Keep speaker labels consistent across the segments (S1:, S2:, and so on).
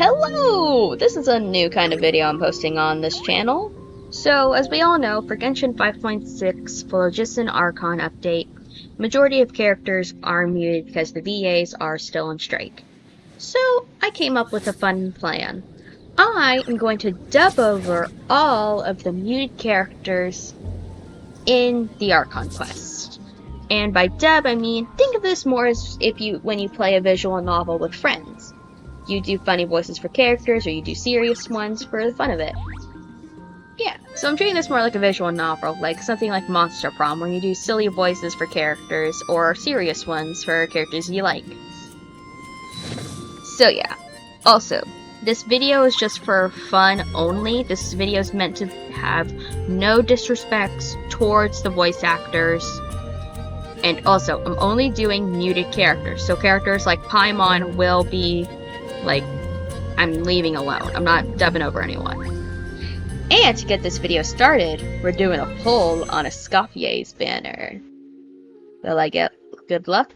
S1: Hello! This is a new kind of video I'm posting on this channel. So, as we all know, for Genshin 5.6 Phlogiston Archon update, majority of characters are muted because the VAs are still on strike. So, I came up with a fun plan. I am going to dub over all of the muted characters in the Archon quest. And by dub, I mean, think of this more as when you play a visual novel with friends. You do funny voices for characters, or you do serious ones for the fun of it. Yeah, so I'm treating this more like a visual novel, like something like Monster Prom, where you do silly voices for characters, or serious ones for characters you like. So yeah. Also, this video is just for fun only. This video is meant to have no disrespects towards the voice actors. And also, I'm only doing muted characters, so characters like Paimon will be I'm leaving alone. I'm not dubbing over anyone. And to get this video started, we're doing a poll on a Scoffier's banner. Will I get good luck?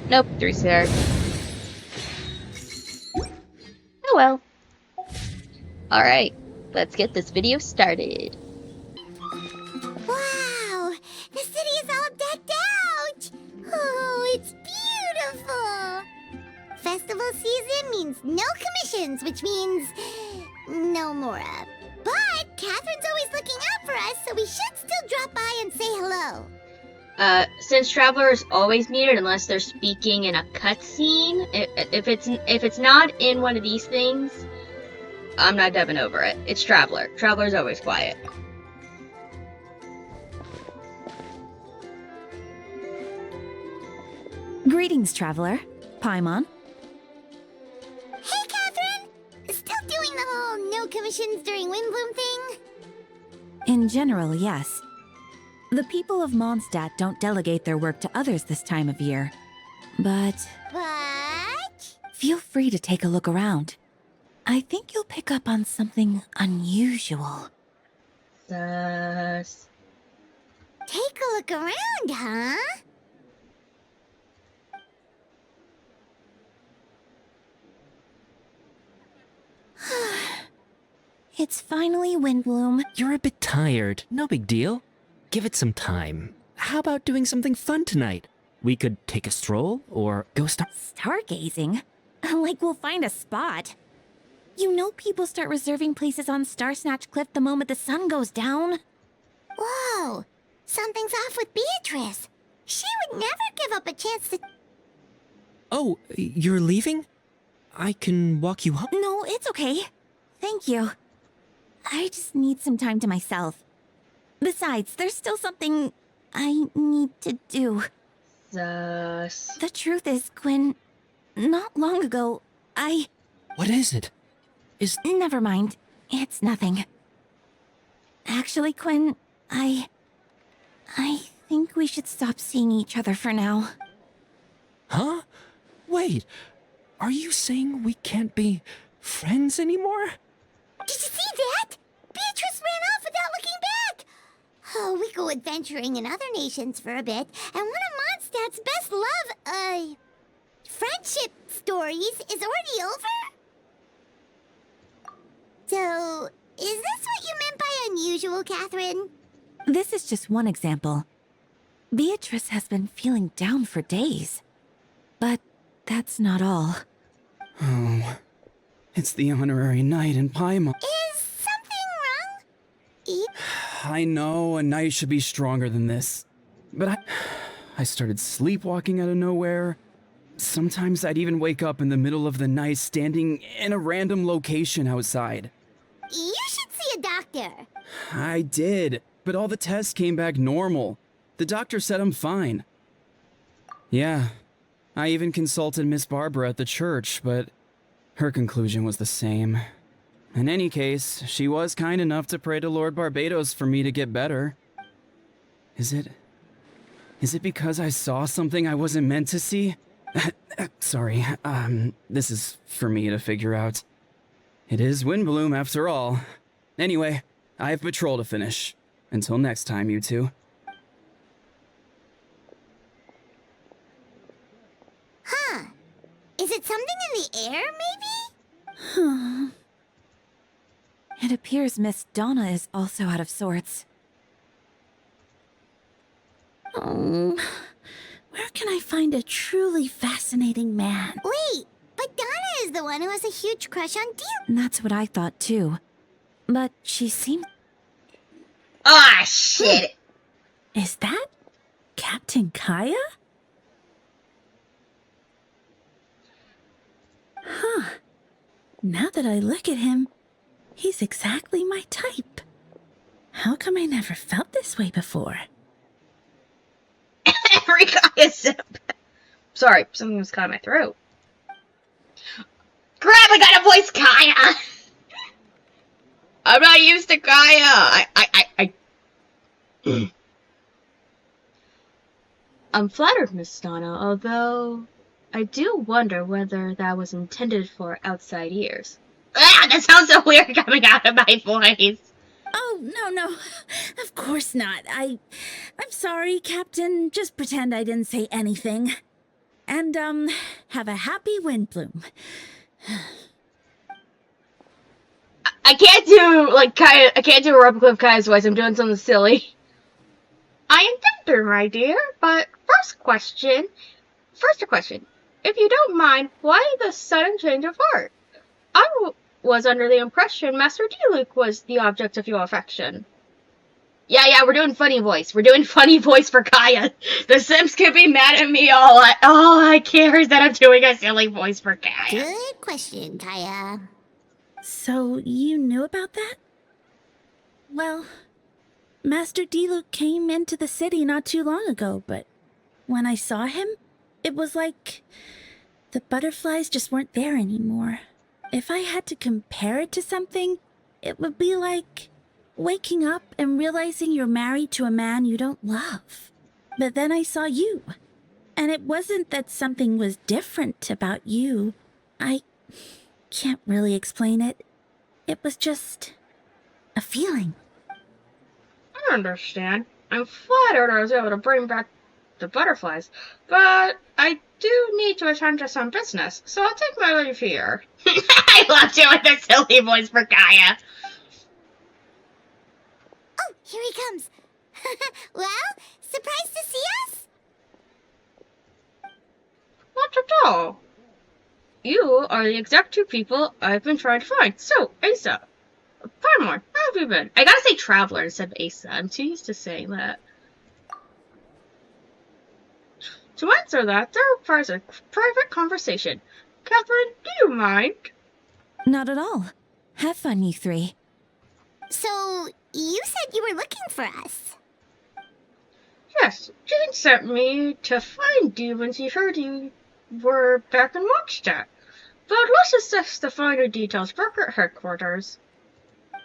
S1: Nope, 3-star. Oh well. Alright, let's get this video started.
S2: Wow! The city is all decked out! Oh, it's beautiful! Festival season means no commissions, which means no Mora. But Catherine's always looking out for us, so we should still drop by and say hello.
S1: Since Traveler is always muted unless they're speaking in a cutscene, if it's not in one of these things, I'm not dubbing over it. It's Traveler. Traveler's always quiet.
S3: Greetings, Traveler. Paimon.
S2: Hey, Catherine! Still doing the whole no commissions during Windbloom thing?
S3: In general, yes. The people of Mondstadt don't delegate their work to others this time of year. But feel free to take a look around. I think you'll pick up on something unusual.
S1: Sus.
S2: Take a look around, huh?
S3: It's finally Windbloom.
S4: You're a bit tired. No big deal. Give it some time. How about doing something fun tonight? We could take a stroll or go
S3: Stargazing? Like we'll find a spot. You know people start reserving places on Starsnatch Cliff the moment the sun goes down.
S2: Whoa! Something's off with Beatrice. She would never give up a chance to...
S4: Oh, you're leaving? I can walk you home.
S3: No, it's okay. Thank you. I just need some time to myself. Besides, there's still something I need to do.
S1: Sus.
S3: The truth is, Quinn, not long ago,
S4: What is it?
S3: Never mind. It's nothing. Actually, Quinn, I think we should stop seeing each other for now.
S4: Huh? Wait. Are you saying we can't be friends anymore?
S2: Did you see that? Beatrice ran off without looking back. Oh, we go adventuring in other nations for a bit, and one of Mondstadt's best friendship stories is already over? So, is this what you meant by unusual, Catherine?
S3: This is just one example. Beatrice has been feeling down for days. But that's not all.
S5: Oh, it's the honorary knight in Paimon.
S2: Is something wrong?
S5: I know a knight should be stronger than this, but I started sleepwalking out of nowhere. Sometimes I'd even wake up in the middle of the night standing in a random location outside.
S2: You should see a doctor.
S5: I did, but all the tests came back normal. The doctor said I'm fine. Yeah, I even consulted Miss Barbara at the church, but her conclusion was the same. In any case, she was kind enough to pray to Lord Barbados for me to get better. Is it because I saw something I wasn't meant to see? Sorry, this is for me to figure out. It is Windbloom after all. Anyway, I have patrol to finish. Until next time, you two.
S2: Huh. Is it something in the air, maybe?
S3: It appears Miss Donna is also out of sorts. Oh, where can I find a truly fascinating man?
S2: Wait, but Donna is the one who has a huge crush on Deal.
S3: That's what I thought too. But she seemed...
S1: Ah, shit.
S3: Is that Captain Kaya? Huh. Now that I look at him, he's exactly my type. How come I never felt this way before?
S1: Every Kaya sip. Sorry, something was caught in my throat. Crap, I got a voice Kaya! I'm not used to Kaya. I'm flattered, Miss Donna, although I do wonder whether that was intended for outside ears. Ah, that sounds so weird coming out of my voice.
S3: Oh, no. Of course not. I'm sorry, Captain. Just pretend I didn't say anything. And, have a happy Windbloom.
S1: I can't do, like, Kaya, I can't do a replica of Kaya's voice. I'm doing something silly. I intend to, my dear, but first a question. If you don't mind, why the sudden change of heart? I was under the impression Master D-Luke was the object of your affection. Yeah, we're doing funny voice. We're doing funny voice for Kaya. The Sims can be mad at me all I care is that I'm doing a silly voice for Kaya.
S2: Good question, Kaya.
S3: So, you knew about that? Well, Master D-Luke came into the city not too long ago, but when I saw him, it was like the butterflies just weren't there anymore. If I had to compare it to something, it would be like waking up and realizing you're married to a man you don't love. But then I saw you, and it wasn't that something was different about you. I can't really explain it. It was just a feeling.
S1: I understand. I'm flattered I was able to bring back the butterflies, but I do need to attend to some business, so I'll take my leave here. I love doing the silly voice for Kaya.
S2: Oh, here he comes. Well, surprised to see us?
S1: Not at all. You are the exact two people I've been trying to find. So, Asa, Paimon, how have you been? I gotta say Traveler instead of Asa. I'm too used to saying that. To answer that, there requires a private conversation. Catherine, do you mind?
S3: Not at all. Have fun, you three.
S2: So, you said you were looking for us.
S1: Yes, Jane sent me to find you when she heard you were back in Mondstadt. But let's discuss the finer details back at headquarters. I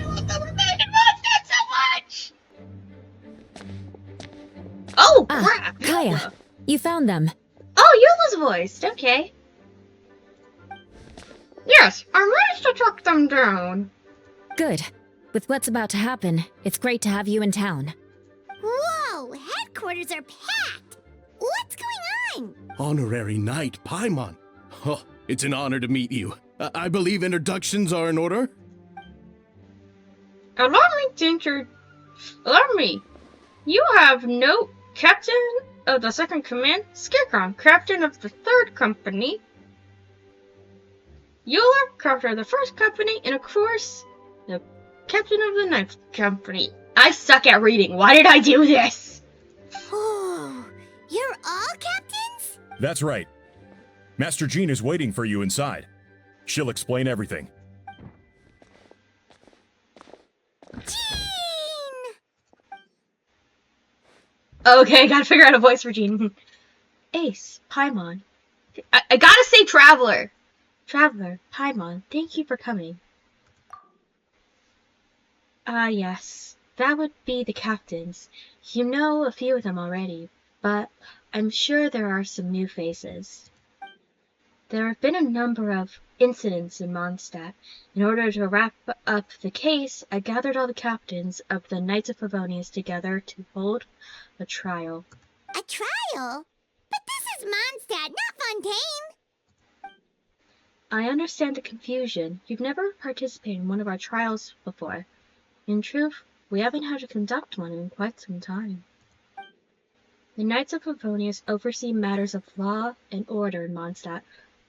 S1: love that we're back in Mondstadt so much! Oh, crap!
S3: Kaya, you found them.
S1: Oh, Eula's voiced. Okay. Yes, I managed to track them down.
S6: Good. With what's about to happen, it's great to have you in town.
S2: Whoa, headquarters are packed. What's going on?
S7: Honorary Knight Paimon. Oh, it's an honor to meet you. I believe introductions are in order?
S1: Allow me. You have no Captain of the 2nd Command, Scarecrow, Captain of the 3rd Company, Eula, Captain of the 1st Company, and of course, the Captain of the 9th Company. I suck at reading. Why did I do this?
S2: Oh, you're all captains?
S8: That's right. Master Jean is waiting for you inside. She'll explain everything.
S2: Jean!
S1: Okay, gotta figure out a voice for Jean. Ace, Paimon. I gotta say Traveler. Traveler, Paimon, thank you for coming. Yes. That would be the captains. You know a few of them already, but I'm sure there are some new faces. There have been a number of incidents in Mondstadt. In order to wrap up the case, I gathered all the captains of the Knights of Favonius together to hold a trial.
S2: A trial? But this is Mondstadt, not Fontaine!
S1: I understand the confusion. You've never participated in one of our trials before. In truth, we haven't had to conduct one in quite some time. The Knights of Favonius oversee matters of law and order in Mondstadt.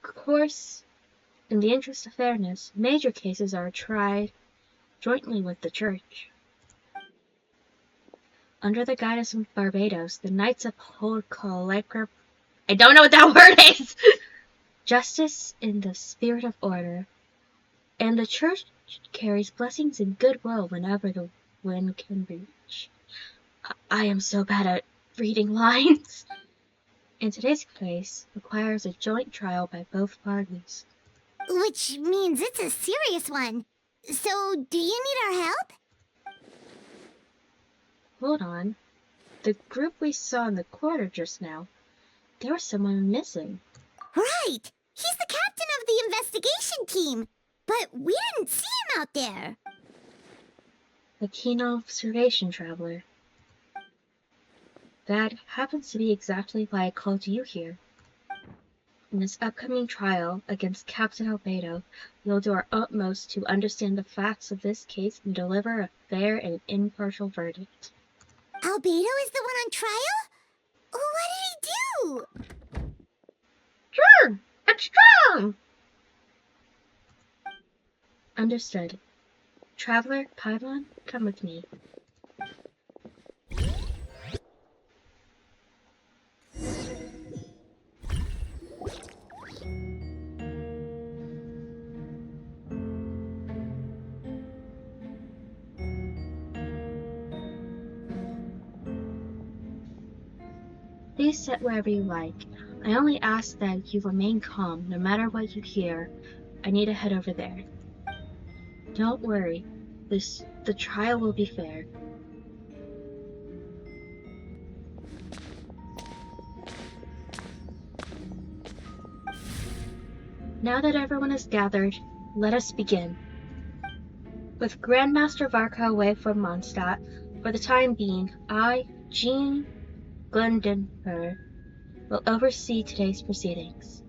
S1: Of course, in the interest of fairness, major cases are tried jointly with the Church. Under the guidance of Barbados, the Knights uphold collective... I don't know what that word is! Justice in the spirit of order, and the Church carries blessings and goodwill whenever the wind can reach. I am so bad at reading lines. And today's case requires a joint trial by both parties.
S2: Which means it's a serious one. So, do you need our help?
S1: Hold on. The group we saw in the corridor just now, there was someone missing.
S2: Right! He's the captain of the investigation team! But we didn't see him out there!
S1: A keen observation traveler. That happens to be exactly why I called you here. In this upcoming trial against Captain Albedo, we'll do our utmost to understand the facts of this case and deliver a fair and impartial verdict.
S2: Albedo is the one on trial? What did he do?
S1: Sure! It's strong! Understood. Traveler, Paimon, come with me. Please sit wherever you like. I only ask that you remain calm, no matter what you hear. I need to head over there. Don't worry. The trial will be fair. Now that everyone is gathered, let us begin. With Grandmaster Varka away from Mondstadt, for the time being, I, Jean Glendenher, will oversee today's proceedings.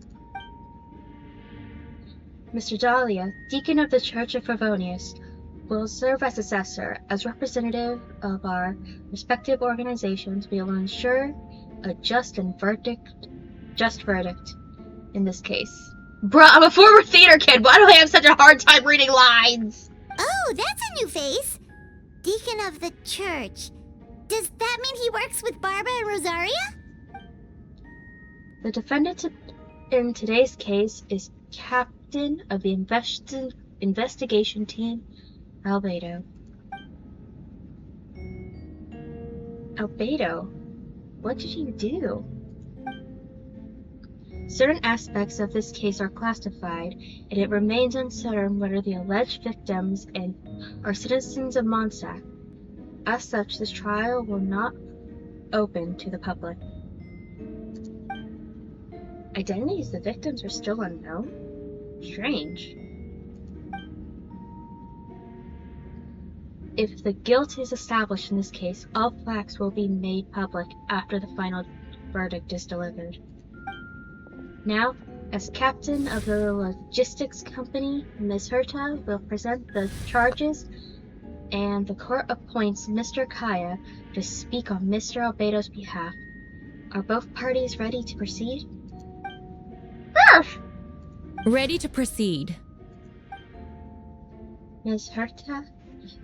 S1: Mr. Dahlia, Deacon of the Church of Favonius, will serve as assessor. As representative of our respective organizations, we will ensure a just verdict in this case. Bruh, I'm a former theater kid. Why do I have such a hard time reading lines?
S2: Oh, that's a new face! Deacon of the church. Does that mean he works with Barba and Rosaria?
S1: The defendant in today's case is Captain of the Investigation Team, Albedo. Albedo? What did you do? Certain aspects of this case are classified, and it remains uncertain whether the alleged victims are citizens of Mondstadt. As such, this trial will not open to the public. Identities of the victims are still unknown? Strange. If the guilt is established in this case, all facts will be made public after the final verdict is delivered. Now, as captain of the logistics company, Ms. Herta will present the charges, and the court appoints Mr. Kaya to speak on Mr. Albedo's behalf. Are both parties ready to proceed? Yes!
S6: Ready to proceed.
S1: Ms. Herta,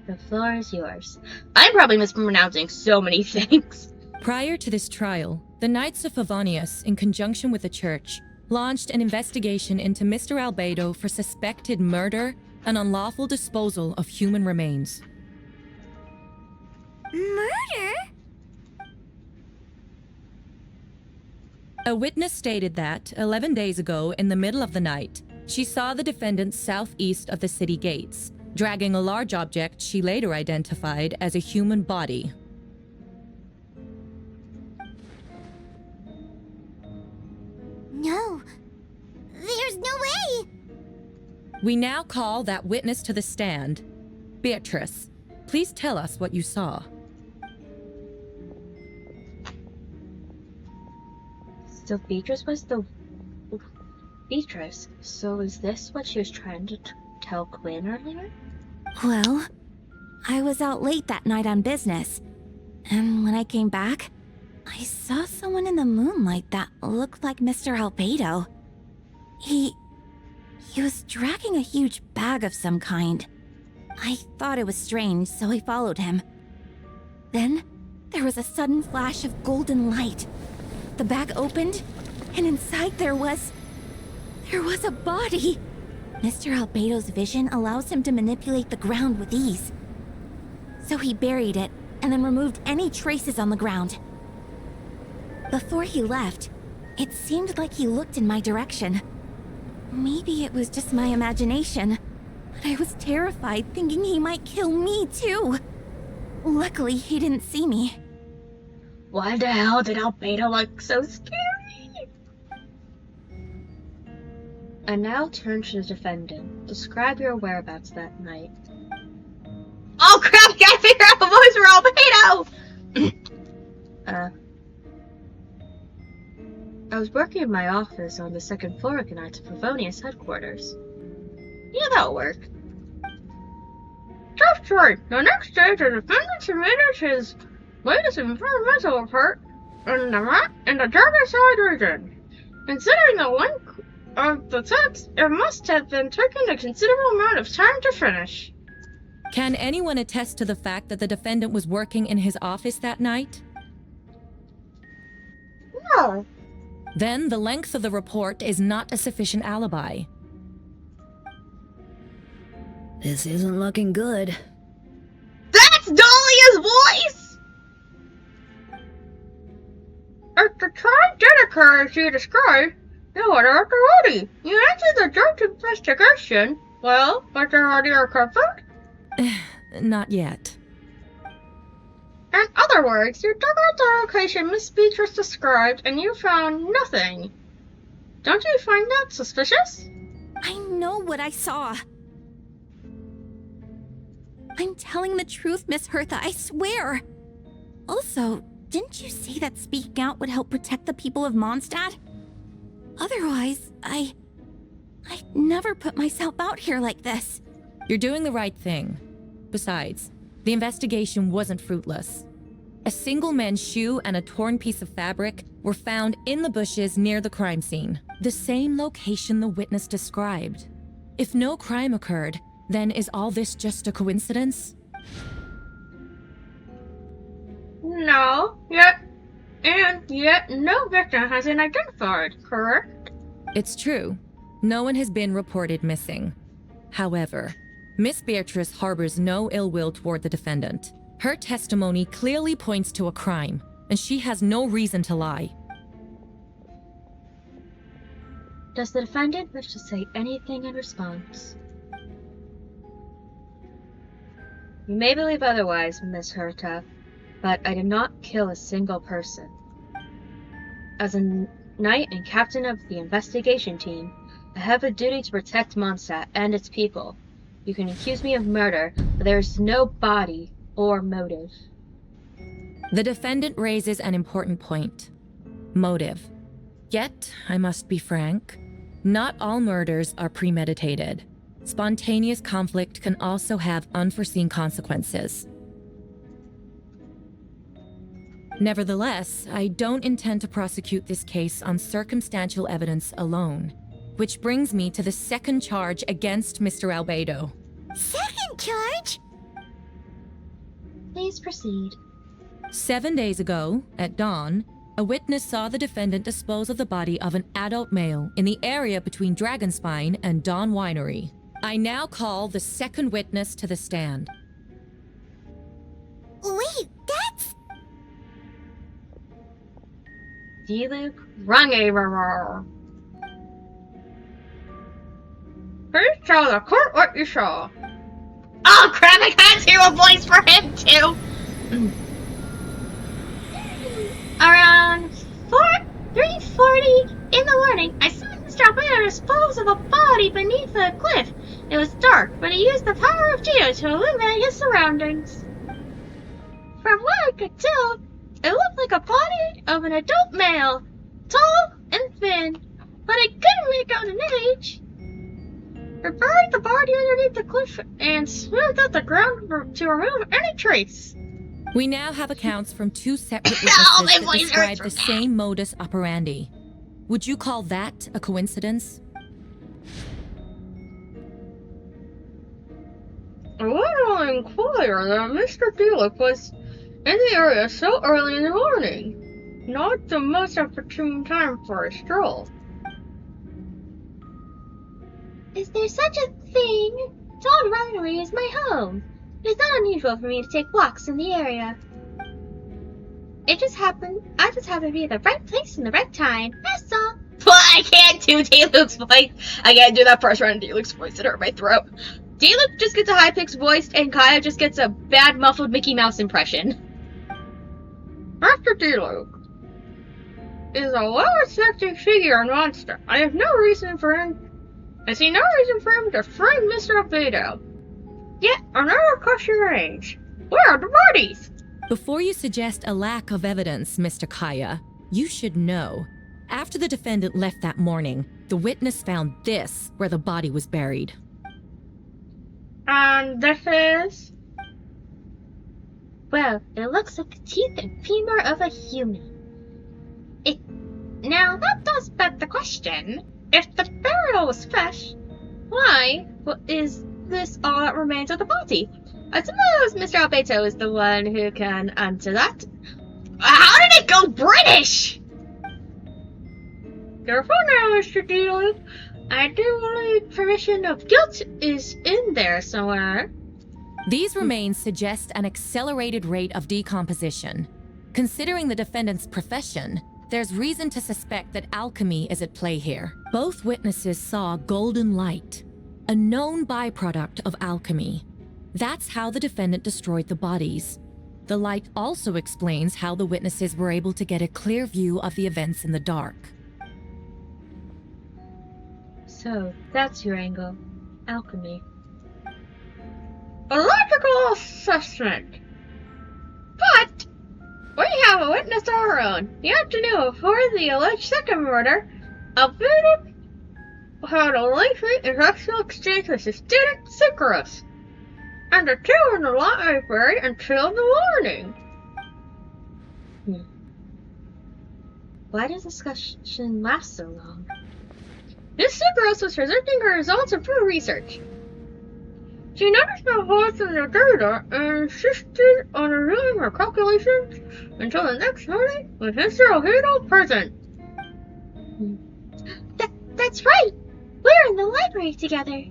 S1: the floor is yours. I'm probably mispronouncing so many things.
S6: Prior to this trial, the Knights of Favonius, in conjunction with the Church, launched an investigation into Mr. Albedo for suspected murder and unlawful disposal of human remains.
S2: Murder?
S6: A witness stated that, 11 days ago, in the middle of the night, she saw the defendant southeast of the city gates, dragging a large object she later identified as a human body.
S2: No. There's no way!
S6: We now call that witness to the stand. Beatrice, please tell us what you saw.
S1: So Beatrice was the... Beatrice, so is this what she was trying to tell Quinn earlier?
S3: Well, I was out late that night on business, and when I came back, I saw someone in the moonlight that looked like Mr. Albedo. He was dragging a huge bag of some kind. I thought it was strange, so I followed him. Then, there was a sudden flash of golden light. The bag opened, and inside there was a body. Mr. Albedo's vision allows him to manipulate the ground with ease. So he buried it, and then removed any traces on the ground. Before he left, it seemed like he looked in my direction. Maybe it was just my imagination, but I was terrified thinking he might kill me too. Luckily, he didn't see me.
S1: Why the hell did Albedo look so scary? And now turn to the defendant. Describe your whereabouts that night. Oh crap, I gotta figure out the voice for Albedo! I was working in my office on the second floor of Knights of Favonius headquarters. Yeah, that'll work. That's right. The next day, the defendant submitted his latest environmental report in the Derby-side region. Considering the length of the text, it must have been taking a considerable amount of time to finish.
S6: Can anyone attest to the fact that the defendant was working in his office that night?
S1: No.
S6: Then the length of the report is not a sufficient alibi.
S9: This isn't looking good.
S1: That's Dahlia's voice! If the time did occur as you described, you would have already. You answered the joint investigation. Well, was there already a conflict?
S6: Not yet.
S1: In other words, you dug out the location Miss Beatrice described and you found nothing. Don't you find that suspicious?
S3: I know what I saw. I'm telling the truth, Miss Hertha, I swear. Also, didn't you say that speaking out would help protect the people of Mondstadt? Otherwise, I'd never put myself out here like this.
S6: You're doing the right thing. Besides, the investigation wasn't fruitless. A single men's shoe and a torn piece of fabric were found in the bushes near the crime scene, the same location the witness described. If no crime occurred, then is all this just a coincidence?
S1: No, yet no victim has been identified, correct?
S6: It's true. No one has been reported missing. However, Miss Beatrice harbors no ill will toward the defendant. Her testimony clearly points to a crime, and she has no reason to lie.
S1: Does the defendant wish to say anything in response? You may believe otherwise, Miss Herta, but I did not kill a single person. As a knight and captain of the investigation team, I have a duty to protect Mondstadt and its people. You can accuse me of murder, but there is no body or motive.
S6: The defendant raises an important point. Motive. Yet, I must be frank, not all murders are premeditated. Spontaneous conflict can also have unforeseen consequences. Nevertheless, I don't intend to prosecute this case on circumstantial evidence alone. Which brings me to the second charge against Mr. Albedo.
S2: Second charge?
S1: Please proceed.
S6: 7 days ago, at dawn, a witness saw the defendant dispose of the body of an adult male in the area between Dragonspine and Dawn Winery. I now call the second witness to the stand.
S2: Wait, that's...
S1: Diluk Rangerer. Please tell the court what you saw. Oh crap, I can't do a voice for him too! Around 3:40 in the morning, I saw Mr. Albedo dispose of a body beneath a cliff It was dark, but he used the power of Geo to illuminate his surroundings. From what I could tell, it looked like a body of an adult male, tall and thin, but I couldn't make out an age. We buried the body underneath the cliff and smoothed out the ground to remove any trace.
S6: We now have accounts from 2 separate witnesses that describe the same modus operandi. Would you call that a coincidence?
S1: I want to inquire that Mr. Felix was in the area so early in the morning. Not the most opportune time for a stroll. Is there such a thing? Dawn Winery is my home. It is not unusual for me to take walks in the area. I just happen to be at the right place in the right time. That's all. Well, I can't do D-Luke's voice. I can't do that first round of D-Luke's voice. It hurt my throat. D-Luke just gets a high-pitched voice, and Kaya just gets a bad muffled Mickey Mouse impression. Master D-Luke is a well-respected figure in Monster. I see no reason for him to frame Mr. Albedo. Yet, another question remains. Where are the bodies?
S6: Before you suggest a lack of evidence, Mr. Kaya, you should know. After the defendant left that morning, the witness found this where the body was buried.
S1: And this is? Well, it looks like the teeth and femur of a human. Now, that does beg the question. If the burial was fresh, why is this all that remains of the body? I suppose Mr. Albedo is the one who can answer that. How did it go British? Careful now, Mr. D-Luke. I do believe permission of guilt is in there somewhere.
S6: These remains suggest an accelerated rate of decomposition. Considering the defendant's profession, there's reason to suspect that alchemy is at play here. Both witnesses saw golden light, a known byproduct of alchemy. That's how the defendant destroyed the bodies. The light also explains how the witnesses were able to get a clear view of the events in the dark.
S1: So, that's your angle. Alchemy. A logical assessment. But we have a witness of our own. The afternoon before the alleged second murder, Albedo had a lengthy and sexual exchange with his student, Sucrose. And the two were in the library until the morning. Why does discussion last so long? Miss Sucrose was presenting her results of her research. She noticed no holes in the data and insisted on reviewing her calculations until the next morning with Mr. Albedo present. That's right! We're in the library together.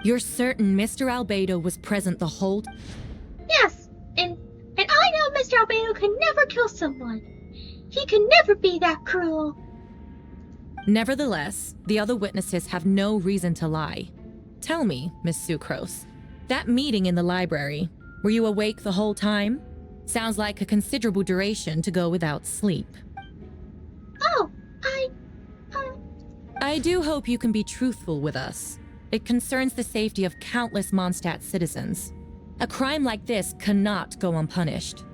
S6: You're certain Mr. Albedo was present the whole
S1: Yes, and I know Mr. Albedo can never kill someone. He can never be that cruel.
S6: Nevertheless, the other witnesses have no reason to lie. Tell me, Miss Sucrose, that meeting in the library, were you awake the whole time? Sounds like a considerable duration to go without sleep.
S1: Oh,
S6: I do hope you can be truthful with us. It concerns the safety of countless Mondstadt citizens. A crime like this cannot go unpunished.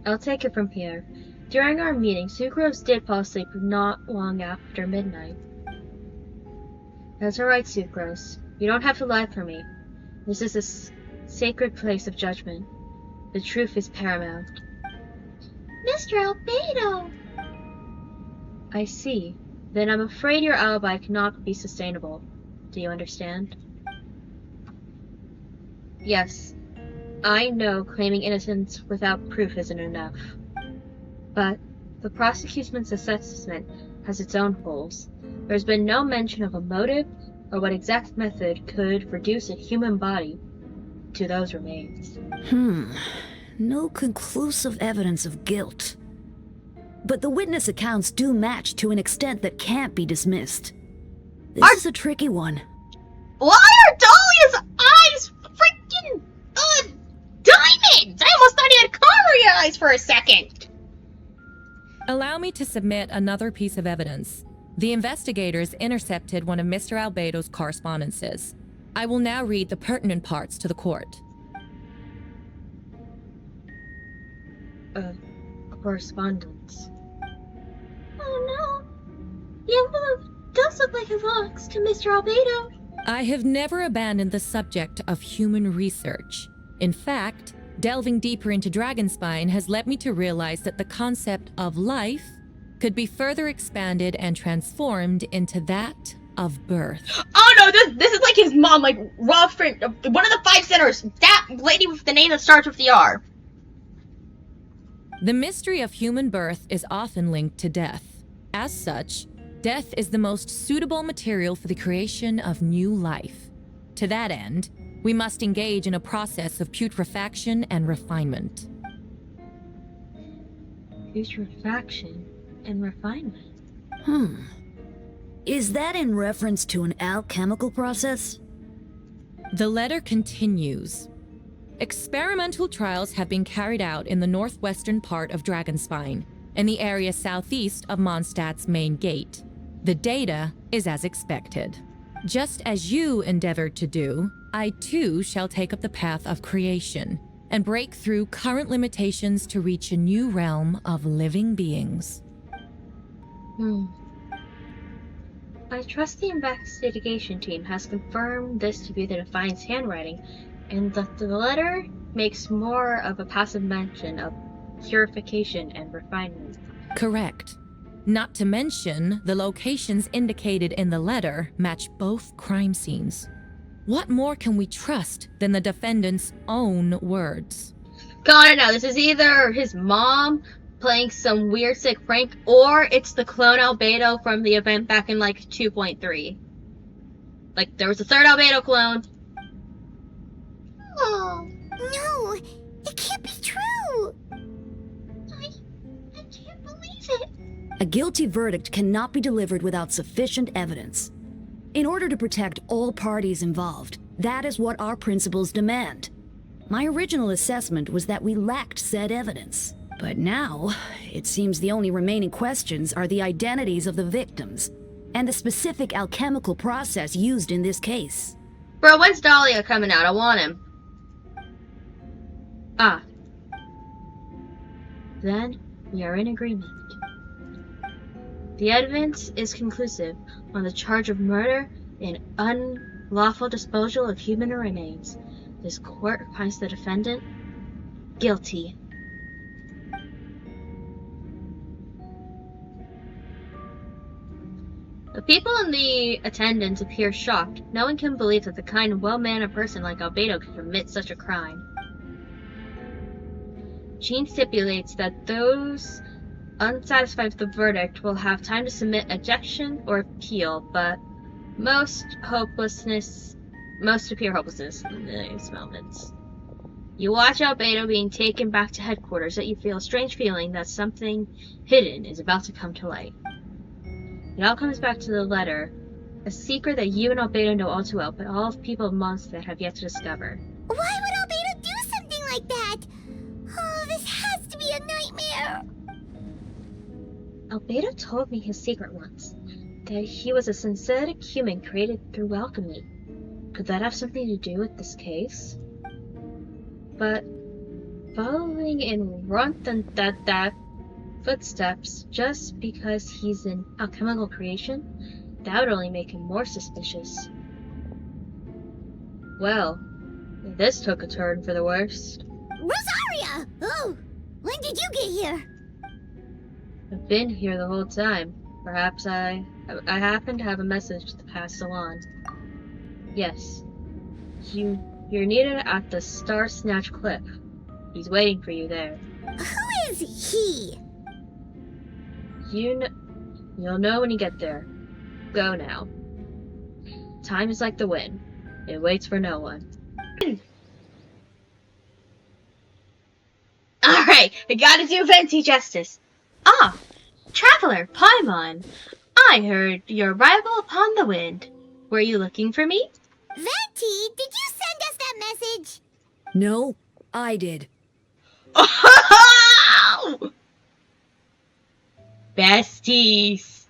S1: I'll take it from here. During our meeting, Sucrose did fall asleep not long after midnight. That's alright, Sucrose. You don't have to lie for me. This is a sacred place of judgment. The truth is paramount. Mr. Albedo! I see. Then I'm afraid your alibi cannot be sustainable. Do you understand? Yes. I know claiming innocence without proof isn't enough. But the prosecution's assessment has its own holes. There's been no mention of a motive or what exact method could reduce a human body to those remains.
S9: No conclusive evidence of guilt. But the witness accounts do match to an extent that can't be dismissed. This is a tricky one.
S1: Why are Dahlia's eyes freaking diamonds? I almost thought he had cowrie eyes for a second.
S6: Allow me to submit another piece of evidence. The investigators intercepted one of Mr. Albedo's correspondences. I will now read the pertinent parts to the court.
S1: Correspondence. Oh no! The envelope does look like it belongs to Mr. Albedo.
S6: I have never abandoned the subject of human research. In fact, delving deeper into Dragonspine has led me to realize that the concept of life could be further expanded and transformed into that of birth.
S1: Oh no, this is like his mom, like Robert, one of the 5 sinners. That lady with the name that starts with the R.
S6: The mystery of human birth is often linked to death. As such, death is the most suitable material for the creation of new life. To that end, we must engage in a process of putrefaction and refinement.
S1: Putrefaction and refinement?
S9: Is that in reference to an alchemical process?
S6: The letter continues. Experimental trials have been carried out in the northwestern part of Dragonspine, in the area southeast of Mondstadt's main gate. The data is as expected. Just as you endeavored to do, I too shall take up the path of creation and break through current limitations to reach a new realm of living beings.
S1: I trust the investigation team has confirmed this to be the Defiant's handwriting, and that the letter makes more of a passive mention of purification and refinement.
S6: Correct. Not to mention, the locations indicated in the letter match both crime scenes. What more can we trust than the defendant's own words?
S1: Got it now. This is either his mom playing some weird sick prank, or it's the clone Albedo from the event back in like 2.3. Like, there was a third Albedo clone.
S2: Oh, no! It can't be true! I can't believe it!
S9: A guilty verdict cannot be delivered without sufficient evidence. In order to protect all parties involved, that is what our principles demand. My original assessment was that we lacked said evidence. But now, it seems the only remaining questions are the identities of the victims, and the specific alchemical process used in this case.
S1: Bro, when's Dahlia coming out? I want him. Ah. Then, we are in agreement. The evidence is conclusive on the charge of murder and unlawful disposal of human remains. This court finds the defendant guilty. The people in the attendance appear shocked. No one can believe that the kind and well-mannered person like Albedo could commit such a crime. Jean stipulates that those unsatisfied with the verdict will have time to submit objection or appeal, but most appear hopelessness in these moments. You watch Albedo being taken back to headquarters, yet you feel a strange feeling that something hidden is about to come to light. It all comes back to the letter, a secret that you and Albedo know all too well, but all of people of Mondstadt have yet to discover.
S2: Why would Albedo do something like that? Oh, this has to be a nightmare!
S1: Albedo told me his secret once, that he was a synthetic human created through alchemy. Could that have something to do with this case? But following in Ronthanthat footsteps just because he's an alchemical creation, that would only make him more suspicious. Well, this took a turn for the worst.
S2: Rosaria! Oh, when did you get here?
S1: I've been here the whole time. Perhaps I happen to have a message to pass along. Yes. You're needed at the Star Snatch Cliff. He's waiting for you there.
S2: Who is he?
S1: You'll know when you get there. Go now. Time is like the wind. It waits for no one. Alright, I gotta do Venti justice. Ah, traveler, Paimon. I heard your arrival upon the wind. Were you looking for me?
S2: Venti, did you send us that message?
S9: No, I did.
S1: Oh! Besties.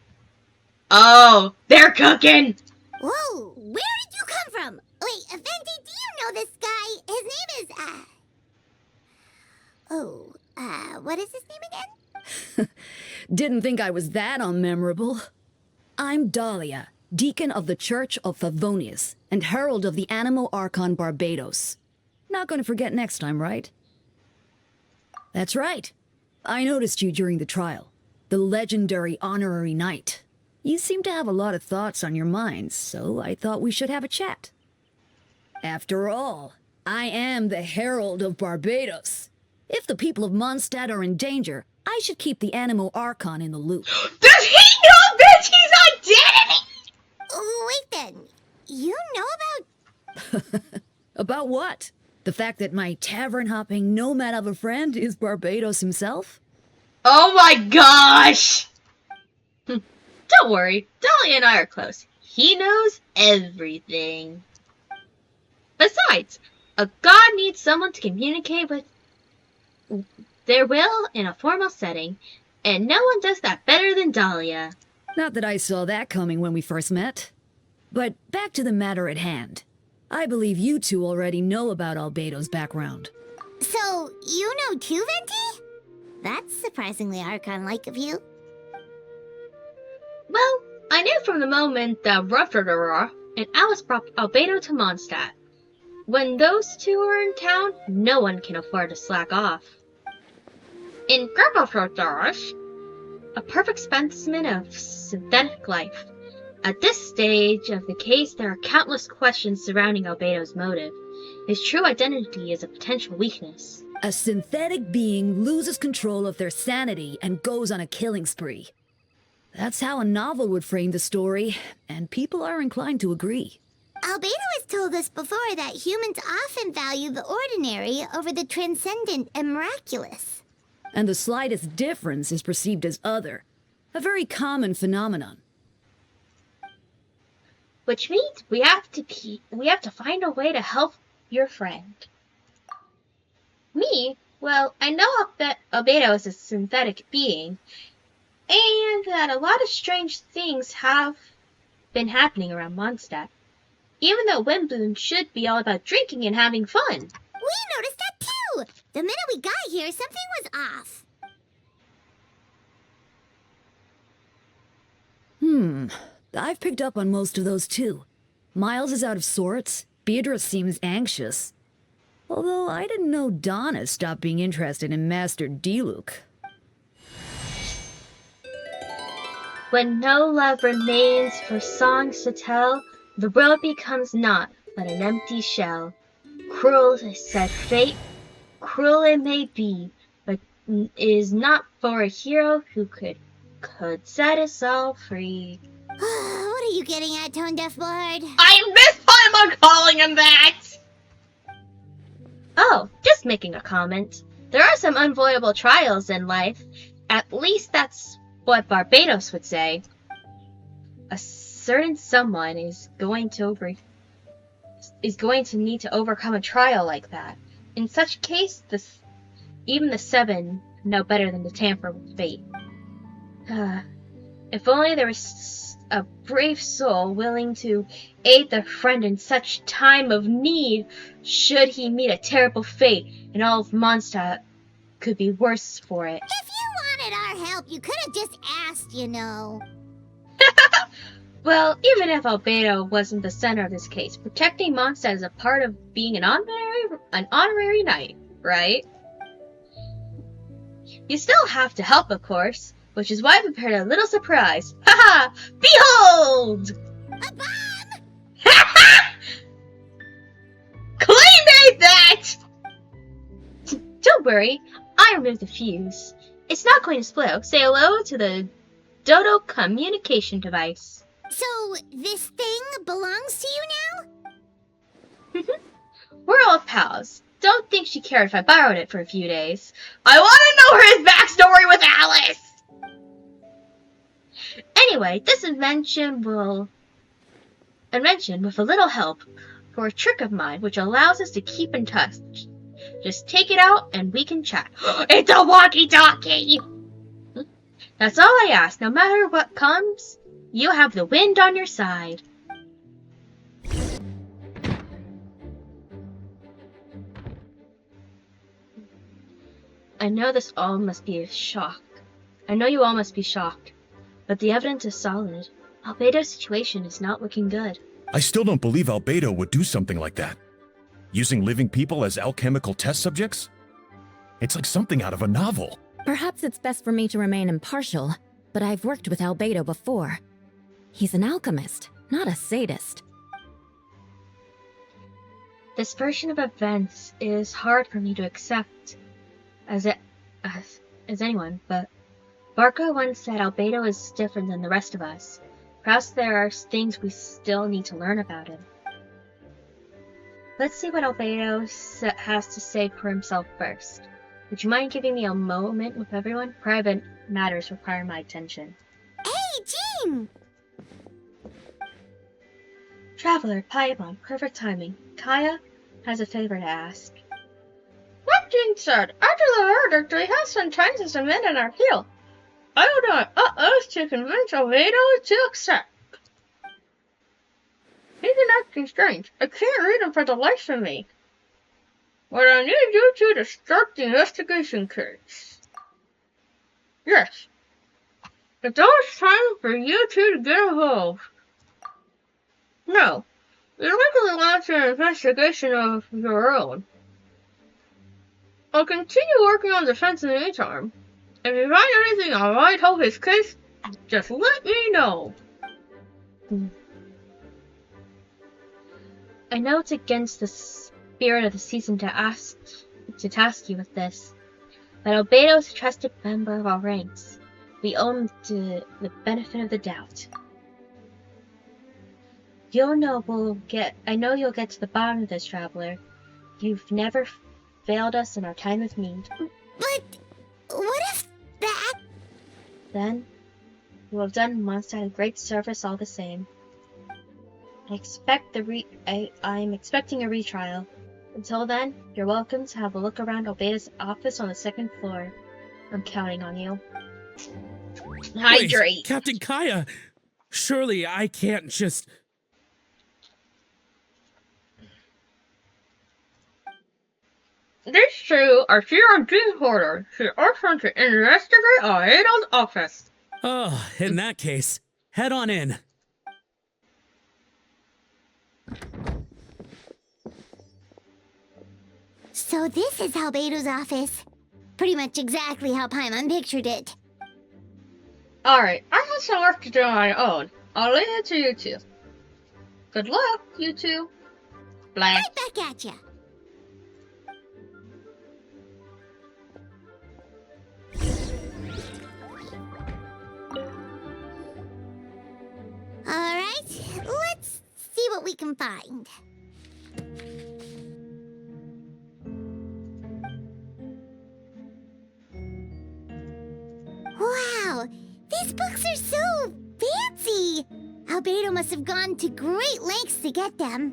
S1: Oh, they're cooking!
S2: Whoa, where did you come from? Wait, Venti, do you know this guy? His name is, what is his name again?
S9: Didn't think I was that unmemorable. I'm Dahlia, Deacon of the Church of Favonius, and Herald of the Animo Archon Barbados. Not gonna forget next time, right? That's right. I noticed you during the trial. The legendary honorary knight. You seem to have a lot of thoughts on your minds, so I thought we should have a chat. After all, I am the Herald of Barbados. If the people of Mondstadt are in danger, I should keep the Animo Archon in the loop.
S1: Does he know Venti's identity?
S2: Wait then, you know about...
S9: About what? The fact that my tavern-hopping nomad of a friend is Barbados himself?
S1: Oh my gosh! Don't worry, Dolly and I are close. He knows everything. Besides, a god needs someone to communicate with their will in a formal setting, and no one does that better than Dahlia.
S9: Not that I saw that coming when we first met. But back to the matter at hand. I believe you two already know about Albedo's background.
S2: So, you know too, Venti? That's surprisingly Archon-like of you.
S1: Well, I knew from the moment that Rufferdora and Alice brought Albedo to Mondstadt. When those two are in town, no one can afford to slack off. In Grubberfordorf, a perfect specimen of synthetic life. At this stage of the case, there are countless questions surrounding Albedo's motive. His true identity is a potential weakness.
S9: A synthetic being loses control of their sanity and goes on a killing spree. That's how a novel would frame the story, and people are inclined to agree.
S2: Albedo has told us before that humans often value the ordinary over the transcendent and miraculous.
S9: And the slightest difference is perceived as other. A very common phenomenon.
S1: Which means we have to find a way to help your friend. Me? Well, I know that Albedo is a synthetic being, and that a lot of strange things have been happening around Mondstadt. Even though Windbloom should be all about drinking and having fun.
S2: We noticed that too! The minute we got here, something was off.
S9: I've picked up on most of those too. Miles is out of sorts. Beatrice seems anxious. Although I didn't know Donna stopped being interested in Master Diluc.
S1: When no love remains for songs to tell, the world becomes naught but an empty shell. Cruel is said fate, cruel it may be, but it is not for a hero who could set us all free.
S2: What are you getting at, Tone Deaf Bard?
S1: I missed time on calling him that! Oh, just making a comment. There are some unavoidable trials in life. At least that's what Barbados would say. A certain someone is going to need to overcome a trial like that. In such case, even the Seven know better than to tamper with fate. If only there was a brave soul willing to aid their friend in such time of need, should he meet a terrible fate, and all of Mondstadt could be worse for it.
S2: If you wanted our help, you could have just asked, you know.
S1: Well, even if Albedo wasn't the center of this case, protecting Mondstadt is a part of being an honorary knight, right? You still have to help, of course, which is why I prepared a little surprise. Haha! Behold!
S2: A bomb!
S1: Haha! Clay made that! Don't worry, I removed the fuse. It's not going to split. Say hello to the Dodo communication device.
S2: So, this thing belongs to you now?
S1: We're all pals. Don't think she cared if I borrowed it for a few days. I want to know his backstory with Alice! Anyway, this invention with a little help, for a trick of mine which allows us to keep in touch. Just take it out and we can chat. It's a walkie-talkie! That's all I ask. No matter what comes, You have the wind on your side. I know this all must be a shock. I know you all must be shocked, but the evidence is solid. Albedo's situation is not looking good.
S8: I still don't believe Albedo would do something like that. Using living people as alchemical test subjects? It's like something out of a novel.
S3: Perhaps it's best for me to remain impartial, but I've worked with Albedo before. He's an alchemist, not a sadist.
S1: This version of events is hard for me to accept as anyone, but Barco once said Albedo is different than the rest of us. Perhaps there are things we still need to learn about him. Let's see what Albedo has to say for himself first. Would you mind giving me a moment with everyone? Private matters require my attention.
S2: Hey, Jean!
S1: Traveler, Paimon, perfect timing. Kaya has a favor to ask. Like Jean said, after the verdict, we have some time to submit an appeal. I will do my utmost to convince Albedo to accept. He's acting strange. I can't read him for the life of me. But I need you two to start the investigation case. Yes. It's almost time for you two to get involved. No. You likely want an investigation of your own. I'll continue working on defense in the meantime. If you find anything I might help his case, just let me know. I know it's against the spirit of the season to task you with this, but Albedo is a trusted member of our ranks. We owe him the benefit of the doubt. I know you'll get to the bottom of this, Traveler. You've never failed us in our time of need.
S2: But what if that...
S1: Then, you have done Mondstadt a great service all the same. I'm expecting a retrial. Until then, you're welcome to have a look around Albedo's office on the second floor. I'm counting on you. Hydrate!
S10: Wait, Captain Kaya! Surely I can't just...
S1: These two are here on Jean's order. She asked them to investigate Albedo's office.
S10: Oh, in that case, head on in.
S2: So this is Albedo's office. Pretty much exactly how Paimon pictured it.
S1: Alright, I have some work to do on my own. I'll leave it to you two. Good luck, you two. Blank.
S2: Right back at ya. Alright, let's see what we can find. Wow, these books are so fancy! Albedo must have gone to great lengths to get them.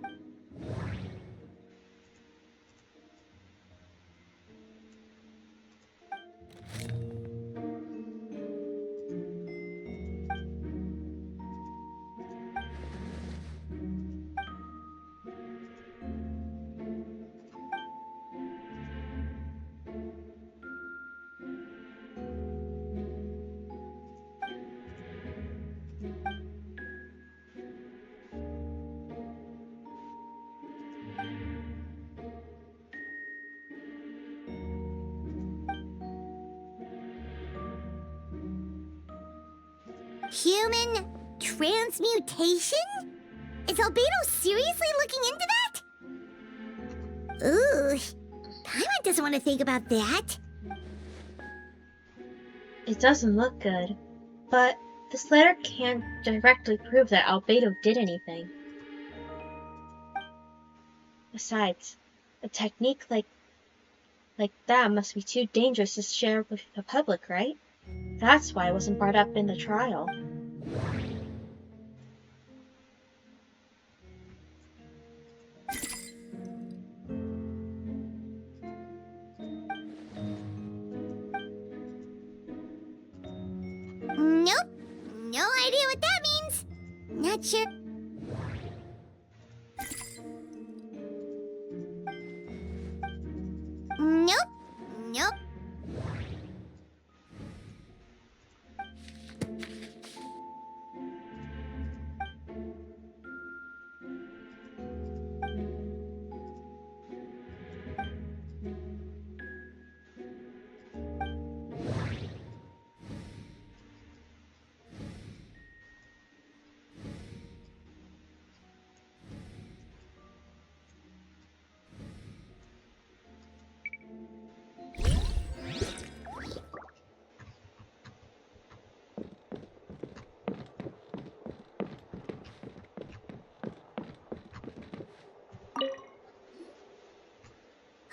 S2: Human transmutation? Is Albedo seriously looking into that? Ooh, Paimon doesn't want to think about that.
S1: It doesn't look good, but this letter can't directly prove that Albedo did anything. Besides, a technique like that must be too dangerous to share with the public, right? That's why it wasn't brought up in the trial.
S2: Nope, no idea what that means. Not sure. Nope. Nope.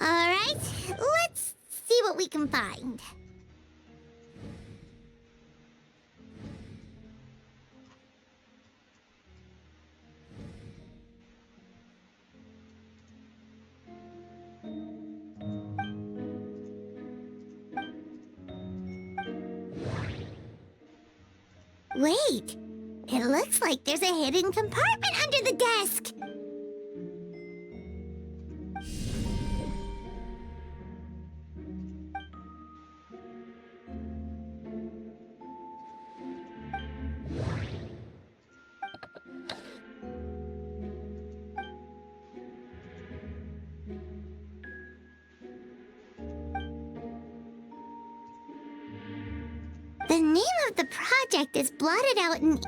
S2: Alright, let's see what we can find. Wait, it looks like there's a hidden compartment under the desk. The name of the project is blotted out in...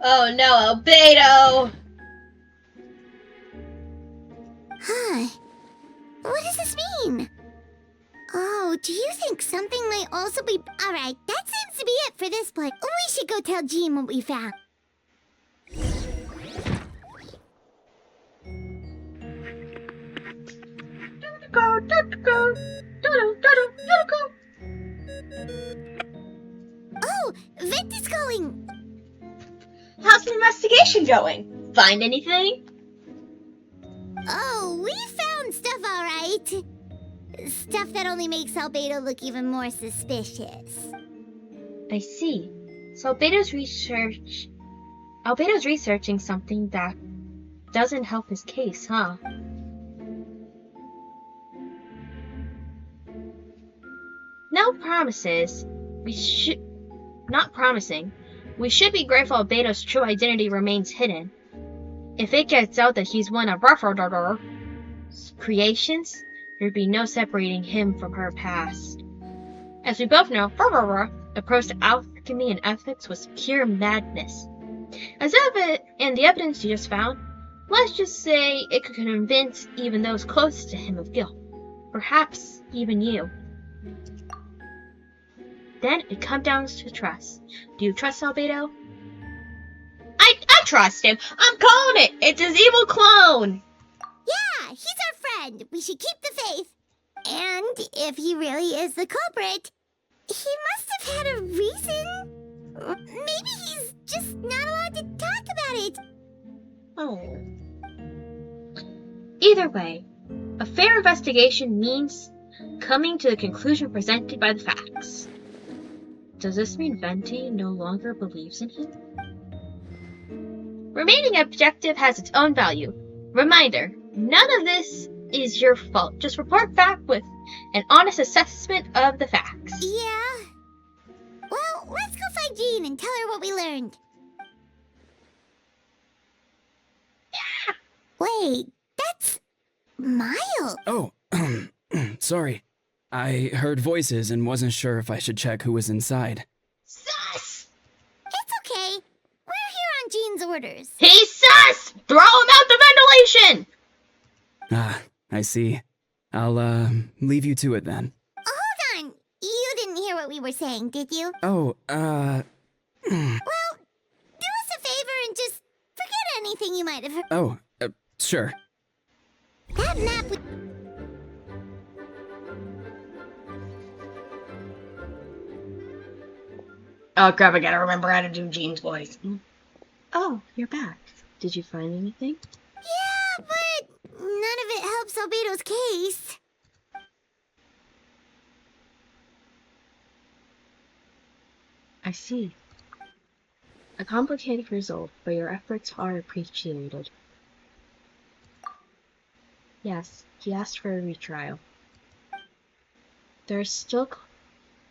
S1: Oh no, Albedo!
S2: Huh. What does this mean? Oh, do you think something might also be... Alright, that seems to be it for this part. We should go tell Jean what we found. Oh, Vent is calling!
S1: How's the investigation going? Find anything?
S2: Oh, we found stuff alright. Stuff that only makes Albedo look even more suspicious.
S1: I see. So Albedo's researching something that doesn't help his case, huh? No promises. Not promising. We should be grateful Albedo's true identity remains hidden. If it gets out that he's one of Ruffordor's creations, there'd be no separating him from her past. As we both know, Ruffordor approach to alchemy and ethics was pure madness. And the evidence you just found, let's just say it could convince even those closest to him of guilt. Perhaps even you. Then it comes down to trust. Do you trust Albedo? I trust him. I'm calling it. It's his evil clone.
S2: Yeah, he's our friend. We should keep the faith. And if he really is the culprit, he must have had a reason. Maybe he's just not allowed to talk about it.
S1: Oh. Either way, a fair investigation means coming to the conclusion presented by the facts. Does this mean Venti no longer believes in him? Remaining objective has its own value. Reminder, none of this is your fault. Just report back with an honest assessment of the facts.
S2: Yeah. Well, let's go find Jean and tell her what we learned.
S1: Yeah.
S2: Wait, that's Miles.
S5: Oh, sorry. I heard voices and wasn't sure if I should check who was inside.
S1: Sus!
S2: It's okay. We're here on Jean's orders.
S1: He's sus! Throw him out the ventilation!
S5: Ah, I see. I'll, leave you to it then.
S2: Hold on. You didn't hear what we were saying, did you?
S5: Oh,
S2: Well, do us a favor and just forget anything you might have heard.
S5: Oh, sure.
S2: That map would...
S1: Oh crap, I gotta remember how to do Jean's voice. Oh, you're back. Did you find anything?
S2: Yeah, but none of it helps Albedo's case.
S1: I see. A complicated result, but your efforts are appreciated. Yes, he asked for a retrial. There are still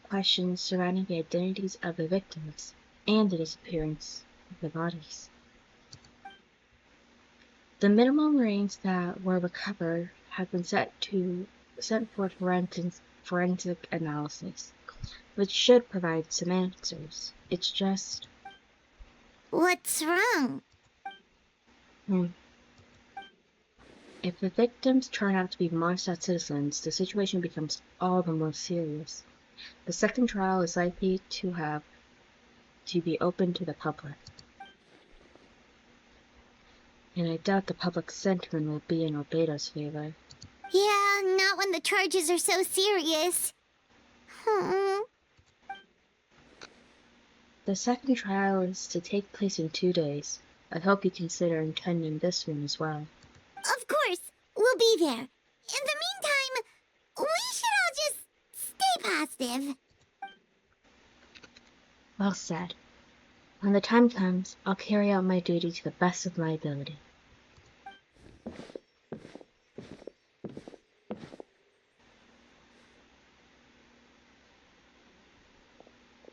S1: questions surrounding the identities of the victims and the disappearance of the bodies. The minimum range that were recovered have been sent for forensic analysis, which should provide some answers. It's just...
S2: What's wrong?
S1: If the victims turn out to be Mondstadt citizens, the situation becomes all the more serious. The second trial is likely to be open to the public. And I doubt the public sentiment will be in Albedo's favor.
S2: Yeah, not when the charges are so serious.
S1: The second trial is to take place in 2 days. I hope you consider attending this one as well.
S2: Of course, we'll be there. In the meantime, we should all just stay positive.
S1: Well said. When the time comes, I'll carry out my duty to the best of my ability.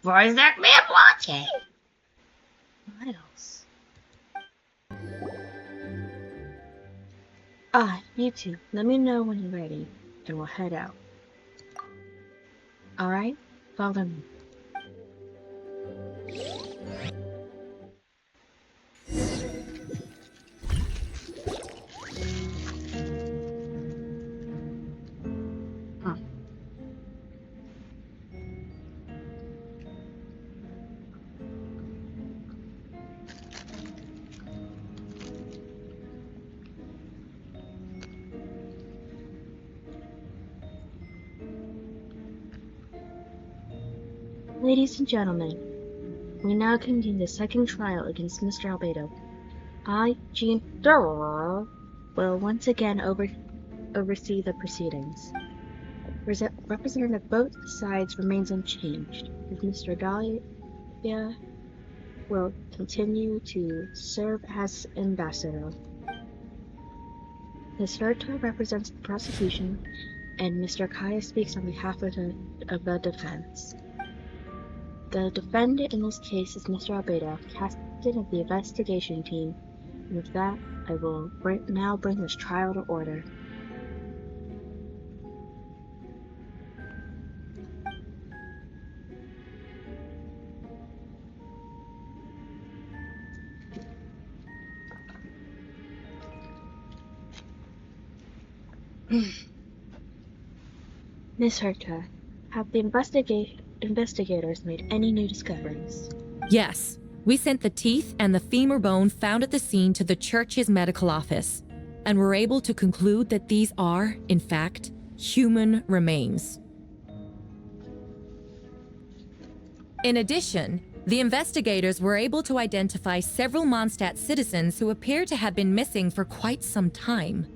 S1: What is that man watching? Miles. You two. Let me know when you're ready, and we'll head out. Alright? Follow me. Ladies and gentlemen, we now convene the second trial against Mr. Albedo. I, Jean Thurl, will once again oversee the proceedings. Representative both sides remains unchanged, as Mr. Dahlia will continue to serve as ambassador. Ms. Herta represents the prosecution, and Mr. Kaya speaks on behalf of the defense. The defendant in this case is Mr. Albedo, captain of the investigation team, and with that, I will now bring this trial to order. Miss Herta, have the investigators made any new discoveries?
S6: Yes. We sent the teeth and the femur bone found at the scene to the church's medical office, and were able to conclude that these are, in fact, human remains. In addition, the investigators were able to identify several Mondstadt citizens who appear to have been missing for quite some time.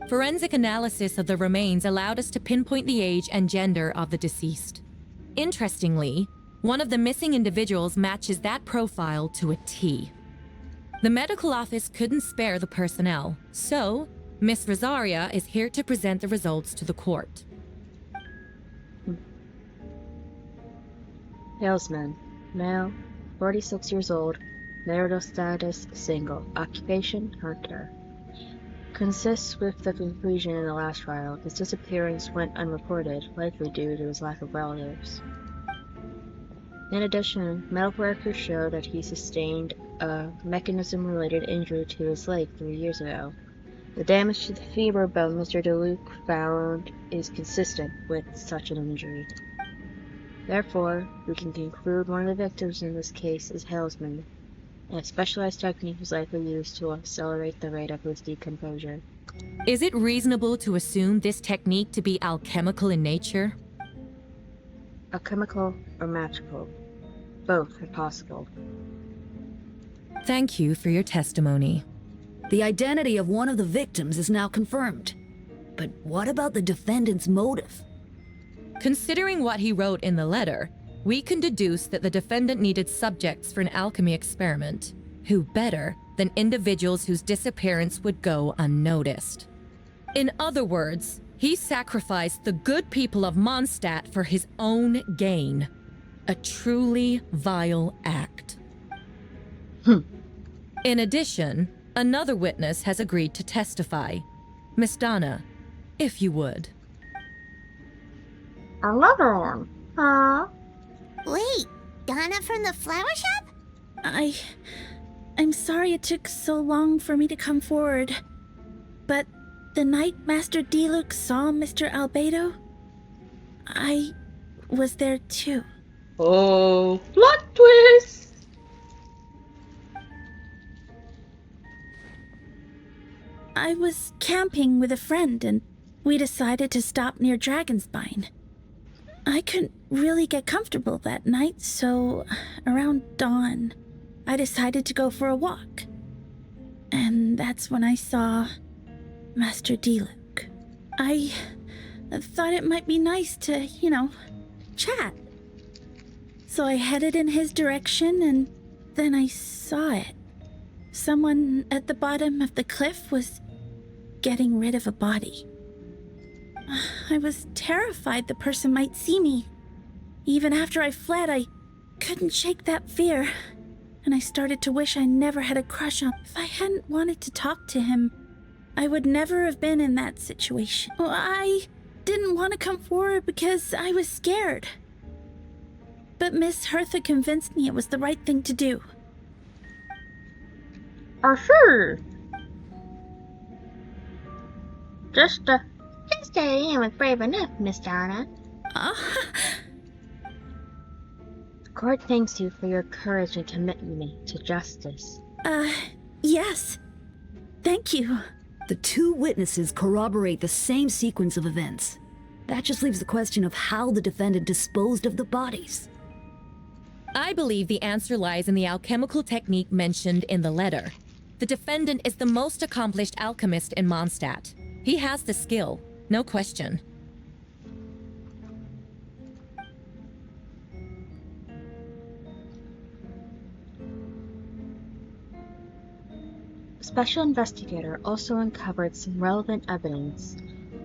S6: Forensic analysis of the remains allowed us to pinpoint the age and gender of the deceased. Interestingly, one of the missing individuals matches that profile to a T. The medical office couldn't spare the personnel, so Miss Rosaria is here to present the results to the court.
S1: Salesman, male, 46 years old, marital status single, occupation hunter. Consists with the conclusion in the last trial. His disappearance went unreported, likely due to his lack of relatives. In addition, medical records show that he sustained a mechanism-related injury to his leg 3 years ago. The damage to the femur bone Mr. DeLuc found is consistent with such an injury. Therefore, we can conclude one of the victims in this case is Halesman, and a specialized technique was likely used to accelerate the rate of his decomposure.
S6: Is it reasonable to assume this technique to be alchemical in nature?
S1: Alchemical or magical. Both are possible.
S6: Thank you for your testimony.
S9: The identity of one of the victims is now confirmed. But what about the defendant's motive?
S6: Considering what he wrote in the letter, we can deduce that the defendant needed subjects for an alchemy experiment. Who better than individuals whose disappearance would go unnoticed? In other words, he sacrificed the good people of Mondstadt for his own gain. A truly vile act. In addition, another witness has agreed to testify. Miss Donna, if you would.
S1: Another one, huh?
S2: Wait, Donna from the flower shop?
S11: I'm sorry it took so long for me to come forward. But the night Master Diluc saw Mr. Albedo, I was there too.
S1: Oh, plot twist!
S11: I was camping with a friend and we decided to stop near Dragonspine. I couldn't really get comfortable that night, so around dawn, I decided to go for a walk. And that's when I saw Master Diluc. I thought it might be nice to, chat. So I headed in his direction and then I saw it. Someone at the bottom of the cliff was getting rid of a body. I was terrified the person might see me. Even after I fled, I couldn't shake that fear. And I started to wish I never had a crush on him. If I hadn't wanted to talk to him, I would never have been in that situation. Well, I didn't want to come forward because I was scared. But Miss Hertha convinced me it was the right thing to do.
S1: Sure. Just I am brave enough, Miss Donna. The court thanks you for your courage and commitment to justice.
S11: Yes. Thank you.
S9: The two witnesses corroborate the same sequence of events. That just leaves the question of how the defendant disposed of the bodies.
S6: I believe the answer lies in the alchemical technique mentioned in the letter. The defendant is the most accomplished alchemist in Mondstadt. He has the skill, no question.
S1: Special investigator also uncovered some relevant evidence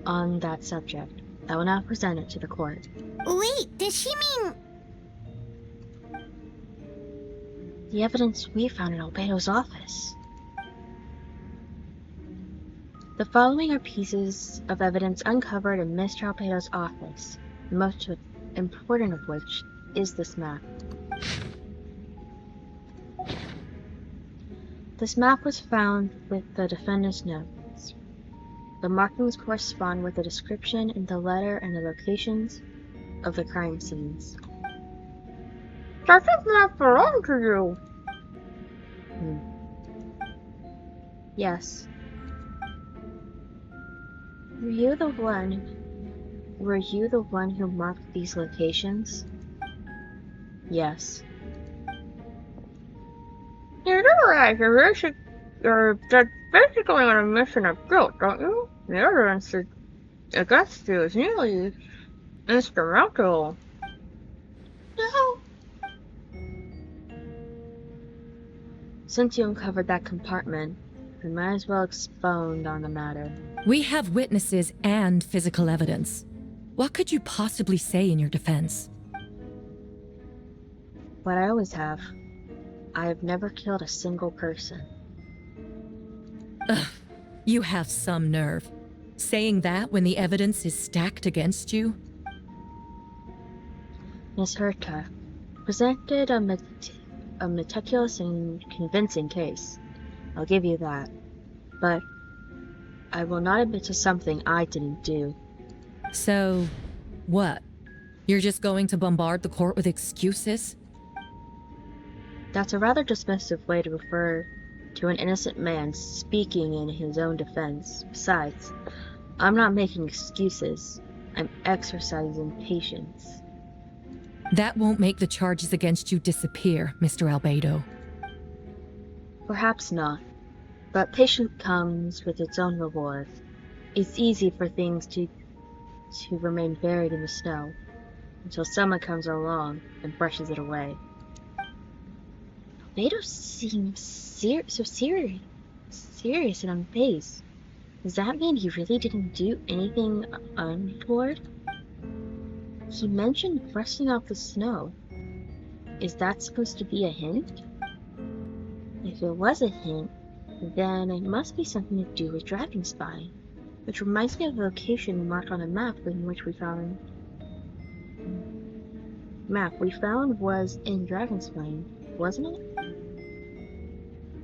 S1: on that subject. I will now present it to the court.
S2: Wait, does she mean...
S1: The evidence we found in Albedo's office. The following are pieces of evidence uncovered in Mr. Albedo's office, the most important of which is this map. This map was found with the defendant's notes. The markings correspond with the description in the letter and the locations of the crime scenes. Does this map belong to you? Yes. Were you the one who marked these locations? Yes. You're basically on a mission of guilt, don't you? The evidence against you is nearly instrumental. No. Since you uncovered that compartment, we might as well expound on the matter.
S6: We have witnesses and physical evidence. What could you possibly say in your defense?
S1: What I always have. I have never killed a single person.
S6: Ugh, you have some nerve. Saying that when the evidence is stacked against you?
S1: Miss Herta presented a meticulous and convincing case. I'll give you that. But I will not admit to something I didn't do.
S6: So, what? You're just going to bombard the court with excuses?
S1: That's a rather dismissive way to refer to an innocent man speaking in his own defense. Besides, I'm not making excuses. I'm exercising patience.
S6: That won't make the charges against you disappear, Mr. Albedo.
S1: Perhaps not. But patience comes with its own reward. It's easy for things to remain buried in the snow until someone comes along and brushes it away. Beto seems so serious and unfazed. Does that mean he really didn't do anything untoward? He mentioned brushing off the snow. Is that supposed to be a hint? If it was a hint, then it must be something to do with Dragonspine, which reminds me of the location marked on a map in which we found was in Dragonspine, wasn't it?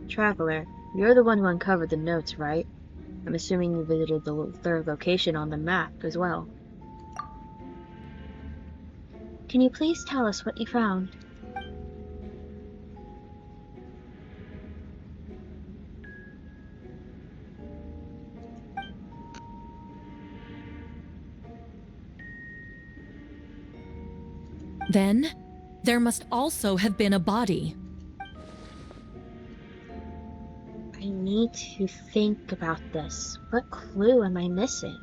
S1: Traveler, you're the one who uncovered the notes, right? I'm assuming you visited the third location on the map as well. Can you please tell us what you found?
S6: Then, there must also have been a body.
S1: I need to think about this. What clue am I missing?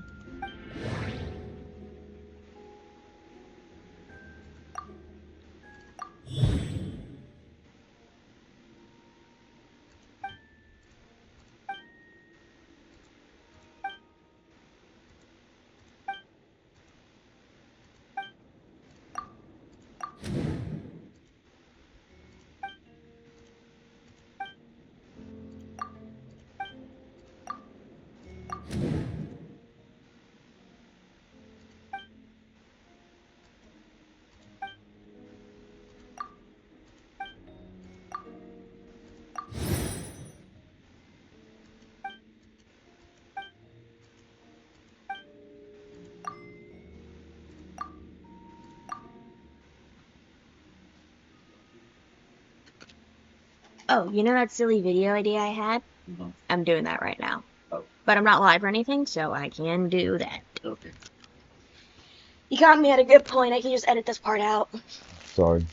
S1: Oh, you know that silly video idea I had? I'm doing that right now. But I'm not live or anything, so I can do that. You got me at a good point. I can just edit this part out.
S12: Sorry.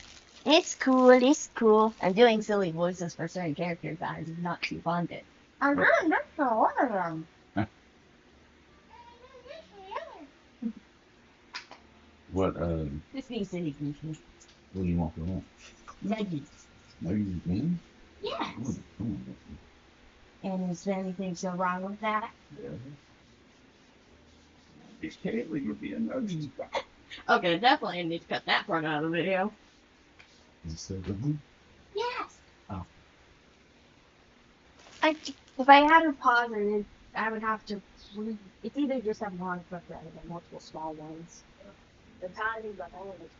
S1: It's cool. I'm doing silly voices for certain characters that is not too bonded. I'm really not for a lot of them.
S12: What,
S1: Just being silly goofy.
S12: what do you want for that?
S1: Nuggies.
S12: Nuggets again?
S1: Yes.
S12: Oh, come on.
S1: And is there anything so wrong with that?
S12: Yeah. It's Kaylee would be a nugget.
S1: Okay, definitely need to cut that part out of the video.
S12: Instead of who?
S1: Yes.
S12: Oh.
S1: If I had to pause it, I would have to. It's either just have one clip or multiple small ones. The timing, but all of it.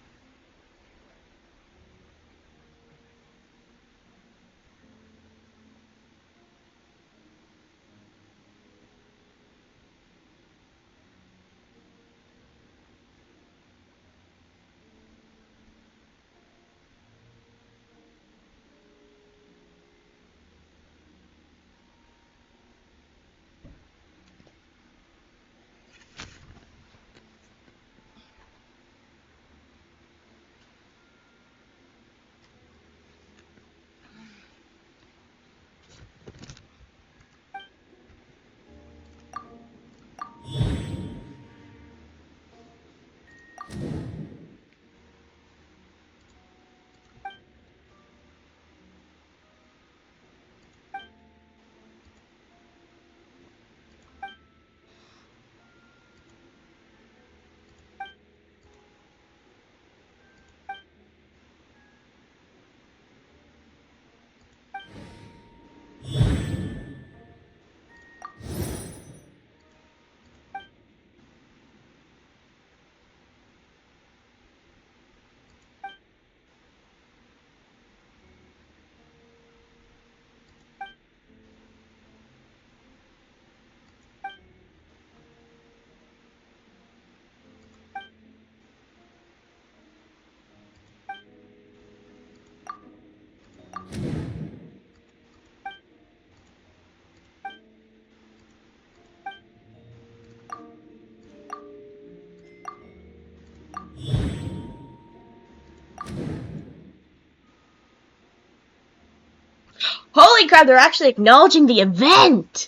S1: crap, they're actually acknowledging the event!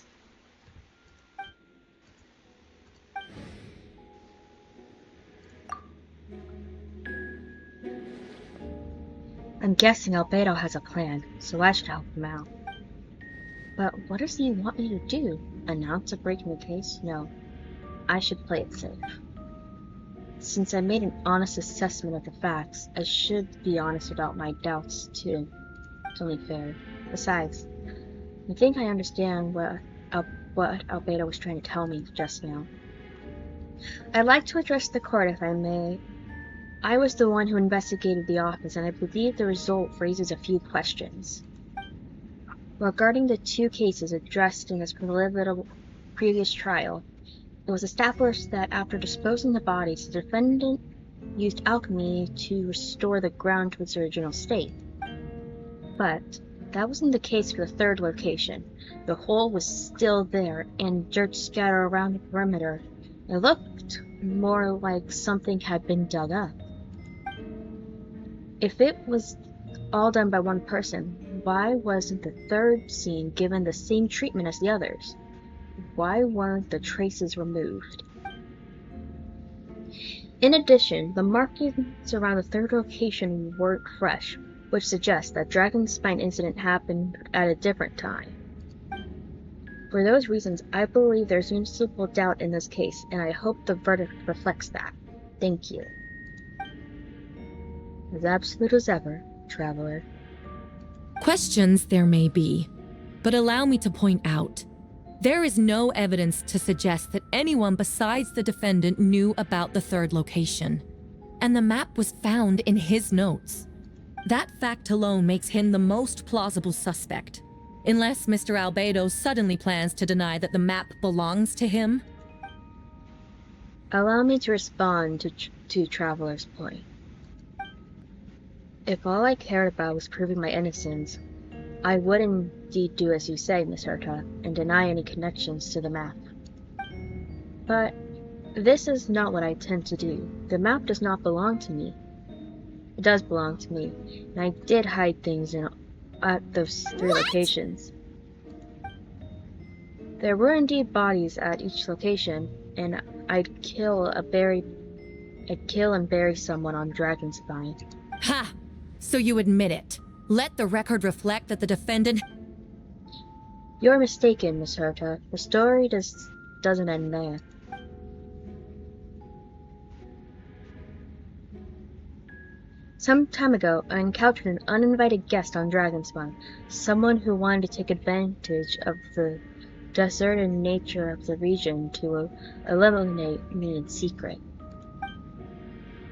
S1: I'm guessing Albedo has a plan, so I should help him out. But what does he want me to do? Announce a break in the case? No. I should play it safe. Since I made an honest assessment of the facts, I should be honest about my doubts, too. It's only fair. Besides, I think I understand what Albedo was trying to tell me just now. I'd like to address the court, if I may. I was the one who investigated the office, and I believe the result raises a few questions. Regarding the two cases addressed in this previous trial, it was established that after disposing the bodies, the defendant used alchemy to restore the ground to its original state. But that wasn't the case for the third location. The hole was still there, and dirt scattered around the perimeter. It looked more like something had been dug up. If it was all done by one person, why wasn't the third scene given the same treatment as the others? Why weren't the traces removed? In addition, the markings around the third location weren't fresh, which suggests that Dragon's Spine incident happened at a different time. For those reasons, I believe there's reasonable doubt in this case, and I hope the verdict reflects that. Thank you. As absolute as ever, Traveler.
S6: Questions there may be, but allow me to point out, there is no evidence to suggest that anyone besides the defendant knew about the third location, and the map was found in his notes. That fact alone makes him the most plausible suspect, unless Mr. Albedo suddenly plans to deny that the map belongs to him.
S1: Allow me to respond to Traveler's point. If all I cared about was proving my innocence, I would indeed do as you say, Miss Herta, and deny any connections to the map. But this is not what I tend to do. The map does not belong to me. It does belong to me, and I did hide things at those three locations. There were indeed bodies at each location, and I'd kill and bury someone on Dragon's Spine.
S6: Ha! So you admit it. Let the record reflect that the defendant...
S1: You're mistaken, Miss Herta. The story doesn't end there. Some time ago, I encountered an uninvited guest on Dragonspine, someone who wanted to take advantage of the deserted nature of the region to eliminate me in secret.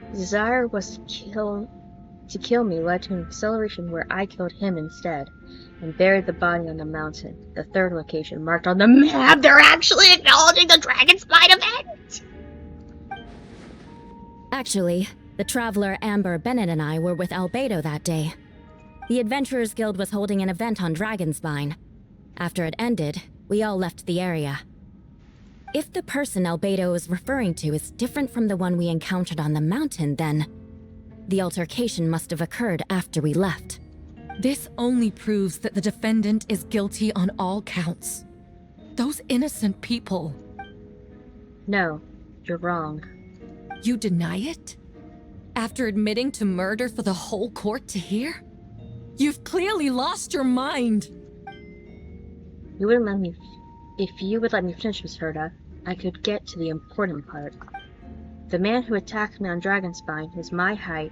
S1: His desire was to kill me led to an acceleration where I killed him instead, and buried the body on the mountain, the third location marked on the map. They're actually acknowledging the Dragonspine event!
S13: Actually, the traveler Amber Bennett and I were with Albedo that day. The Adventurers Guild was holding an event on Dragonspine. After it ended, we all left the area. If the person Albedo is referring to is different from the one we encountered on the mountain, then the altercation must have occurred after we left.
S6: This only proves that the defendant is guilty on all counts. Those innocent people.
S1: No, you're wrong.
S6: You deny it? After admitting to murder for the whole court to hear? You've clearly lost your mind.
S1: You wouldn't let me... If you would let me finish, Miss Herta, I could get to the important part. The man who attacked me on Dragonspine is my height,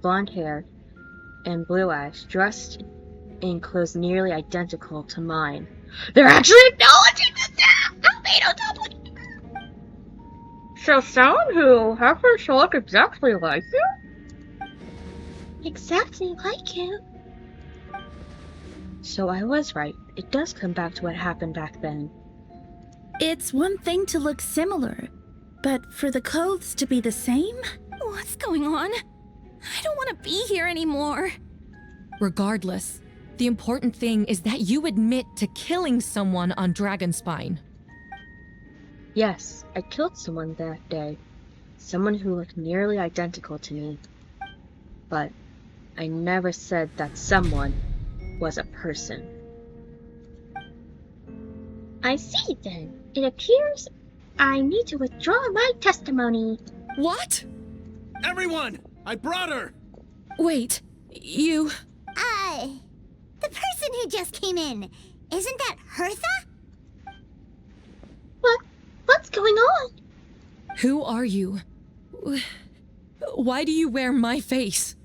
S1: blonde hair, and blue eyes, dressed in clothes nearly identical to mine. They're actually acknowledging the death! So someone who happens to look exactly like you? Exactly like him? So I was right. It does come back to what happened back then.
S11: It's one thing to look similar, but for the clothes to be the same?
S14: What's going on? I don't want to be here anymore.
S6: Regardless, the important thing is that you admit to killing someone on Dragonspine.
S1: Yes, I killed someone that day. Someone who looked nearly identical to me. But I never said that someone was a person. I see then. It appears I need to withdraw my testimony.
S6: What?
S7: Everyone! I brought her!
S6: Wait, you...
S2: The person who just came in, isn't that Hertha?
S1: What's going on?
S6: Who are you? Why do you wear my face?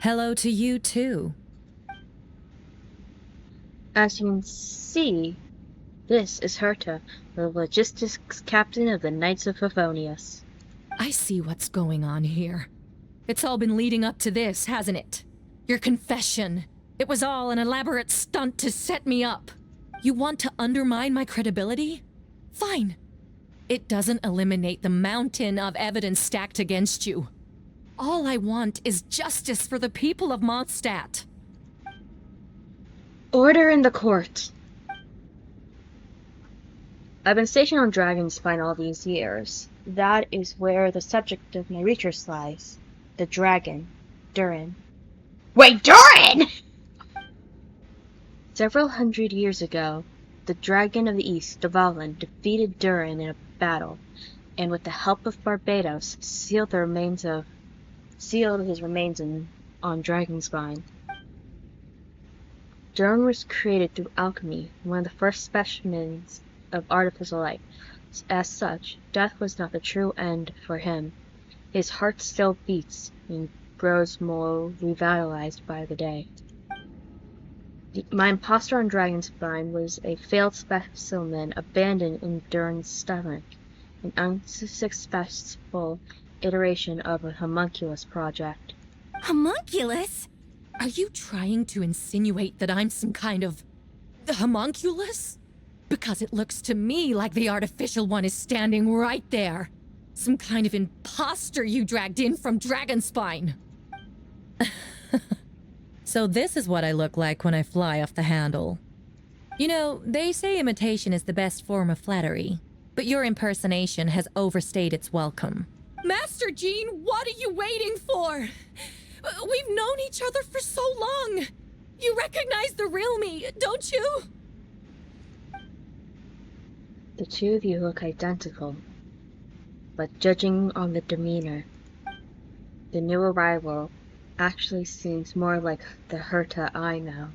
S6: Hello to you, too.
S1: As you can see, this is Herta, the logistics captain of the Knights of Favonius.
S6: I see what's going on here. It's all been leading up to this, hasn't it? Your confession. It was all an elaborate stunt to set me up. You want to undermine my credibility? Fine. It doesn't eliminate the mountain of evidence stacked against you. All I want is justice for the people of Mondstadt.
S1: Order in the court. I've been stationed on Dragonspine all these years. That is where the subject of my research lies. The dragon, Durin. Wait, Durin! Several hundred years ago, the dragon of the east, Dvalin, defeated Durin in a battle, and with the help of Barbados, sealed his remains on Dragonspine. Durin was created through alchemy, one of the first specimens of artificial life. As such, death was not the true end for him. His heart still beats and grows more revitalized by the day. My imposter on Dragonspine was a failed specimen abandoned in Durin's stomach, an unsuccessful iteration of a homunculus project.
S11: Homunculus?
S6: Are you trying to insinuate that I'm some kind of homunculus? Because it looks to me like the artificial one is standing right there. Some kind of imposter you dragged in from Dragonspine. So this is what I look like when I fly off the handle. You know, they say imitation is the best form of flattery, but your impersonation has overstayed its welcome. Master Jean, what are you waiting for? We've known each other for so long. You recognize the real me, don't you?
S1: The two of you look identical, but judging on the demeanor, the new arrival actually seems more like the Herta I know.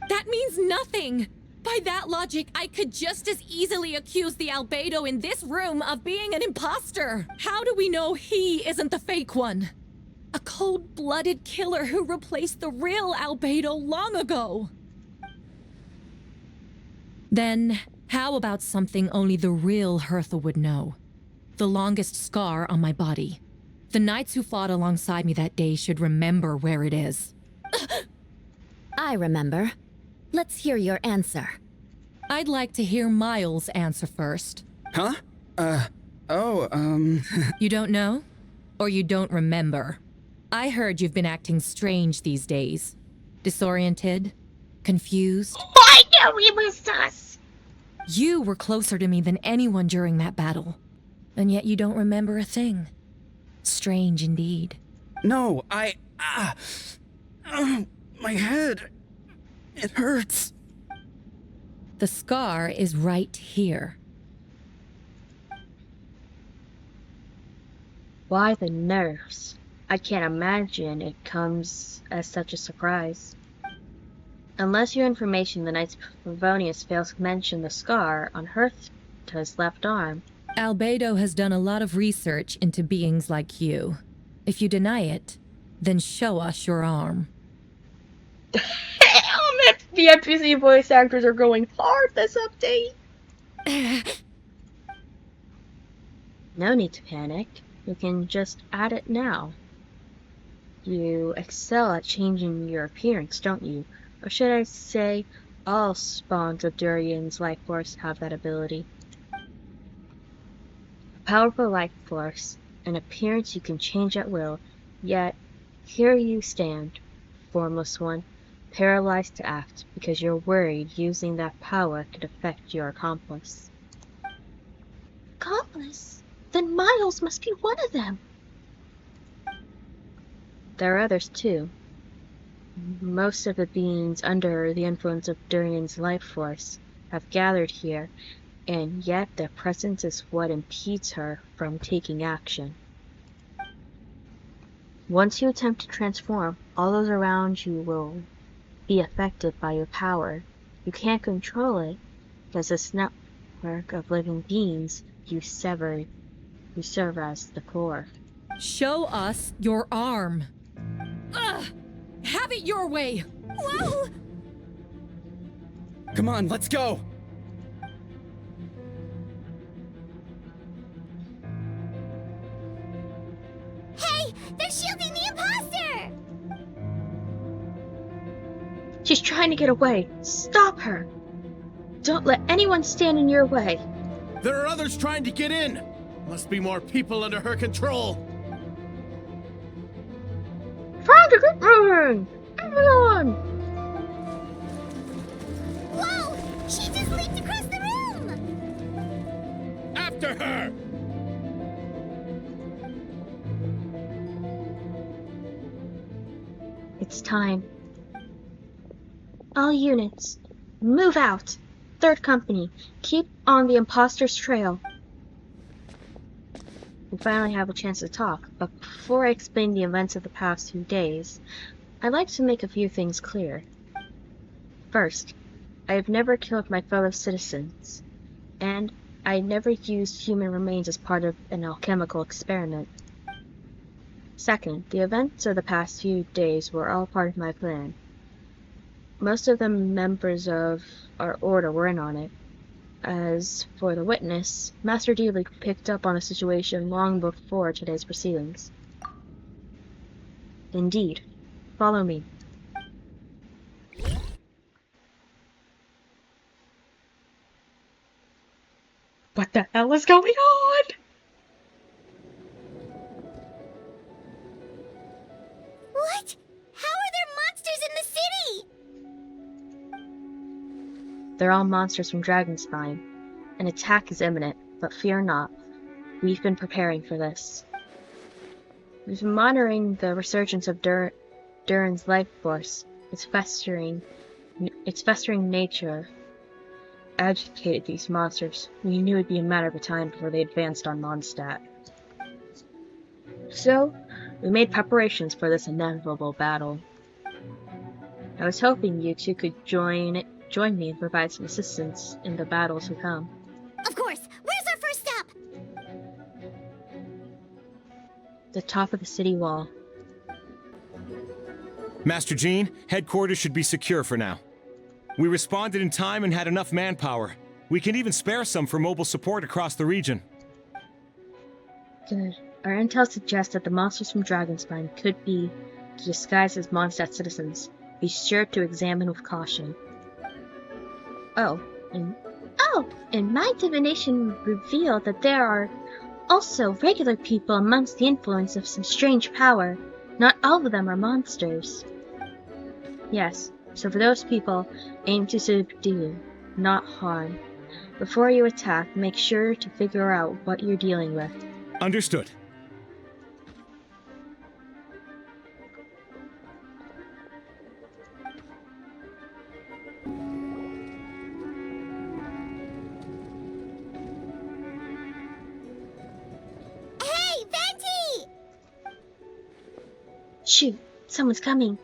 S6: That means nothing! By that logic, I could just as easily accuse the albedo in this room of being an imposter. How do we know he isn't the fake one? A cold-blooded killer who replaced the real albedo long ago. Then, how about something only the real Hertha would know? The longest scar on my body. The knights who fought alongside me that day should remember where it is.
S13: I remember. Let's hear your answer.
S6: I'd like to hear Miles' answer first.
S5: Huh?
S6: You don't know? Or you don't remember? I heard you've been acting strange these days. Disoriented? Confused?
S1: I know it was us!
S6: You were closer to me than anyone during that battle. And yet you don't remember a thing. Strange indeed.
S5: No, my head. It hurts.
S6: The scar is right here.
S1: Why the nerves? I can't imagine it comes as such a surprise. Unless your information the Knights of Favonius fails to mention the scar on Hertha's left arm.
S6: Albedo has done a lot of research into beings like you. If you deny it, then show us your arm.
S1: Damn, the NPC voice actors are going hard this update. No need to panic. You can just add it now. You excel at changing your appearance, don't you? Or should I say, all spawns of Durian's life force have that ability. A powerful life force, an appearance you can change at will, yet here you stand, formless one, paralyzed to act because you're worried using that power could affect your accomplice. Accomplice? Then Miles must be one of them. There are others too. Most of the beings under the influence of Durian's life force have gathered here, and yet their presence is what impedes her from taking action. Once you attempt to transform, all those around you will be affected by your power. You can't control it, because this network of living beings you serve as the core.
S6: Show us your arm. Ugh! Have it your way!
S14: Whoa!
S5: Come on, let's go!
S2: Hey, they're shielding the imposter!
S1: She's trying to get away. Stop her! Don't let anyone stand in your way.
S7: There are others trying to get in. Must be more people under her control.
S1: Trying to get moving! Everyone!
S2: Whoa! She just leaped across the room!
S7: After her!
S1: It's time. All units, move out. Third company, keep on the imposter's trail. We finally have a chance to talk, but before I explain the events of the past few days, I'd like to make a few things clear. First, I have never killed my fellow citizens, and I never used human remains as part of an alchemical experiment. Second, the events of the past few days were all part of my plan. Most of the members of our order were in on it. As for the witness, Master Dealey picked up on the situation long before today's proceedings. Indeed. Follow me. What the hell is going on?
S2: What? How are there monsters in the city?
S1: They're all monsters from Dragonspine. An attack is imminent, but fear not. We've been preparing for this. We've been monitoring the resurgence of Durin's life force. Its festering nature agitated these monsters. We knew it'd be a matter of time before they advanced on Mondstadt. So, we made preparations for this inevitable battle. I was hoping you two could join me and provide some assistance in the battles to come.
S2: Of course! Where's our first stop?
S1: The top of the city wall.
S15: Master Jean, headquarters should be secure for now. We responded in time and had enough manpower. We can even spare some for mobile support across the region.
S1: Good. Our intel suggests that the monsters from Dragonspine could be disguised as Mondstadt citizens. Be sure to examine with caution. And my divination revealed that there are also regular people amongst the influence of some strange power. Not all of them are monsters. Yes, so for those people, aim to subdue, not harm. Before you attack, make sure to figure out what you're dealing with.
S15: Understood.
S2: Hey, Venti!
S1: Shoot, someone's coming.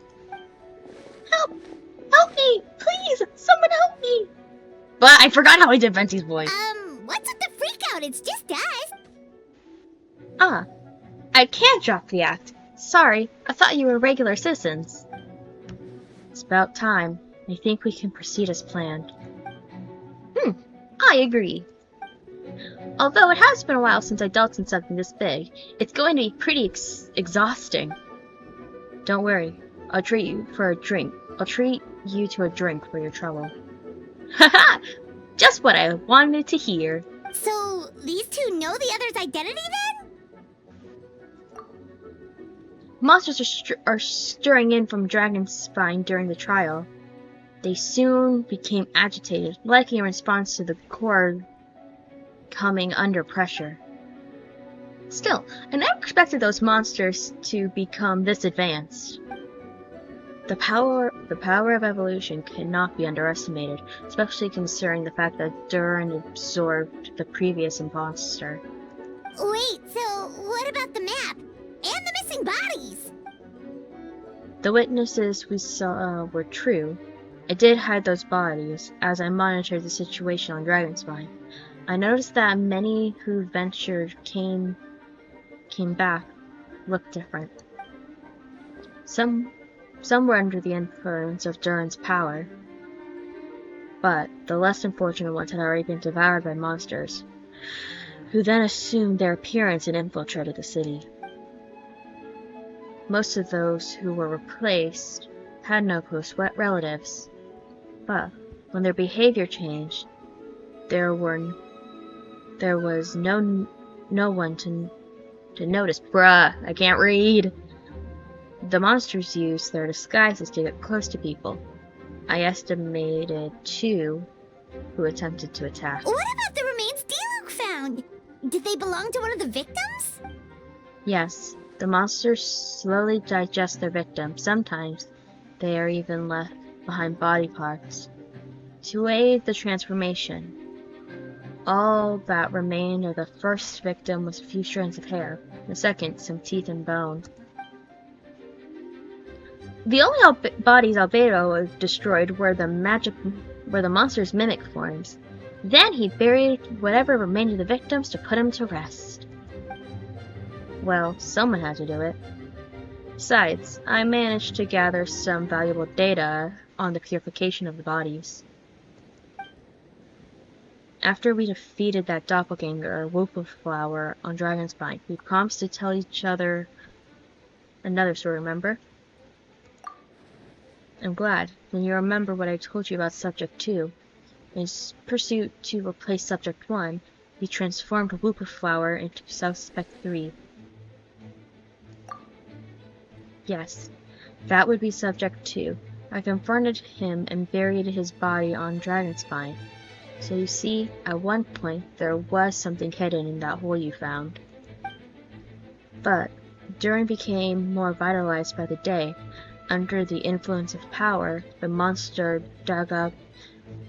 S1: Help! Help me! Please! Someone help me! But I forgot how I did Venti's voice.
S2: What's with the freakout? It's just us.
S1: I can't drop the act. Sorry, I thought you were regular citizens. It's about time. I think we can proceed as planned. I agree. Although it has been a while since I dealt in something this big, it's going to be pretty exhausting. Don't worry, I'll treat you to a drink for your trouble. Haha! Just what I wanted to hear.
S2: So, these two know the other's identity then?
S1: Monsters are stirring in from Dragonspine during the trial. They soon became agitated, likely in response to the core coming under pressure. Still, I never expected those monsters to become this advanced. The power of evolution cannot be underestimated, especially considering the fact that Durin absorbed the previous imposter.
S2: Wait, so what about the map? And the missing bodies?
S1: The witnesses we saw were true. I did hide those bodies as I monitored the situation on Dragonspine. I noticed that many who ventured came back looked different. Some were under the influence of Durin's power, but the less unfortunate ones had already been devoured by monsters, who then assumed their appearance and infiltrated the city. Most of those who were replaced had no close relatives, but when their behavior changed, there was no one to notice. Bruh, I can't read. The monsters used their disguises to get close to people. I estimated 2 who attempted to attack.
S2: What about the remains D-Luke found? Did they belong to one of the victims?
S1: Yes, the monsters slowly digest their victims. Sometimes they are even left behind body parts. To aid the transformation, all that remained of the first victim was a few strands of hair, the second some teeth and bone. The only bodies Albedo destroyed were the monster's mimic forms. Then he buried whatever remained of the victims to put them to rest. Well, someone had to do it. Besides, I managed to gather some valuable data on the purification of the bodies. After we defeated that doppelganger, Wolfenflower, on Dragonspine, we promised to tell each other another story, remember? I'm glad. Then you remember what I told you about Subject 2. In his pursuit to replace Subject 1, he transformed Wolfenflower into Suspect 3. Yes, that would be Subject 2. I confronted him and buried his body on Dragonspine. So you see, at one point, there was something hidden in that hole you found. But Durin became more vitalized by the day. Under the influence of power, the monster dug up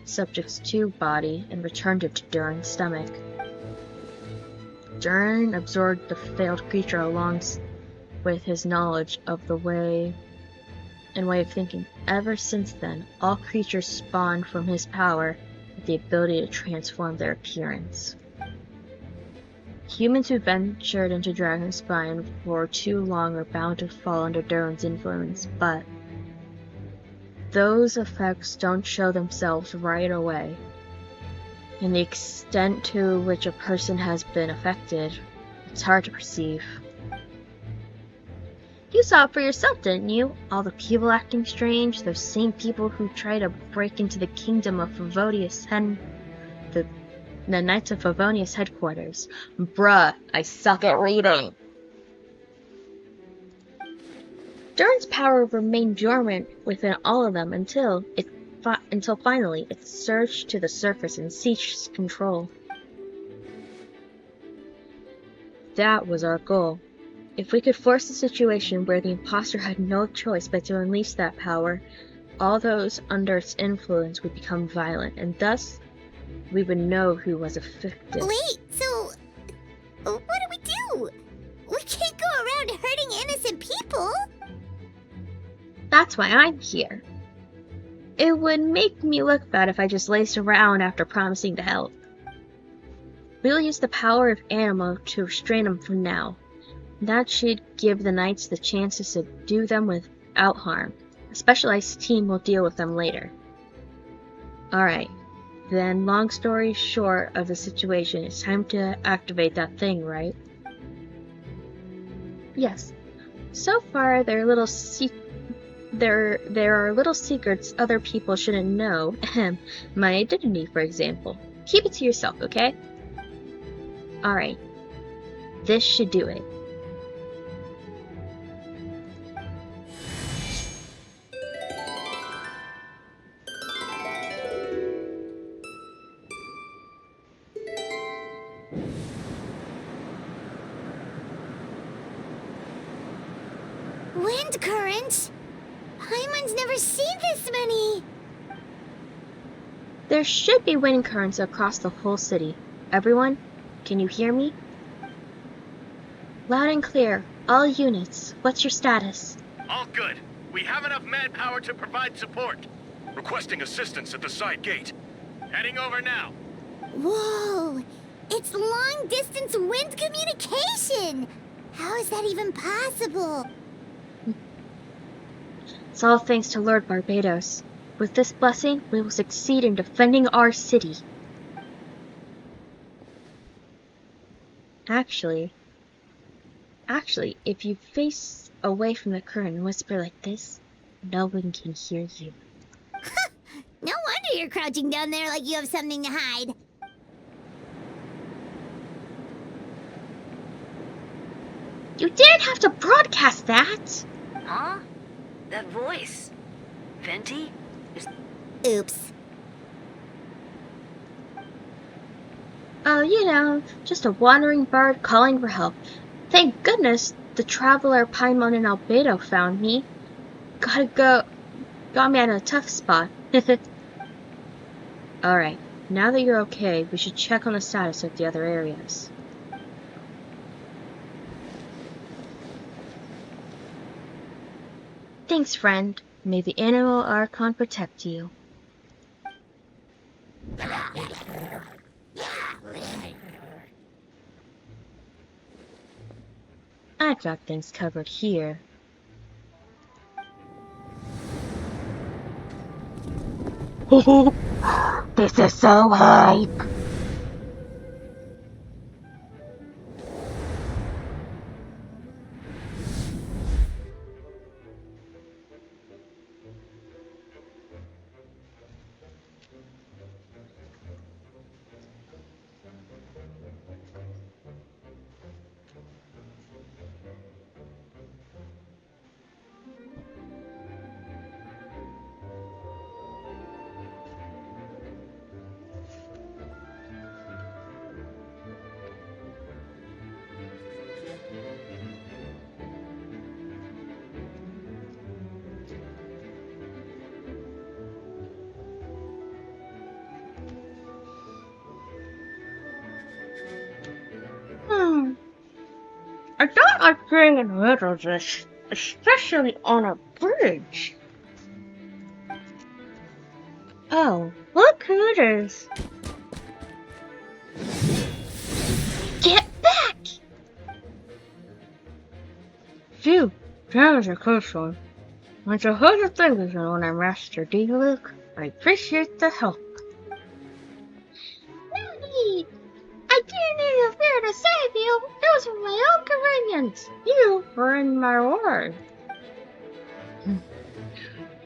S1: Subject 2's body and returned it to Durin's stomach. Durin absorbed the failed creature along with his knowledge of the way of thinking. Ever since then, all creatures spawned from his power with the ability to transform their appearance. Humans who ventured into Dragonspine for too long are bound to fall under Durin's influence, but those effects don't show themselves right away. And the extent to which a person has been affected, it's hard to perceive. You saw it for yourself, didn't you? All the people acting strange, those same people who try to break into the kingdom of Favonius the Knights of Favonius headquarters. Bruh, I suck at reading. Durin's power remained dormant within all of them until finally it surged to the surface and seized control. That was our goal. If we could force a situation where the imposter had no choice but to unleash that power, all those under its influence would become violent, and thus we would know who was affected.
S2: Wait, so what do we do? We can't go around hurting innocent people.
S1: That's why I'm here. It would make me look bad if I just lazed around after promising to help. We'll use the power of Animo to restrain them for now. That should give the knights the chance to subdue them without harm. A specialized team will deal with them later. Alright, then long story short of the situation, it's time to activate that thing, right? Yes. So far, there are little secrets other people shouldn't know. My identity, for example. Keep it to yourself, okay? Alright. This should do it.
S2: Wind current? Paimon's never seen this many!
S1: There should be wind currents across the whole city. Everyone, can you hear me? Loud and clear. All units, what's your status?
S8: All good. We have enough manpower to provide support. Requesting assistance at the side gate. Heading over now.
S2: Whoa! It's long-distance wind communication! How is that even possible?
S1: It's all thanks to Lord Barbados. With this blessing, we will succeed in defending our city. Actually, if you face away from the current and whisper like this, no one can hear you.
S2: No wonder you're crouching down there like you have something to hide.
S1: You didn't have to broadcast that!
S16: Huh? That voice. Venti?
S2: Oops.
S1: Oh, you know, just a wandering bird calling for help. Thank goodness the traveler Paimon and Albedo found me. Got me at a tough spot. Alright, now that you're okay, we should check on the status of the other areas. Thanks, friend. May the animal archon protect you. I've got things covered here. This is so hype! I don't like being in the middle of this, especially on a bridge. Oh, look who it is. Get back! Phew, that was a close one. It's a hundred fingers on our Master D. Luke. I appreciate the help. No need! I didn't interfere to save you. It was for my own convenience. You were in my ward.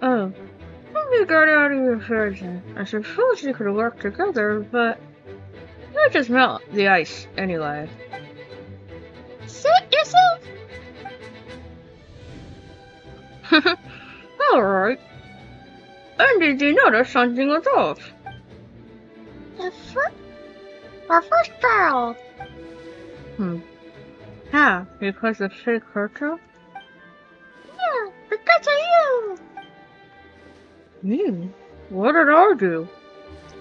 S1: Oh, when you got out of your prison, I suppose you could work together, but I just melt the ice anyway. Suit yourself. Alright. And did you notice something was off? Our first trial. How? Because of fake Herto? Yeah, because of you! Me? What did I do?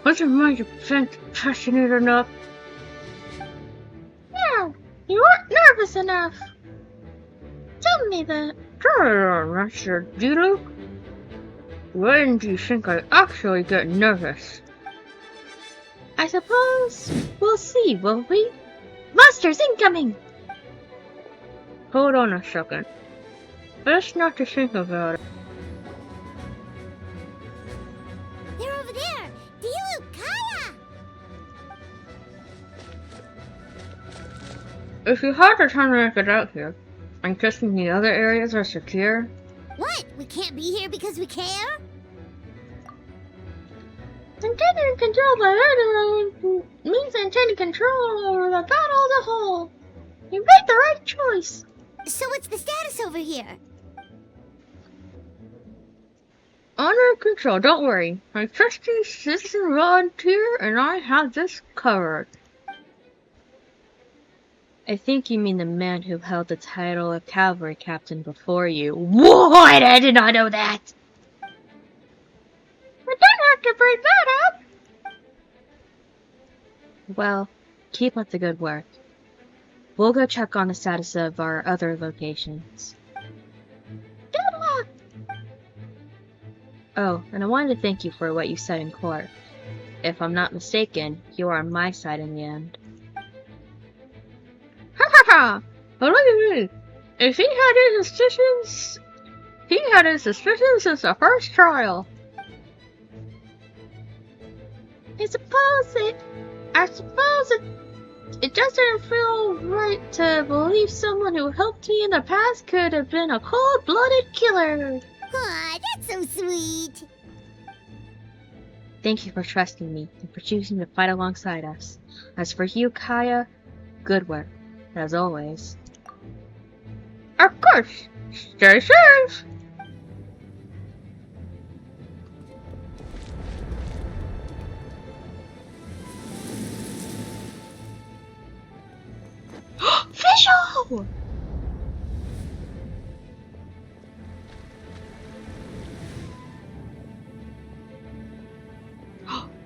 S1: Wasn't my defense passionate enough? Yeah, you weren't nervous enough. Tell me that. Try Master D-Luke. When do you think I actually get nervous? I suppose we'll see, won't we? Monsters incoming! Hold on a second. Best not to think about it.
S2: They're over there! D-Luke, Kaya!
S1: If you had the time to make it out here, I'm guessing the other areas are secure?
S2: What? We can't be here because we care?
S1: Maintaining control by anyone means maintaining control over the battle as a whole. You made the right choice.
S2: So what's the status over here?
S1: Under control, don't worry. My trusty citizen volunteer and I have this covered. I think you mean the man who held the title of cavalry captain before you. What? I did not know that! We don't have to bring that up! Well, keep up the good work. We'll go check on the status of our other locations. Good luck! Oh, and I wanted to thank you for what you said in court. If I'm not mistaken, you are on my side in the end. Ha ha ha! But look at me! If he had his suspicions... He had his suspicions since the first trial. I suppose it just didn't feel right to believe someone who helped me in the past could have been a cold-blooded killer.
S2: Aw, that's so sweet.
S1: Thank you for trusting me and for choosing to fight alongside us. As for you, Kaya, good work, as always. Of course! Stay safe! Visual!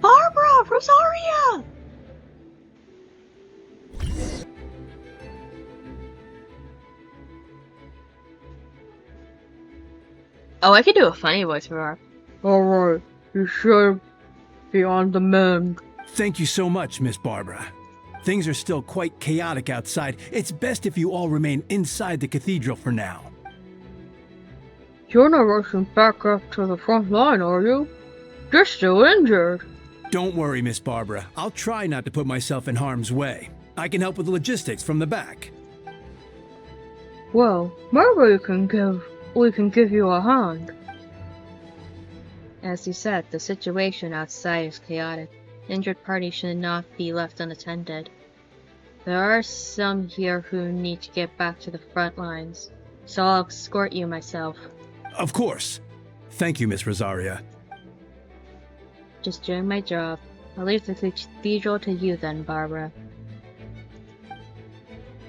S1: Barbara! Rosaria! Oh, I could do a funny voice for her.
S17: Alright, you should be on the mend.
S10: Thank you so much, Miss Barbara. Things are still quite chaotic outside. It's best if you all remain inside the cathedral for now.
S17: You're not rushing back up to the front line, are you? You're still injured.
S10: Don't worry, Miss Barbara. I'll try not to put myself in harm's way. I can help with the logistics from the back.
S17: Well, maybe we can give you a hand.
S1: As you said, the situation outside is chaotic. Injured parties should not be left unattended. There are some here who need to get back to the front lines, so I'll escort you myself.
S10: Of course. Thank you, Miss Rosaria.
S1: Just doing my job. I'll leave the cathedral to you then, Barbara.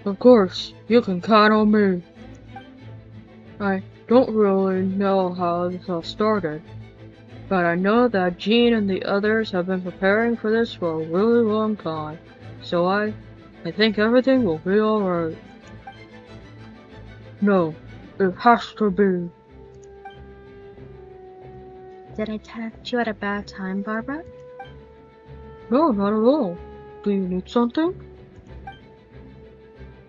S17: Of course, you can count on me. I don't really know how this all started, but I know that Jean and the others have been preparing for this for a really long time, so I think everything will be alright. No, it has to be.
S1: Did I catch you at a bad time, Barbara?
S17: No, not at all. Do you need something?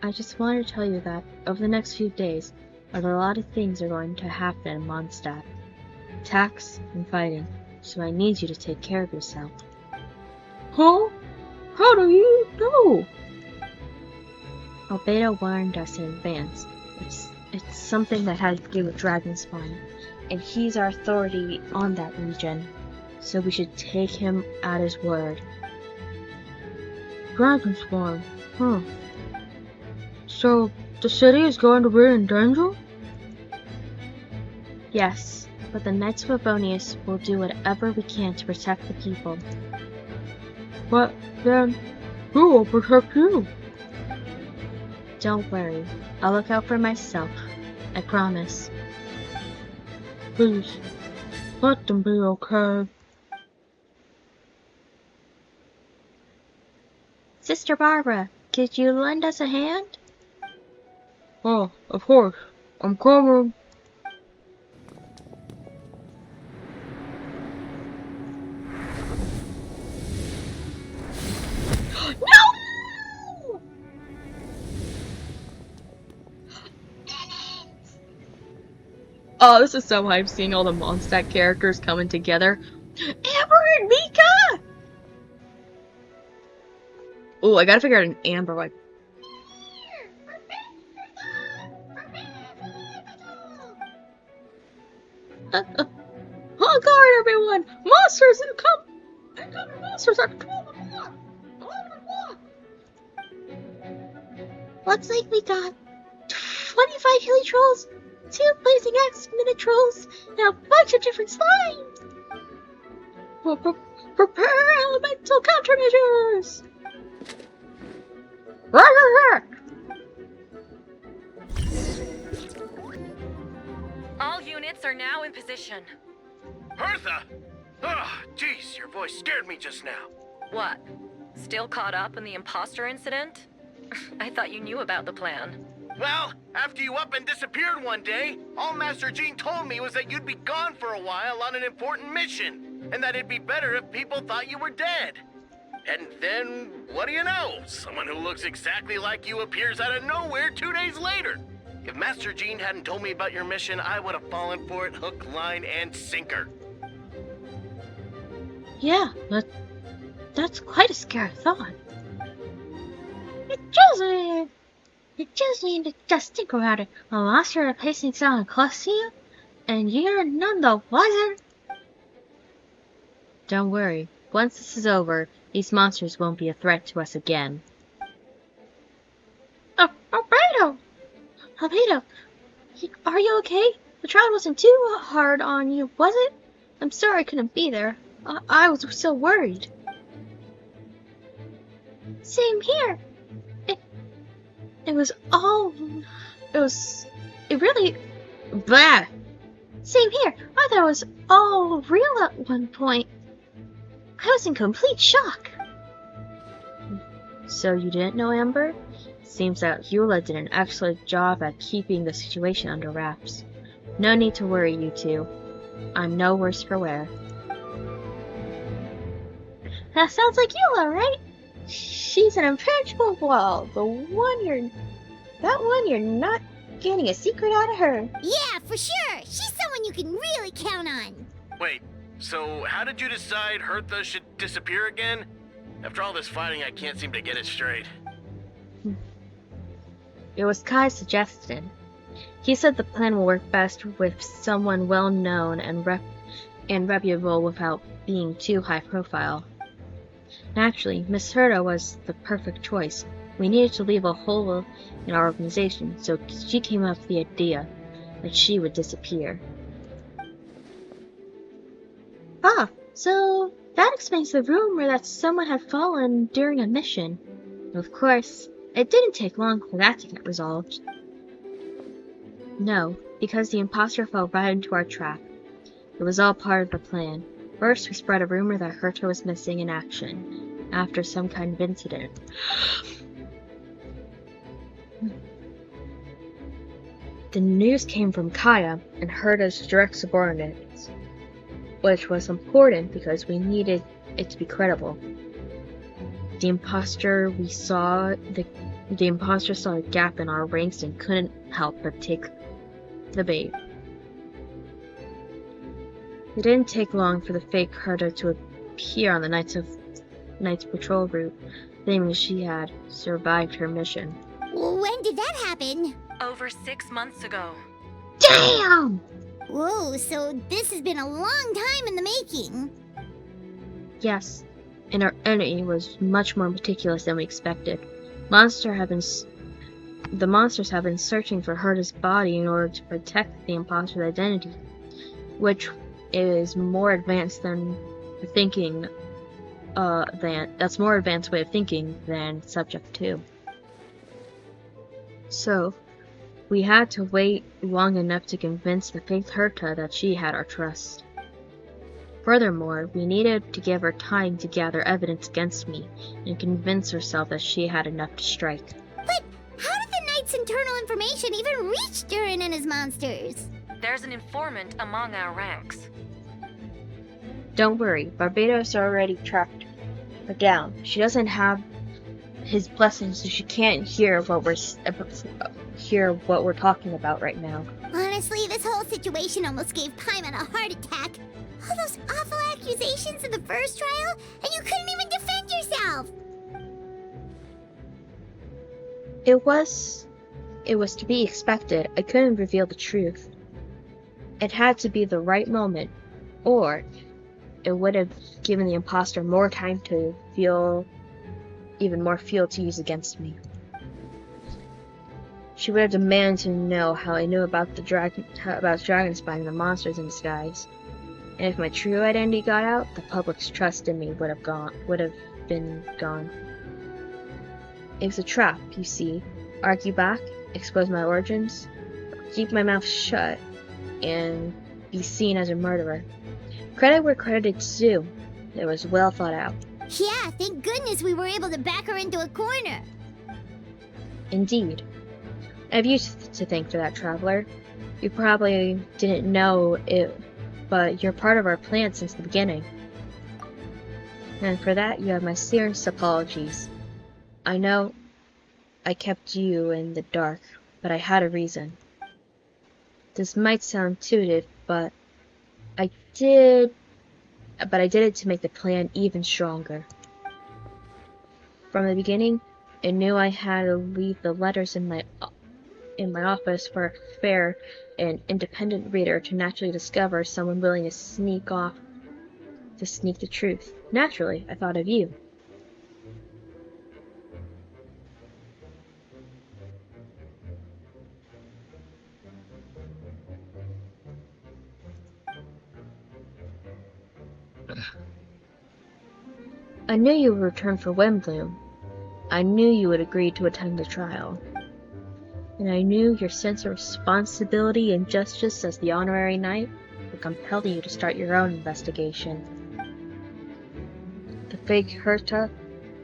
S1: I just wanted to tell you that over the next few days, a lot of things are going to happen in Mondstadt. Attacks and fighting, so I need you to take care of yourself.
S17: Huh? How do you know?
S1: Albedo warned us in advance. It's something that has to do with Dragonspine, and he's our authority on that region, so we should take him at his word.
S17: Dragonspine, huh? So, the city is going to be in danger?
S1: Yes, but the Knights of Favonius will do whatever we can to protect the people.
S17: But then, who will protect you?
S1: Don't worry, I'll look out for myself. I promise.
S17: Please, let them be okay.
S1: Sister Barbara, could you lend us a hand?
S17: Oh, of course. I'm coming.
S1: No! Oh, this is so hype seeing all the Mondstadt characters coming together. Amber and Mika! Oh, I gotta figure out an Amber like. Oh guard, everyone! Monsters have come! Monsters are 12 o'clock! 11 o'clock! Looks like we got 25 hilly trolls, 2 blazing axe minute trolls, and a bunch of different slimes! Prepare elemental countermeasures!
S16: All units are now in position.
S18: Hertha! Ugh, jeez, your voice scared me just now.
S16: What? Still caught up in the imposter incident? I thought you knew about the plan.
S18: Well, after you up and disappeared one day, all Master Jean told me was that you'd be gone for a while on an important mission, and that it'd be better if people thought you were dead. And then, what do you know? Someone who looks exactly like you appears out of nowhere 2 days later. If Master Jean hadn't told me about your mission, I would have fallen for it hook, line, and sinker.
S1: Yeah, that's quite a scary thought. You just need to just think about it. A monster replacing someone close to you, and you're none the wiser. Don't worry. Once this is over, these monsters won't be a threat to us again. Oh, Albedo! Albedo! Are you okay? The trial wasn't too hard on you, was it? I'm sorry I couldn't be there. I was so worried. Same here. It really, blah. Same here. I thought it was all real at one point. I was in complete shock. So you didn't know, Amber? Seems that Eula did an excellent job at keeping the situation under wraps. No need to worry, you two. I'm no worse for wear. That sounds like Eula, right? She's an impenetrable wall. That one you're not getting a secret out of her.
S2: Yeah, for sure. She's someone you can really count on.
S18: Wait, so how did you decide Hertha should disappear again? After all this fighting, I can't seem to get it straight.
S1: It was Kai's suggestion. He said the plan will work best with someone well known and reputable without being too high profile. Naturally, Miss Herta was the perfect choice. We needed to leave a hole in our organization, so she came up with the idea that she would disappear. Ah, so that explains the rumor that someone had fallen during a mission. Of course, it didn't take long for that to get resolved. No, because the imposter fell right into our trap. It was all part of the plan. First, we spread a rumor that Herta was missing in action after some kind of incident. The news came from Kaya and Herta's direct subordinates, which was important because we needed it to be credible. The imposter saw a gap in our ranks and couldn't help but take the bait. It didn't take long for the fake Herta to appear on the Knight's patrol route, claiming she had survived her mission.
S2: When did that happen?
S16: Over 6 months ago.
S1: Damn!
S2: Whoa, so this has been a long time in the making.
S1: Yes, and our enemy was much more meticulous than we expected. The monsters have been searching for Herta's body in order to protect the imposter's identity, which is more advanced than thinking. That's more advanced way of thinking than Subject 2. So, we had to wait long enough to convince the fake Herta that she had our trust. Furthermore, we needed to give her time to gather evidence against me and convince herself that she had enough to strike.
S2: But how did the Knight's internal information even reach Durin and his monsters?
S16: There's an informant among our ranks.
S1: Don't worry, Barbados already tracked her down. She doesn't have his blessing, so she can't hear what we're talking about right now.
S2: Honestly, this whole situation almost gave Paimon a heart attack. All those awful accusations in the first trial, and you couldn't even defend yourself!
S1: It was to be expected. I couldn't reveal the truth. It had to be the right moment, or it would have given the imposter more time to feel even more fuel to use against me. She would have demanded to know how I knew about Dragonspine and the monsters in disguise. And if my true identity got out, the public's trust in me would have been gone. It was a trap, you see. Argue back, expose my origins, keep my mouth shut, and be seen as a murderer. Credit where credit is due. It was well thought out.
S2: Yeah, thank goodness we were able to back her into a corner.
S1: Indeed. I have you to thank for that, Traveler. You probably didn't know it, but you're part of our plan since the beginning. And for that, you have my sincerest apologies. I know I kept you in the dark, but I had a reason. This might sound intuitive, but I did it to make the plan even stronger. From the beginning, I knew I had to leave the letters in my office for a fair and independent reader to naturally discover someone willing to sneak the truth. Naturally, I thought of you. I knew you would return for Wembloom. I knew you would agree to attend the trial. And I knew your sense of responsibility and justice as the honorary knight would compel you to start your own investigation. The fake Herta,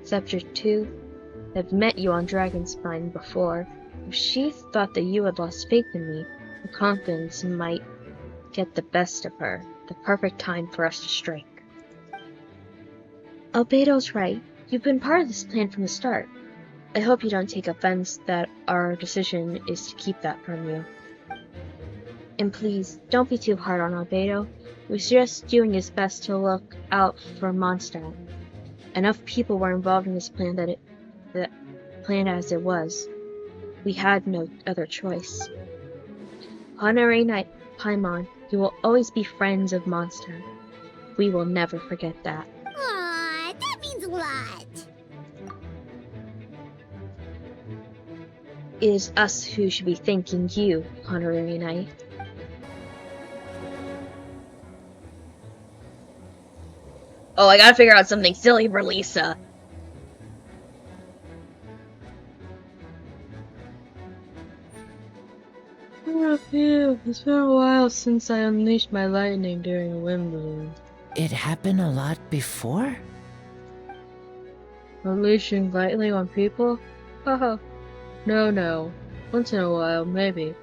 S1: Scepter 2, have met you on Dragonspine before. If she thought that you had lost faith in me, her confidence might get the best of her. The perfect time for us to strike. Albedo's right. You've been part of this plan from the start. I hope you don't take offense that our decision is to keep that from you. And please, don't be too hard on Albedo. He was just doing his best to look out for Mondstadt. Enough people were involved in this plan that plan as it was. We had no other choice. Honorary Knight Paimon, you will always be friends of Mondstadt. We will never forget that.
S2: Aw, that means a lot.
S1: It is us who should be thanking you, Honorary Knight. Oh, I gotta figure out something silly for Lisa.
S17: Oh, phew. It's been a while since I unleashed my lightning during a wind bloom.
S19: It happened a lot before?
S17: Unleashing lightning on people? Haha. No. Once in a while, maybe.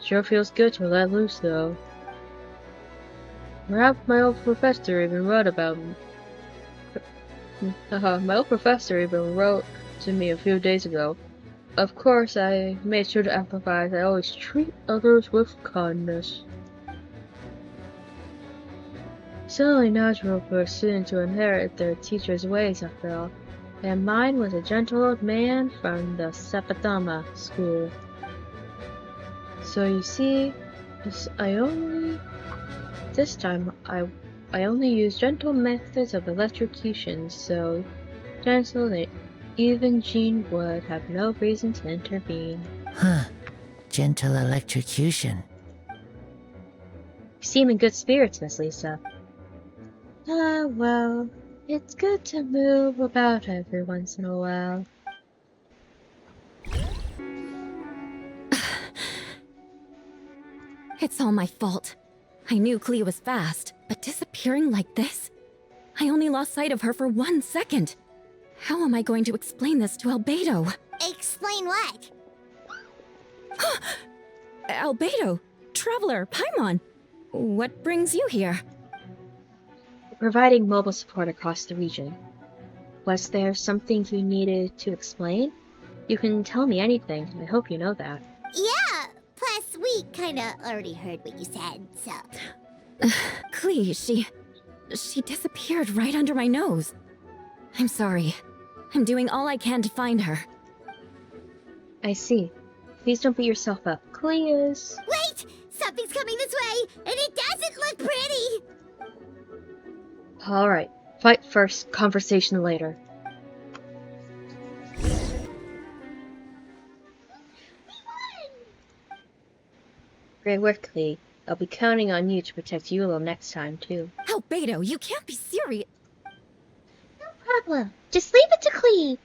S17: Sure feels good to let loose, though. Perhaps my old professor even wrote about me. My old professor even wrote to me a few days ago. Of course, I made sure to emphasize I always treat others with kindness. It's only natural for a student to inherit their teacher's ways, after all, and mine was a gentle old man from the Sapatama school. So you see, this time I only used gentle methods of electrocution, so gentle that even Jean would have no reason to intervene.
S19: Huh. Gentle electrocution.
S1: You seem in good spirits, Miss Lisa. Well, it's good to move about every once in a while.
S13: It's all my fault. I knew Clea was fast, but disappearing like this? I only lost sight of her for 1 second. How am I going to explain this to Albedo?
S2: Explain what?
S13: Albedo, Traveler, Paimon, what brings you here?
S1: Providing mobile support across the region. Was there something you needed to explain? You can tell me anything. I hope you know that.
S2: Yeah, plus we kinda already heard what you said, so...
S13: Clea, she disappeared right under my nose. I'm sorry. I'm doing all I can to find her.
S1: I see. Please don't beat yourself up. Clea is...
S2: Wait! Something's coming this way, and it doesn't look pretty!
S1: Alright. Fight first, conversation later. Great work, Clea. I'll be counting on you to protect Yulo next time, too.
S13: Albedo, you can't be serious.
S2: No problem. Just leave it to Clea.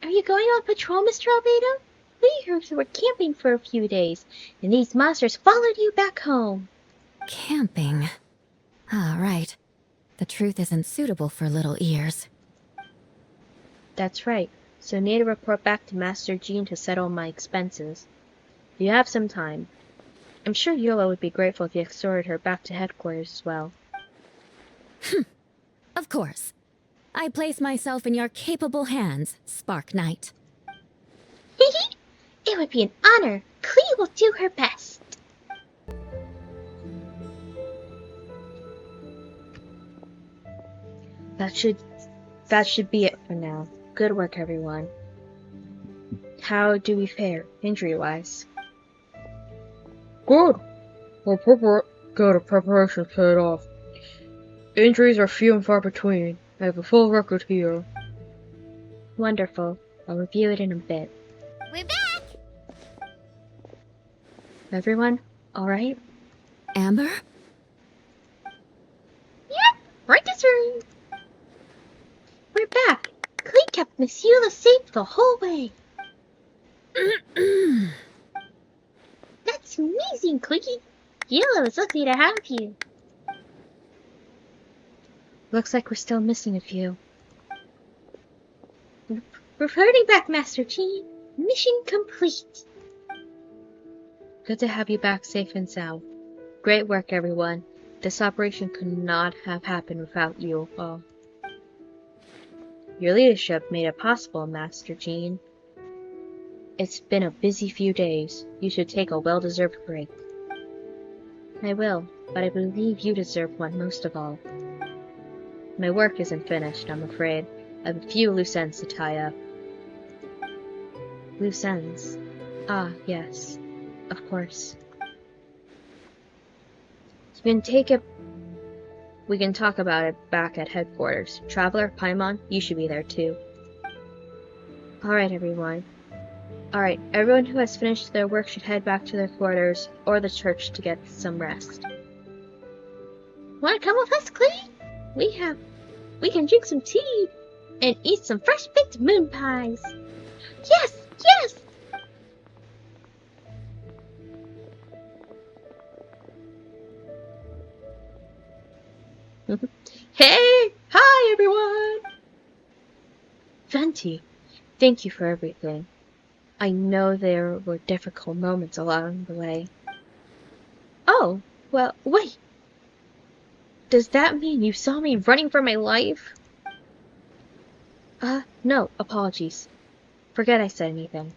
S1: Are you going on patrol, Mr. Albedo? We were camping for a few days, and these monsters followed you back home.
S13: Camping. Ah, right. The truth isn't suitable for little ears.
S1: That's right. So I need to report back to Master Jean to settle my expenses. You have some time. I'm sure Yola would be grateful if you escorted her back to headquarters as well.
S13: Of course. I place myself in your capable hands, Spark Knight.
S2: It would be an honor. Klee will do her best.
S1: That should be it for now. Good work, everyone. How do we fare, injury-wise?
S17: Good. Good, preparation's paid off. Injuries are few and far between. I have a full record here.
S1: Wonderful. I'll review it in a bit.
S2: We're back!
S1: Everyone, alright?
S13: Amber?
S2: Yep, right this room. We're back. Klee kept Miss Eula safe the whole way. That's amazing, Klee. Eula was lucky to have you.
S1: Looks like we're still missing a few.
S2: Reporting back, Master Jean. Mission complete.
S1: Good to have you back safe and sound. Great work, everyone. This operation could not have happened without you all. Your leadership made it possible, Master Jean. It's been a busy few days. You should take a well-deserved break. I will, but I believe you deserve one most of all. My work isn't finished, I'm afraid. I have a few loose ends to tie up. Loose ends? Ah, yes. Of course. You can take it. We can talk about it back at headquarters. Traveler, Paimon, you should be there too. Alright, everyone. Alright, everyone who has finished their work should head back to their quarters or the church to get some rest.
S2: Wanna come with us, Klee? We can drink some tea and eat some fresh baked moon pies. Yes, yes!
S1: Hey! Hi, everyone! Venti, thank you for everything. I know there were difficult moments along the way. Oh, well, wait! Does that mean you saw me running for my life? No, apologies. Forget I said anything.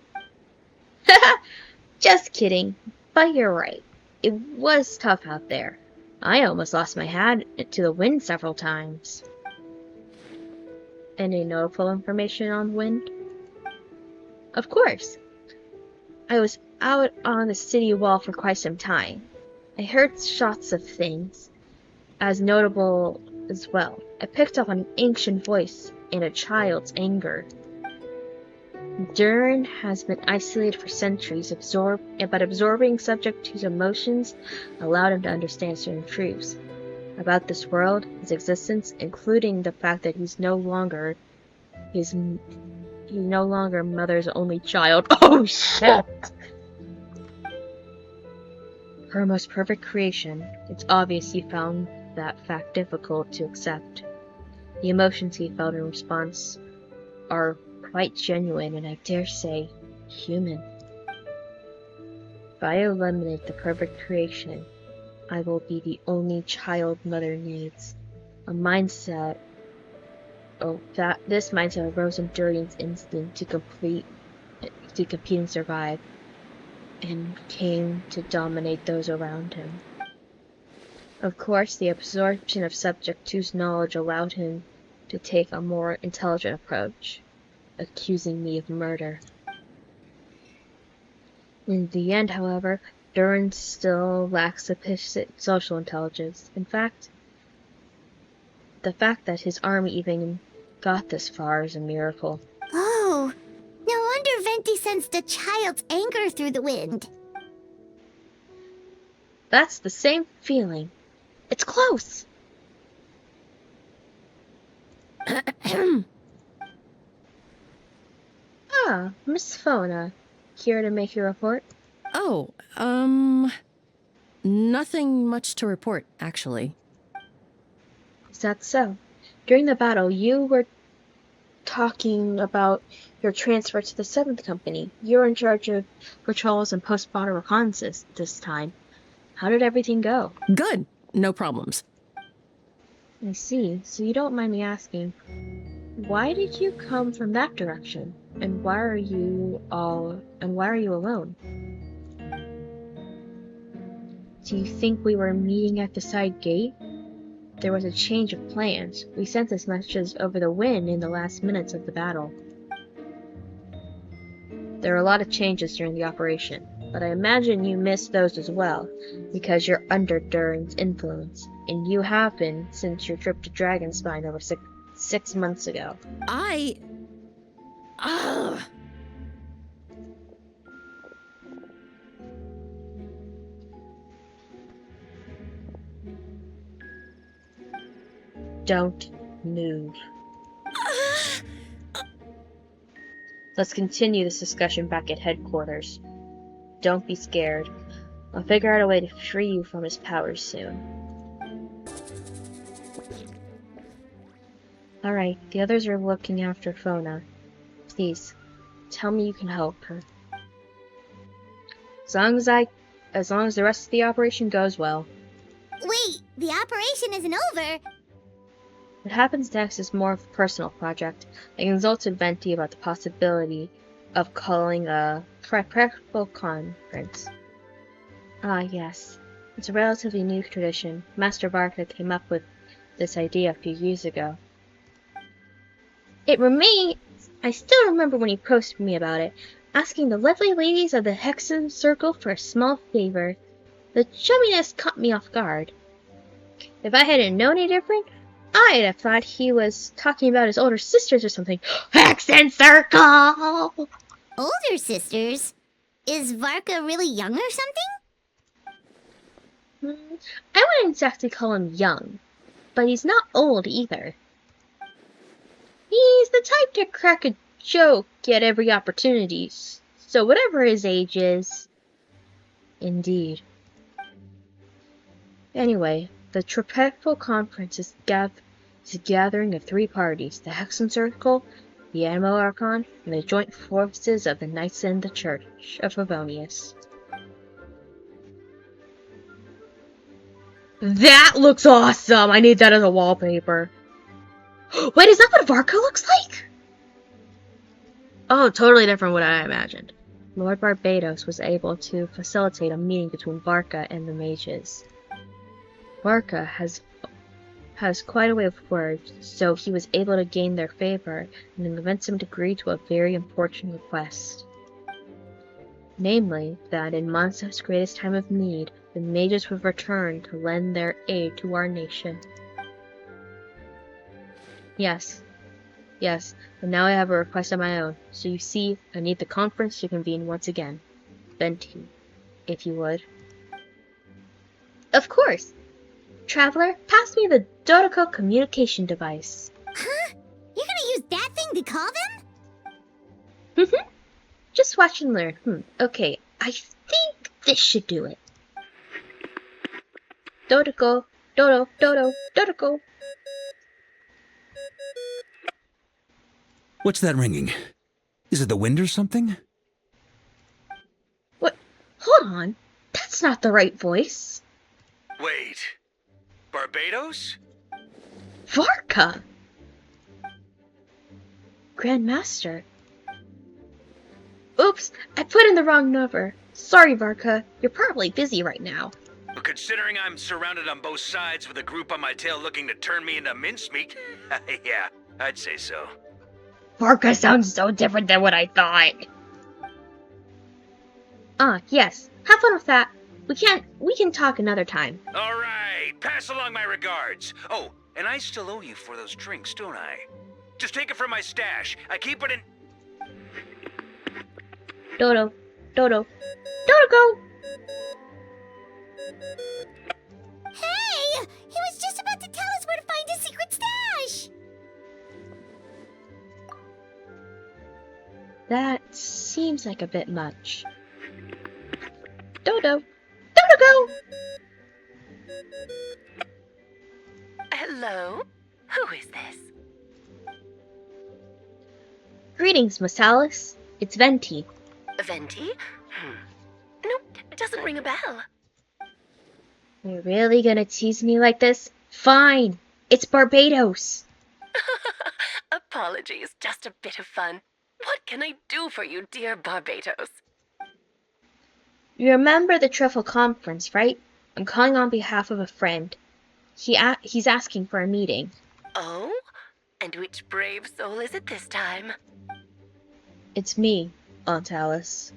S1: Just kidding. But you're right. It was tough out there. I almost lost my hat to the wind several times. Any notable information on the wind? Of course. I was out on the city wall for quite some time. I heard shots of things, as notable as well. I picked up an ancient voice and a child's anger. Durin has been isolated for centuries, but absorbing subject to his emotions allowed him to understand certain truths about this world, his existence, including the fact that he's no longer mother's only child. Oh shit! Her most perfect creation. It's obvious he found that fact difficult to accept. The emotions he felt in response are quite genuine and I dare say, human. If I eliminate the perfect creation, I will be the only child mother needs. This mindset arose in Durian's instinct to compete and survive, and came to dominate those around him. Of course, the absorption of Subject 2's knowledge allowed him to take a more intelligent approach, accusing me of murder. In the end, however, Durin still lacks sufficient social intelligence. In fact, the fact that his army even got this far is a miracle.
S2: Oh, no wonder Venti sensed a child's anger through the wind.
S1: That's the same feeling. It's close! Ah, Miss Fona. here to make your report?
S20: Oh, nothing much to report, actually.
S1: Is that so? During the battle, you were talking about your transfer to the 7th Company. You're in charge of patrols and post-battle reconnaissance this time. How did everything go?
S20: Good. No problems.
S1: I see. So you don't mind me asking, why did you come from that direction? And why are you alone? Do you think we were meeting at the side gate? There was a change of plans. We sent this message over the wind in the last minutes of the battle. There were a lot of changes during the operation, but I imagine you missed those as well, because you're under Durin's influence, and you have been since your trip to Dragonspine over six months ago. Don't move. Let's continue this discussion back at headquarters. Don't be scared. I'll figure out a way to free you from his powers soon. Alright, the others are looking after Fona. Please, tell me you can help her. As long as the rest of the operation goes well.
S2: Wait, the operation isn't over.
S1: What happens next is more of a personal project. I consulted Venti about the possibility of calling a practical conference. Ah, yes. It's a relatively new tradition. Master Varka came up with this idea a few years ago. I still remember when he approached me about it, asking the lovely ladies of the Hexen Circle for a small favor. The chumminess caught me off guard. If I hadn't known any different, I'd have thought he was talking about his older sisters or something. Hexen Circle!
S2: Older sisters? Is Varka really young or something?
S1: I wouldn't exactly call him young, but he's not old either. He's the type to crack a joke at every opportunity, so whatever his age is. Indeed. Anyway, the Tropical Conference is a gathering of 3 parties, the Hexen Circle, the Animo Archon, and the joint forces of the Knights and the Church of Favonius. That looks awesome! I need that as a wallpaper. Wait, is that what Varka looks like? Oh, totally different what I imagined. Lord Barbados was able to facilitate a meeting between Varka and the mages. Varka has quite a way of words, so he was able to gain their favor and convince them to agree to a very important request. Namely, that in Mondstadt's greatest time of need, the mages would return to lend their aid to our nation. Yes, and now I have a request of my own, so you see, I need the conference to convene once again. Venti, if you would. Of course! Traveler, pass me the Dodoko communication device.
S2: Huh? You're gonna use that thing to call them?
S1: Just watch and learn. Okay, I think this should do it. Dodoko, Dodoko.
S10: What's that ringing? Is it the wind or something?
S1: What? Hold on. That's not the right voice.
S18: Wait. Barbados?
S1: Varka! Grandmaster. Oops, I put in the wrong number. Sorry, Varka. You're probably busy right now.
S18: But considering I'm surrounded on both sides with a group on my tail looking to turn me into mincemeat, yeah, I'd say so.
S1: Varka sounds so different than what I thought. Ah, yes. Have fun with that. We can talk another time.
S18: All right, pass along my regards. Oh, and I still owe you for those drinks, don't I? Just take it from my stash. I keep it in...
S1: Dodo. Go!
S2: Hey! He was just about to tell us where to find his secret stash!
S1: That's seems like a bit much. Dodo! Dodo go!
S21: Hello? Who is this?
S1: Greetings, Miss Alice. It's Venti.
S21: Venti? No, it doesn't ring a bell.
S1: You're really gonna tease me like this? Fine! It's Barbados!
S21: Apologies, just a bit of fun. What can I do for you, dear Barbados?
S1: You remember the Truffle Conference, right? I'm calling on behalf of a friend. He's asking for a meeting.
S21: Oh? And which brave soul is it this time?
S1: It's me, Aunt Alice.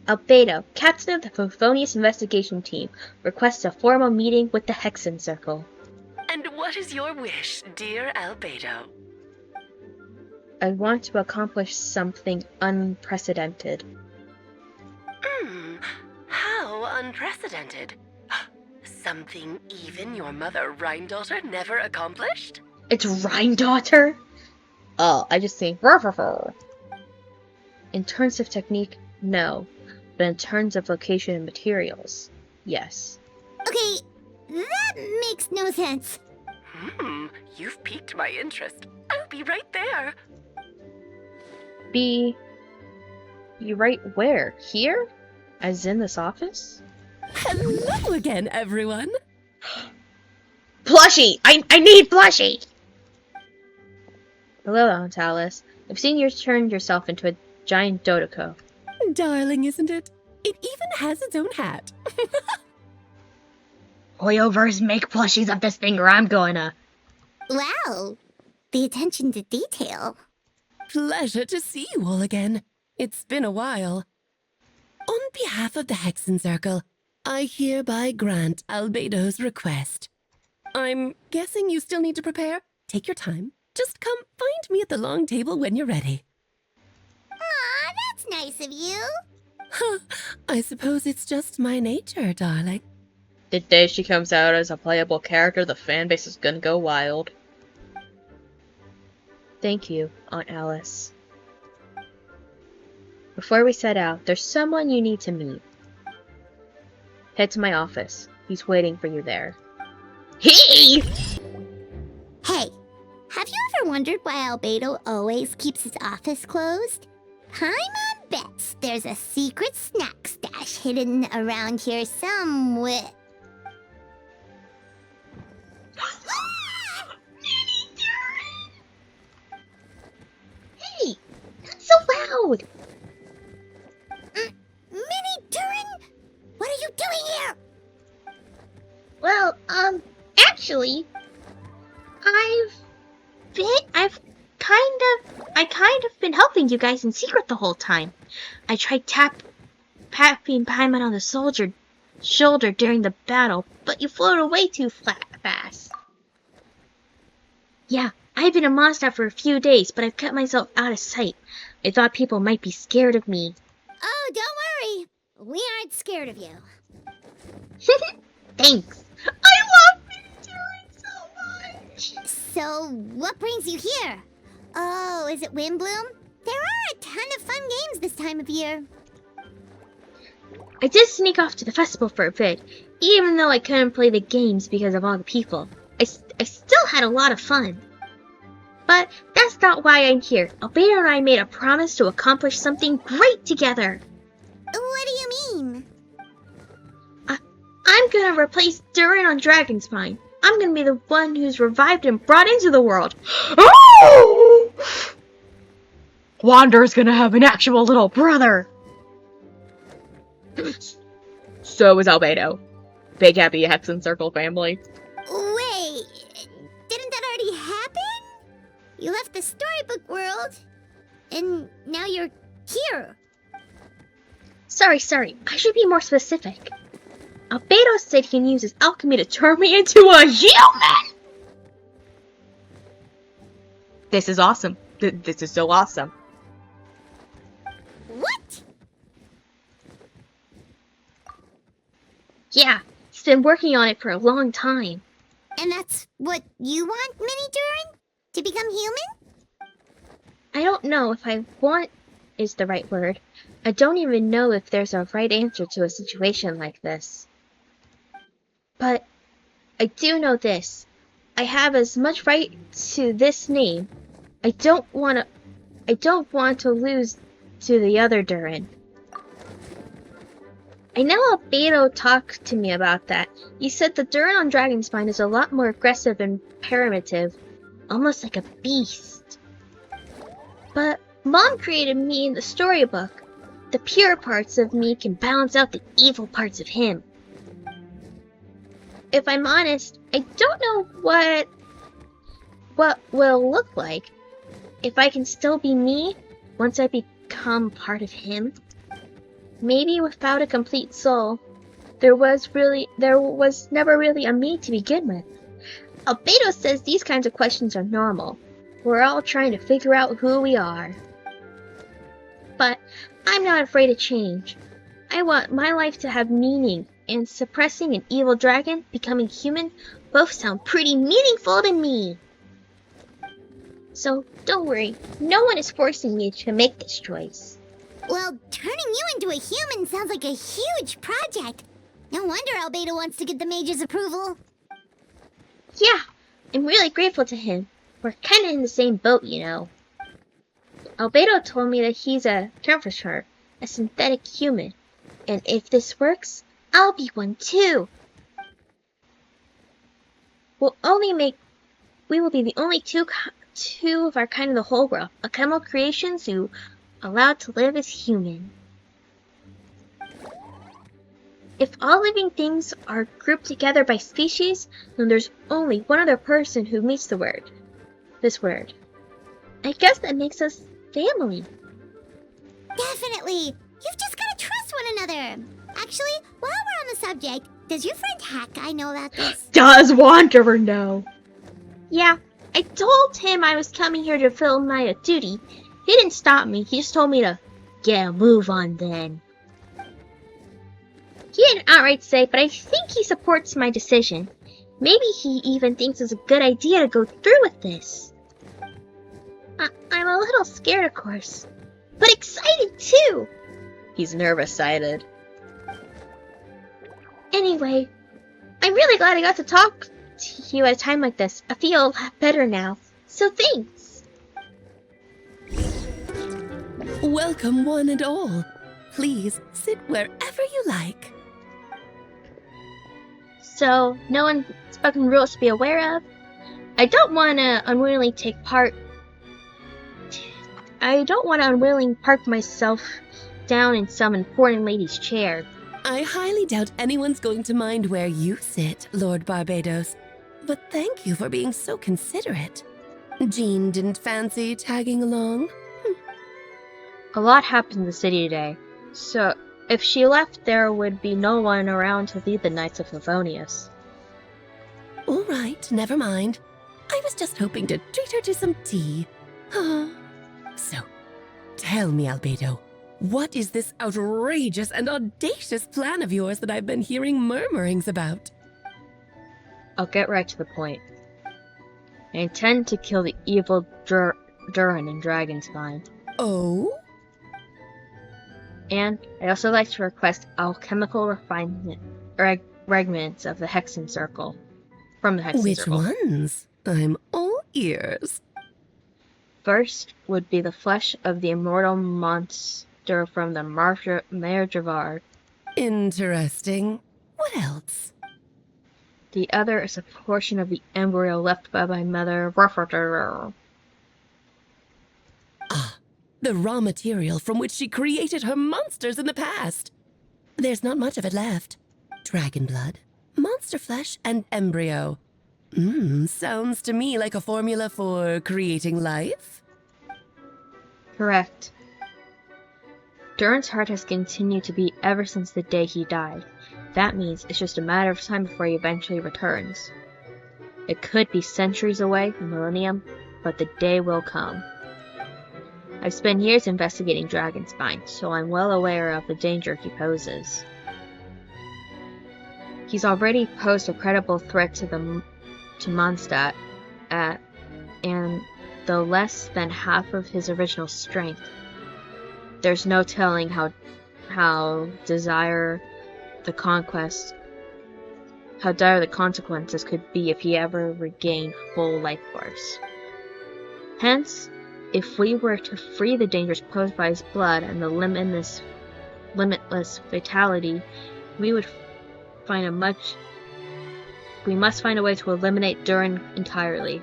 S1: Albedo, captain of the Pophonius investigation team, requests a formal meeting with the Hexen Circle.
S21: And what is your wish, dear Albedo?
S1: I want to accomplish something unprecedented.
S21: How unprecedented. Something even your mother Rhine-daughter never accomplished?
S1: It's Rhine-daughter? Oh, I just think rah. In terms of technique, no. But in terms of location and materials, yes.
S2: Okay, that makes no sense.
S21: You've piqued my interest. I'll be right there.
S1: Be right where? Here? As in this office?
S20: Hello again, everyone.
S1: Plushie! I need Plushie! Hello, Aunt Alice. I've seen you turn yourself into a giant Dodoko.
S20: Darling, isn't it? It even has its own hat.
S1: Hoyovers, make plushies of this thing or I'm gonna...
S2: Wow, the attention to detail.
S20: Pleasure to see you all again. It's been a while. On behalf of the Hexen Circle, I hereby grant Albedo's request. I'm guessing you still need to prepare? Take your time. Just come find me at the long table when you're ready.
S2: Aw, that's nice of you.
S20: I suppose it's just my nature, darling.
S1: The day she comes out as a playable character, the fanbase is gonna go wild. Thank you, Aunt Alice. Before we set out, there's someone you need to meet. Head to my office. He's waiting for you there. Hey!
S2: Hey, have you ever wondered why Albedo always keeps his office closed? Paimon bets there's a secret snack stash hidden around here somewhere.
S1: Hey! Not so loud!
S2: Minnie Durin? What are you doing here?
S1: Well, actually, I kind of been helping you guys in secret the whole time. I tried tapping Paimon on the shoulder during the battle, but you floated away too fast. Yeah, I've been a monster for a few days, but I've kept myself out of sight. I thought people might be scared of me.
S2: Oh, don't worry. We aren't scared of you.
S1: Thanks. I love Minnie Durin so much.
S2: So, what brings you here? Oh, is it Windbloom? There are a ton of fun games this time of year.
S1: I did sneak off to the festival for a bit, even though I couldn't play the games because of all the people. I still had a lot of fun. But that's not why I'm here. Albedo and I made a promise to accomplish something great together.
S2: What do you mean?
S1: I'm gonna replace Durin on Dragonspine. I'm gonna be the one who's revived and brought into the world. Oh! Wander's gonna have an actual little brother. So is Albedo. Big happy Hexen Circle family.
S2: Wait, didn't that already happen? You left the storybook world, and now you're here.
S1: Sorry. I should be more specific. Albedo said he can use his alchemy to turn me into a human! This is awesome. This is so awesome.
S2: What?
S1: Yeah, he's been working on it for a long time.
S2: And that's what you want, Minnie Durin? To become human?
S1: I don't know if I want is the right word. I don't even know if there's a right answer to a situation like this. But I do know this. I have as much right to this name. I don't want to lose to the other Durin. I know Albedo talked to me about that. He said the Durin on Dragonspine is a lot more aggressive and primitive, almost like a beast. But Mom created me in the storybook. The pure parts of me can balance out the evil parts of him. If I'm honest, I don't know what will look like. If I can still be me once I become part of him. Maybe without a complete soul, there was never really a me to begin with. Albedo says these kinds of questions are normal. We're all trying to figure out who we are. But I'm not afraid of change. I want my life to have meaning, and suppressing an evil dragon, becoming human, both sound pretty meaningful to me. So don't worry, no one is forcing me to make this choice.
S2: Well, turning you into a human sounds like a huge project. No wonder Albedo wants to get the mage's approval.
S1: Yeah, I'm really grateful to him. We're kinda in the same boat, you know. Albedo told me that he's a temperature, a synthetic human. And if this works, I'll be one too. We will be the only two of our kind in the whole world, a chemical creations who allowed to live as human. If all living things are grouped together by species, then there's only one other person who meets this word. I guess that makes us family.
S2: Definitely. You've just gotta trust one another. Actually, while we're on the subject, does your friend Hawkeye know about this?
S17: Does Wanderer know?
S1: Yeah, I told him I was coming here to film my duty. He didn't stop me, he just told me to get a move on then. He didn't outright say, but I think he supports my decision. Maybe he even thinks it's a good idea to go through with this. I'm a little scared, of course, but excited too.
S17: He's nervous-sided.
S1: Anyway, I'm really glad I got to talk to you at a time like this. I feel a lot better now, so thanks.
S20: Welcome, one and all. Please sit wherever you like.
S1: So, no unspoken rules to be aware of? I don't want to unwillingly park myself down in some important lady's chair.
S20: I highly doubt anyone's going to mind where you sit, Lord Barbados. But thank you for being so considerate. Jean didn't fancy tagging along?
S1: A lot happened in the city today, so if she left, there would be no one around to lead the Knights of Favonius.
S20: All right, never mind. I was just hoping to treat her to some tea. So, tell me, Albedo, what is this outrageous and audacious plan of yours that I've been hearing murmurings about?
S17: I'll get right to the point. I intend to kill the evil Durin in Dragonspine.
S20: Oh?
S17: And I also like to request alchemical fragments of the Hexen Circle. From the Hexen Circle.
S20: Which ones? I'm all ears.
S17: First would be the flesh of the immortal monster from the Mare Javard.
S20: Interesting. What else?
S17: The other is a portion of the embryo left by my mother.
S20: The raw material from which she created her monsters in the past. There's not much of it left. Dragon blood, monster flesh, and embryo. Sounds to me like a formula for creating life.
S17: Correct. Durin's heart has continued to beat ever since the day he died. That means it's just a matter of time before he eventually returns. It could be centuries away, a millennium, but the day will come. I've spent years investigating Dragonspine, so I'm well aware of the danger he poses. He's already posed a credible threat to Mondstadt and though less than half of his original strength.
S1: there's no telling how dire the consequences could be if he ever regained full life force. Hence, if we were to free the dangers posed by his blood and the limitless fatality, we must find a way to eliminate Durin entirely.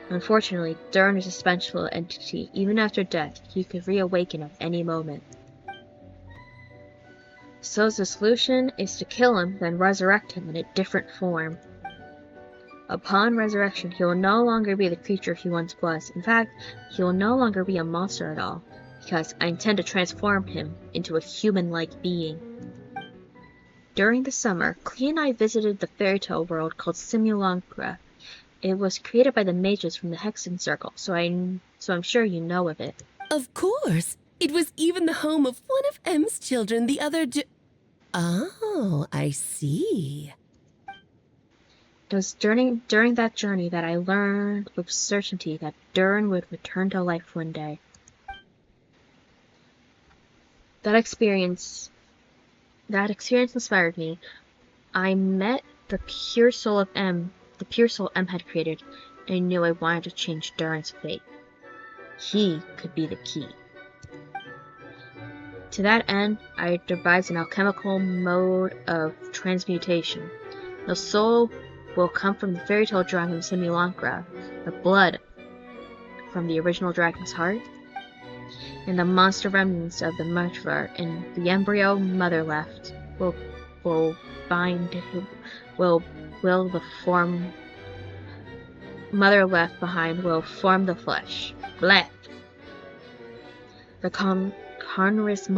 S1: Unfortunately, Durin is a suspenseful entity. Even after death, he could reawaken at any moment. So the solution is to kill him, then resurrect him in a different form. Upon resurrection, he will no longer be the creature he once was. In fact, he will no longer be a monster at all, because I intend to transform him into a human-like being. During the summer, Klee and I visited the fairy tale world called Simulacra. It was created by the mages from the Hexen Circle, so I'm sure you know of it.
S20: Of course! It was even the home of one of M's children, the other Oh, I see.
S1: It was during that journey that I learned with certainty that Durin would return to life one day. That experience inspired me. I met the pure soul M had created, and I knew I wanted to change Durin's fate. He could be the key. To that end, I devised an alchemical mode of transmutation. The soul will come from the fairy tale dragon Simulacra, the blood from the original dragon's heart, and the monster remnants of the mother and the embryo mother left will the mother left behind will form the flesh. Blech. The carnivorous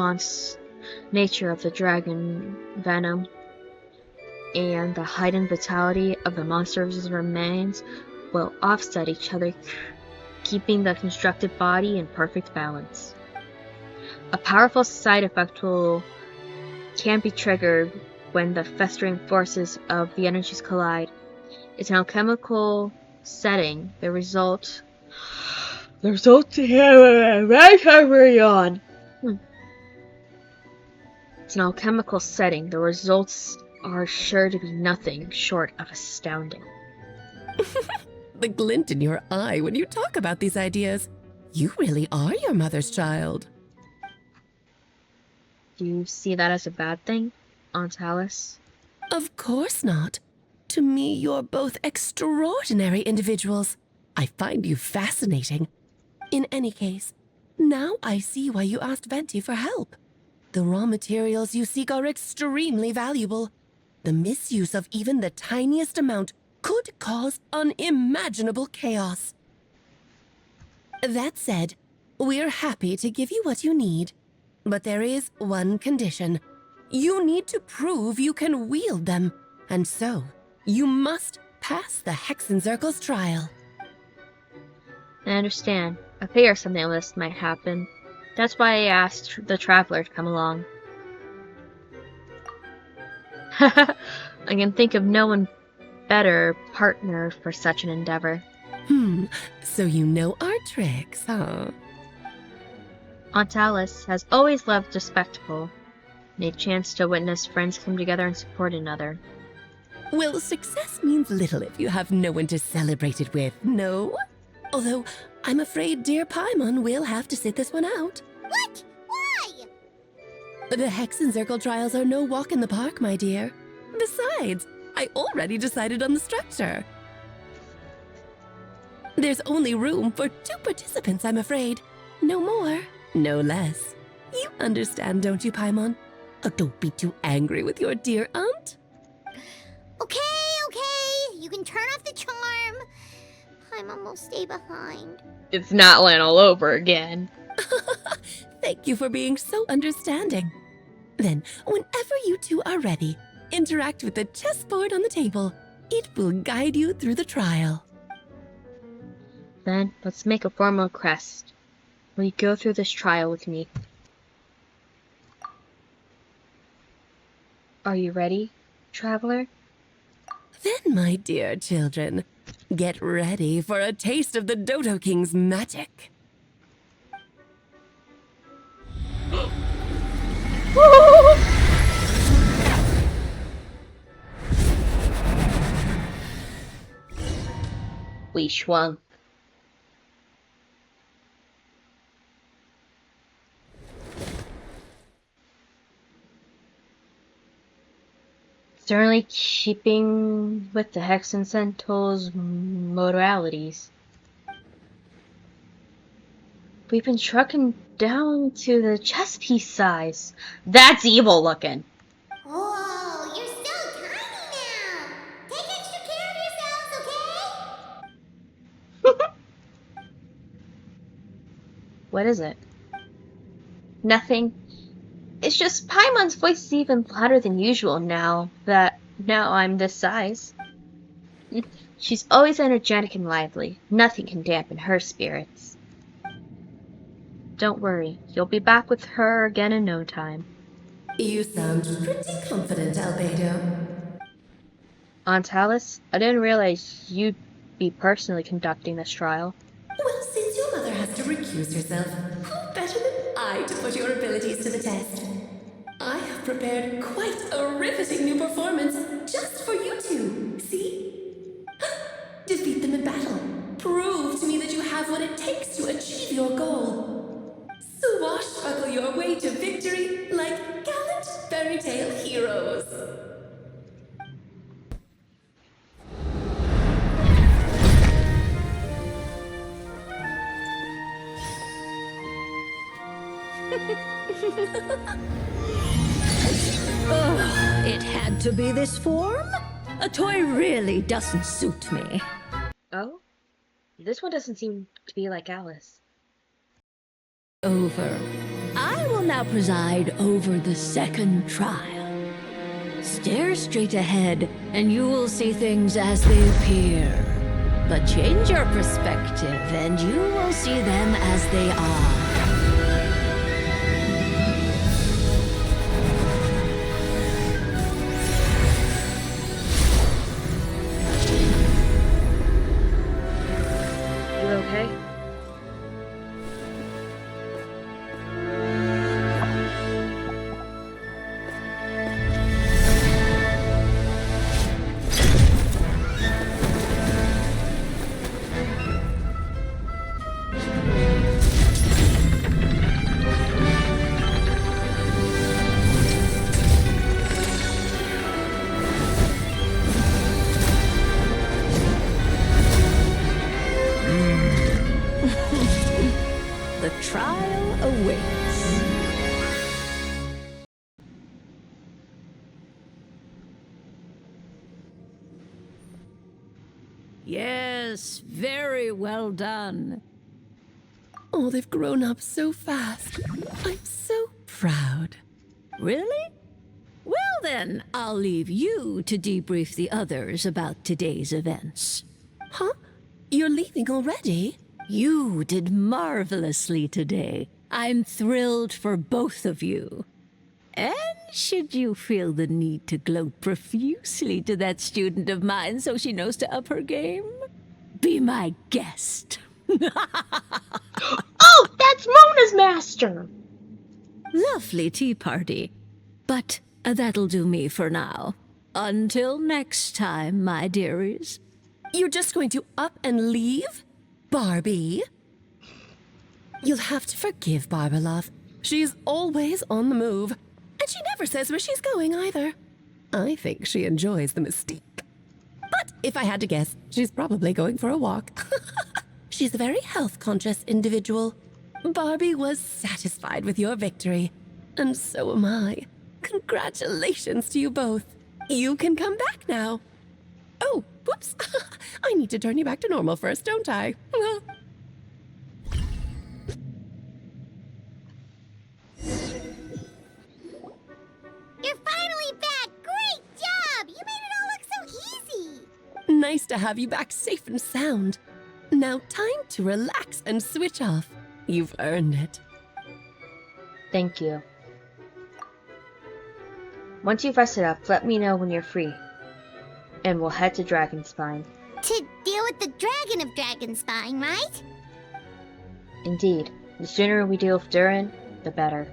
S1: nature of the dragon venom and the heightened vitality of the monster's remains will offset each other, keeping the constructed body in perfect balance. A powerful side effect can be triggered when the festering forces of the energies collide. It's an alchemical setting. The result It's an alchemical setting. The results are sure to be nothing short of astounding.
S20: The glint in your eye when you talk about these ideas. You really are your mother's child.
S1: Do you see that as a bad thing, Aunt Alice?
S20: Of course not. To me, you're both extraordinary individuals. I find you fascinating. In any case, now I see why you asked Venti for help. The raw materials you seek are extremely valuable. The misuse of even the tiniest amount could cause unimaginable chaos. That said, we're happy to give you what you need. But there is one condition. You need to prove you can wield them, and so you must pass the Hexenzirkel's trial.
S1: I understand. I figure something like this might happen. That's why I asked the Traveler to come along. I can think of no one better partner for such an endeavor.
S20: So you know our tricks, huh?
S1: Aunt Alice has always loved a spectacle, and a chance to witness friends come together and support another.
S20: Well, success means little if you have no one to celebrate it with, no? Although, I'm afraid dear Paimon will have to sit this one out.
S2: What? Why?
S20: The Hexenzirkel trials are no walk in the park, my dear. Besides, I already decided on the structure. There's only room for 2 participants, I'm afraid. No more, no less. You understand, don't you, Paimon? Oh, don't be too angry with your dear aunt.
S2: Okay. You can turn off the charm. Paimon will stay behind.
S1: It's not Lan all over again.
S20: Thank you for being so understanding. Then, whenever you two are ready, interact with the chessboard on the table. It will guide you through the trial.
S1: Then, let's make a formal request. Will you go through this trial with me? Are you ready, Traveler?
S20: Then, my dear children, get ready for a taste of the Dodo King's magic.
S1: We schwung. Certainly keeping with the Hexen Sentinel's modalities. We've been shrunken down to the chess piece size. That's evil looking.
S2: Whoa, you're so tiny now. Take extra care of yourselves, okay?
S1: What is it? Nothing. It's just Paimon's voice is even louder than usual now I'm this size. She's always energetic and lively. Nothing can dampen her spirits. Don't worry, you'll be back with her again in no time.
S20: You sound pretty confident, Albedo.
S1: Aunt Alice, I didn't realize you'd be personally conducting this trial.
S20: Well, since your mother has to recuse herself, who better than I to put your abilities to the test? I have prepared quite a riveting new performance just for you two. See? Defeat them in battle. Prove to me that you have what it takes to achieve your goal. Swashbuckle your way to victory like gallant fairy tale heroes.
S4: Oh, it had to be this form? A toy really doesn't suit me.
S1: Oh? This one doesn't seem to be like Alice.
S4: Over. I will now preside over the second trial. Stare straight ahead, and you will see things as they appear. But change your perspective, and you will see them as they are.
S1: Okay.
S4: The trial awaits. Yes, very well done.
S20: Oh, they've grown up so fast. I'm so proud.
S4: Really? Well then, I'll leave you to debrief the others about today's events.
S20: Huh? You're leaving already?
S4: You did marvelously today. I'm thrilled for both of you. And should you feel the need to gloat profusely to that student of mine so she knows to up her game, be my guest.
S1: Oh, that's Mona's master!
S4: Lovely tea party. But that'll do me for now. Until next time, my dearies.
S20: You're just going to up and leave? Barbie? You'll have to forgive Barbalov. She's always on the move. And she never says where she's going either. I think she enjoys the mystique. But if I had to guess, she's probably going for a walk. She's a very health-conscious individual. Barbie was satisfied with your victory. And so am I. Congratulations to you both. You can come back now. Oh, whoops. I need to turn you back to normal first, don't I?
S2: You're finally back! Great job! You made it all look so easy!
S20: Nice to have you back safe and sound. Now time to relax and switch off. You've earned it.
S1: Thank you. Once you've rested up, let me know when you're free. And we'll head to Dragonspine.
S2: To deal with the Dragon of Dragonspine, right?
S1: Indeed. The sooner we deal with Durin, the better.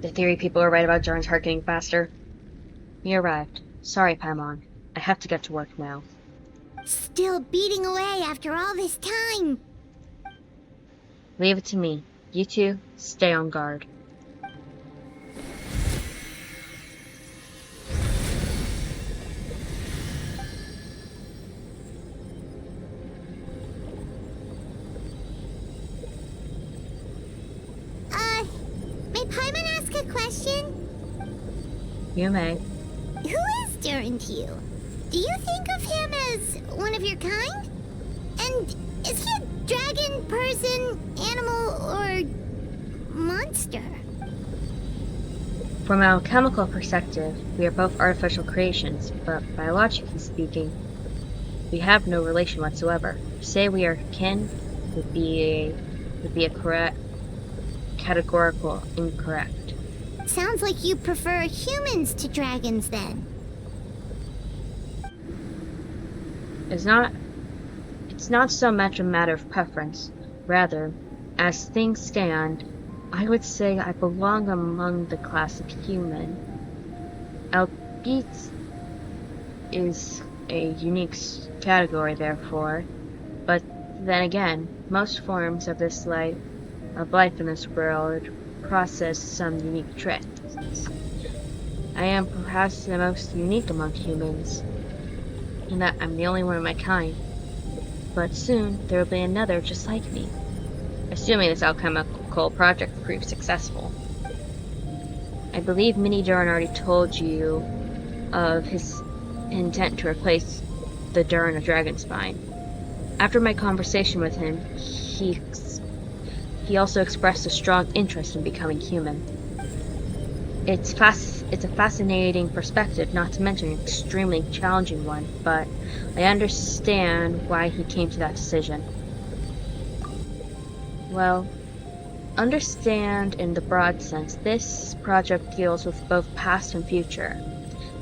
S1: The theory people are right about Jarn's heart getting faster. He arrived. Sorry, Paimon. I have to get to work now.
S2: Still beating away after all this time.
S1: Leave it to me. You two, stay on guard.
S2: May Paimon ask a question?
S1: You may.
S2: Who is Durin to you? Do you think of him as one of your kind? And is he a dragon, person, animal, or monster?
S1: From an alchemical perspective, we are both artificial creations, but biologically speaking, we have no relation whatsoever. To say we are kin would be a correct categorical incorrect.
S2: Sounds like you prefer humans to dragons then.
S1: It's not so much a matter of preference. Rather, as things stand, I would say I belong among the class of human. Albeit is a unique category, therefore, but then again, most forms of life in this world possess some unique traits. I am perhaps the most unique among humans, in that I'm the only one of my kind. But soon there will be another just like me, assuming this alchemical project proves successful. I believe Mini Durin already told you of his intent to replace the Durin of Dragonspine. After my conversation with him, he also expressed a strong interest in becoming human. It's a fascinating perspective, not to mention an extremely challenging one, but I understand why he came to that decision. Well, understand in the broad sense, this project deals with both past and future,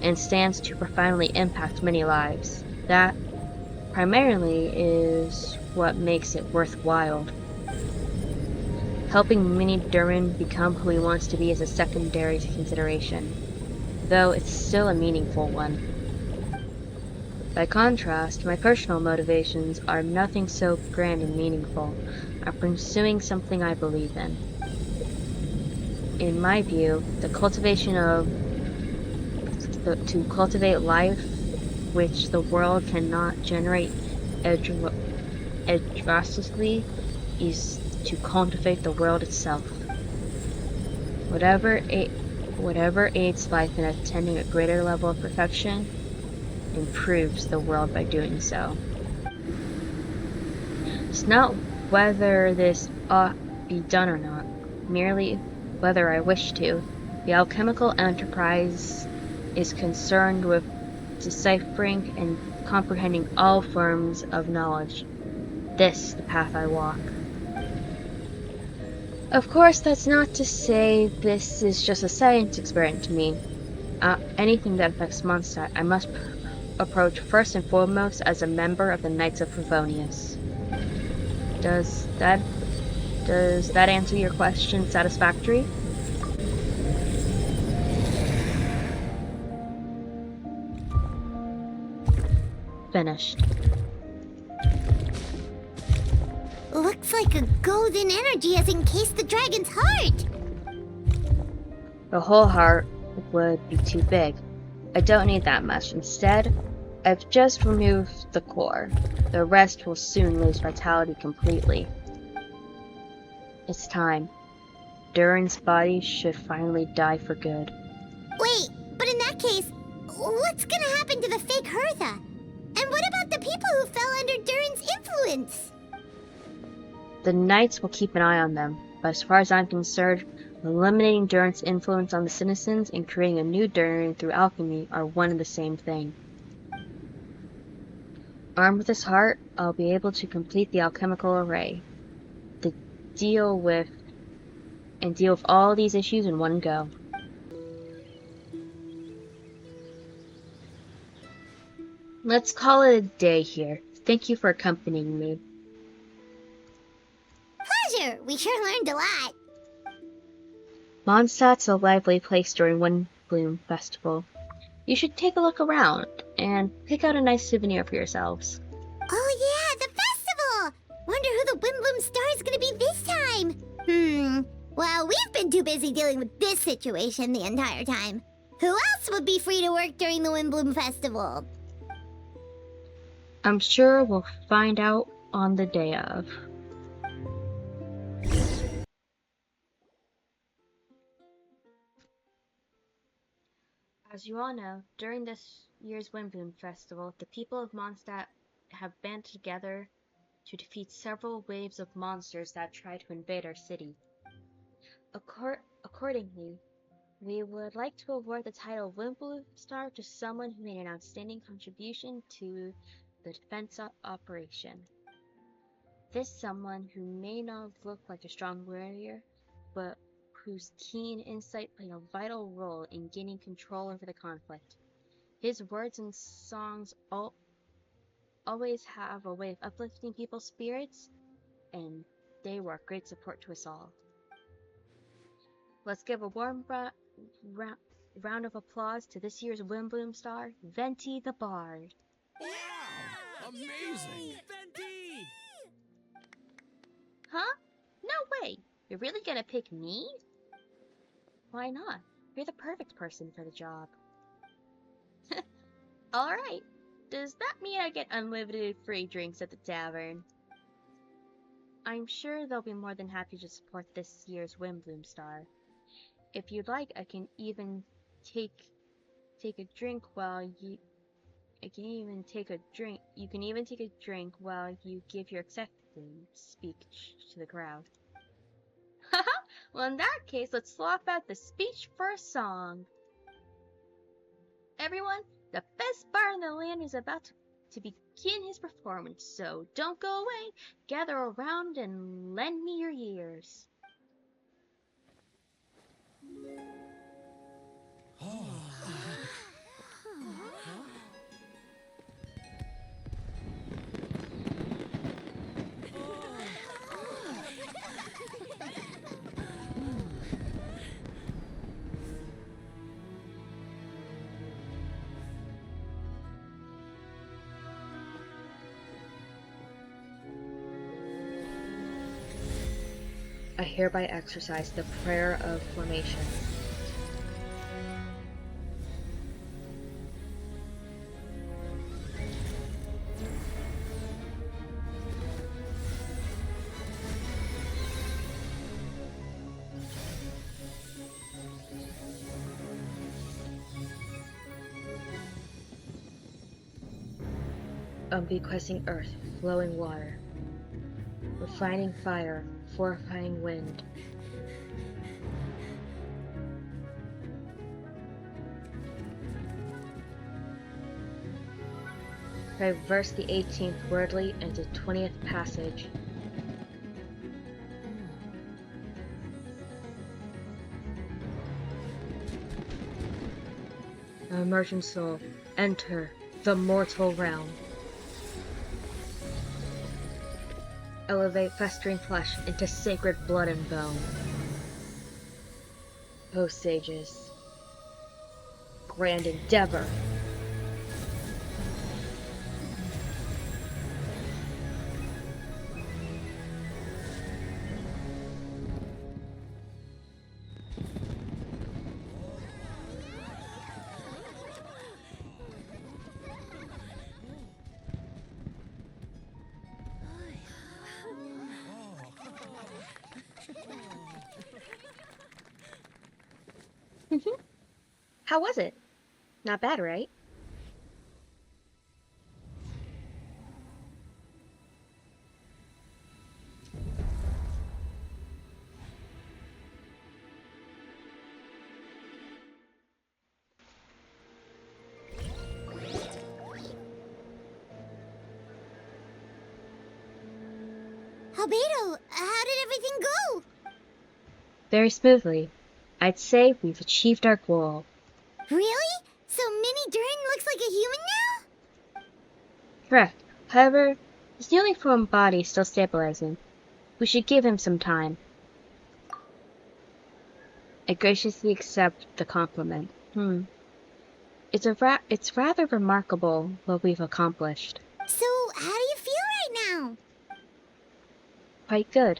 S1: and stands to profoundly impact many lives. That, primarily, is what makes it worthwhile. Helping Mini Durin become who he wants to be is a secondary consideration, though it's still a meaningful one. By contrast, my personal motivations are nothing so grand and meaningful. I'm pursuing something I believe in. In my view, to cultivate life which the world cannot generate exhaustively is to cultivate the world itself. Whatever aids life in attaining a greater level of perfection improves the world by doing so. It's not whether this ought be done or not, merely whether I wish to. The alchemical enterprise is concerned with deciphering and comprehending all forms of knowledge. This, the path I walk. Of course, that's not to say this is just a science experiment to me. Anything that affects Mondstadt, I must approach first and foremost as a member of the Knights of Favonius. Does that answer your question satisfactorily? Finished.
S2: Looks like a golden energy has encased the dragon's heart.
S1: The whole heart would be too big. I don't need that much. Instead, I've just removed the core. The rest will soon lose vitality completely. It's time. Durin's body should finally die for good.
S2: Wait, but in that case, what's gonna happen to the fake Hertha? And what about the people who fell under Durin's influence?
S1: The Knights will keep an eye on them, but as far as I'm concerned, eliminating Durin's influence on the citizens and creating a new Durin through alchemy are one and the same thing. Armed with this heart, I'll be able to complete the alchemical array. Deal with all these issues in one go. Let's call it a day here. Thank you for accompanying me.
S2: Pleasure! We sure learned a lot.
S1: Mondstadt's a lively place during Windbloom Festival. You should take a look around and pick out a nice souvenir for yourselves.
S2: Oh yeah, the festival! Wonder who the Windbloom Star is gonna be this time. Well, we've been too busy dealing with this situation the entire time. Who else would be free to work during the Windbloom Festival?
S1: I'm sure we'll find out on the day of. As you all know, during this year's Windbloom Festival, the people of Mondstadt have banded together to defeat several waves of monsters that try to invade our city. Accordingly, we would like to award the title Windbloom Star to someone who made an outstanding contribution to the defense operation. This someone who may not look like a strong warrior, but whose keen insight played a vital role in gaining control over the conflict. His words and songs always have a way of uplifting people's spirits, and they were a great support to us all. Let's give a warm round of applause to this year's Windbloom Star, Venti the Bard.
S7: Wow! Amazing!
S20: Venti!
S1: Huh? No way! You're really gonna pick me? Why not? You're the perfect person for the job. Alright. Does that mean I get unlimited free drinks at the tavern? I'm sure they'll be more than happy to support this year's Windbloom Star. If you'd like, I can even take a drink while you... You can even take a drink while you give your acceptance speech to the crowd. Haha! Well, in that case, let's swap out the speech for a song. Everyone, the best bard in the land is about to begin his performance, so don't go away. Gather around and lend me your ears. I hereby exercise the prayer of formation. Bequesting earth, flowing water, refining fire, fortifying wind. Reverse the 18th wordly into 20th passage. Emergent soul, enter the mortal realm. Elevate festering flesh into sacred blood and bone. O sages, grand endeavor. How was it? Not bad, right?
S2: Albedo, how did everything go?
S1: Very smoothly. I'd say we've achieved our goal.
S2: Really? So Mini Durin looks like a human now?
S1: Correct. However, his newly formed body is still stabilizing. We should give him some time. I graciously accept the compliment. It's rather remarkable what we've accomplished.
S2: So, how do you feel right now?
S1: Quite good.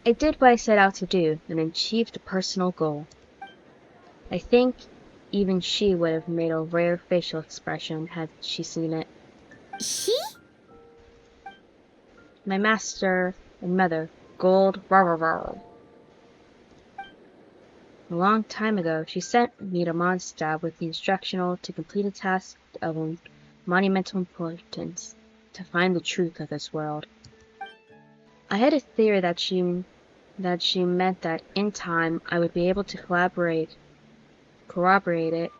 S1: I did what I set out to do and achieved a personal goal. I think even she would have made a rare facial expression had she seen it.
S2: She?
S1: My master and mother, Gold Rarrarar. A long time ago, she sent me to Mondstadt with the instructional to complete a task of monumental importance, to find the truth of this world. I had a theory that she meant that in time I would be able to corroborate it.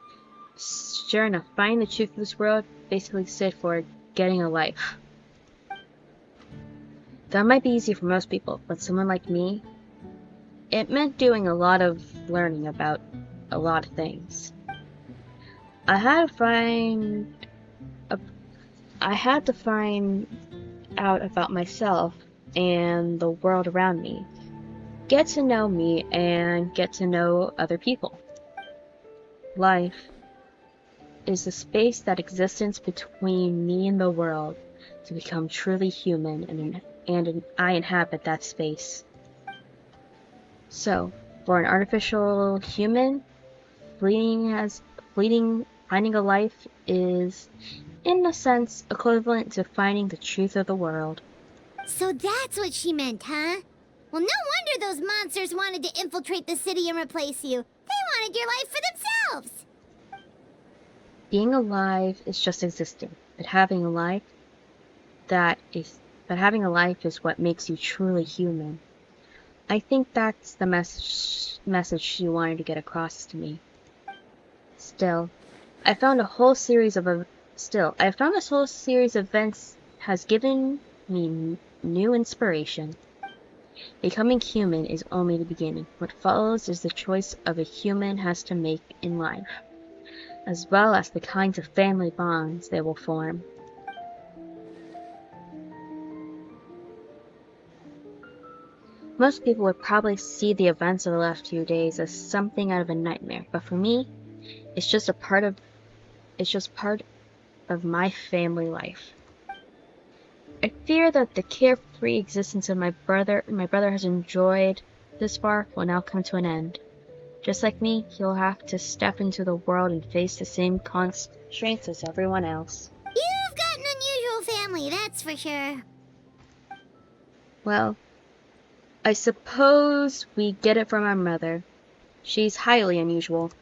S1: Sure enough, finding the truth of this world basically stood for getting a life. That might be easy for most people, but someone like me, it meant doing a lot of learning about a lot of things. I had to find out about myself and the world around me. Get to know me and get to know other people. Life is the space that exists between me and the world to become truly human, and I inhabit that space. So, for an artificial human, finding a life is, in a sense, equivalent to finding the truth of the world.
S2: So that's what she meant, huh? Well, no wonder those monsters wanted to infiltrate the city and replace you. They wanted your life for themselves!
S1: Being alive is just existing, but having a life is what makes you truly human. I think that's the message she wanted to get across to me. Still, I found this whole series of events has given me new inspiration. Becoming human is only the beginning. What follows is the choice of a human has to make in life, as well as the kinds of family bonds they will form. Most people would probably see the events of the last few days as something out of a nightmare, but for me, it's just part of my family life. I fear that the carefree existence of my brother has enjoyed this far will now come to an end. Just like me, he'll have to step into the world and face the same constraints as everyone else.
S2: You've got an unusual family, that's for sure.
S1: Well, I suppose we get it from our mother. She's highly unusual.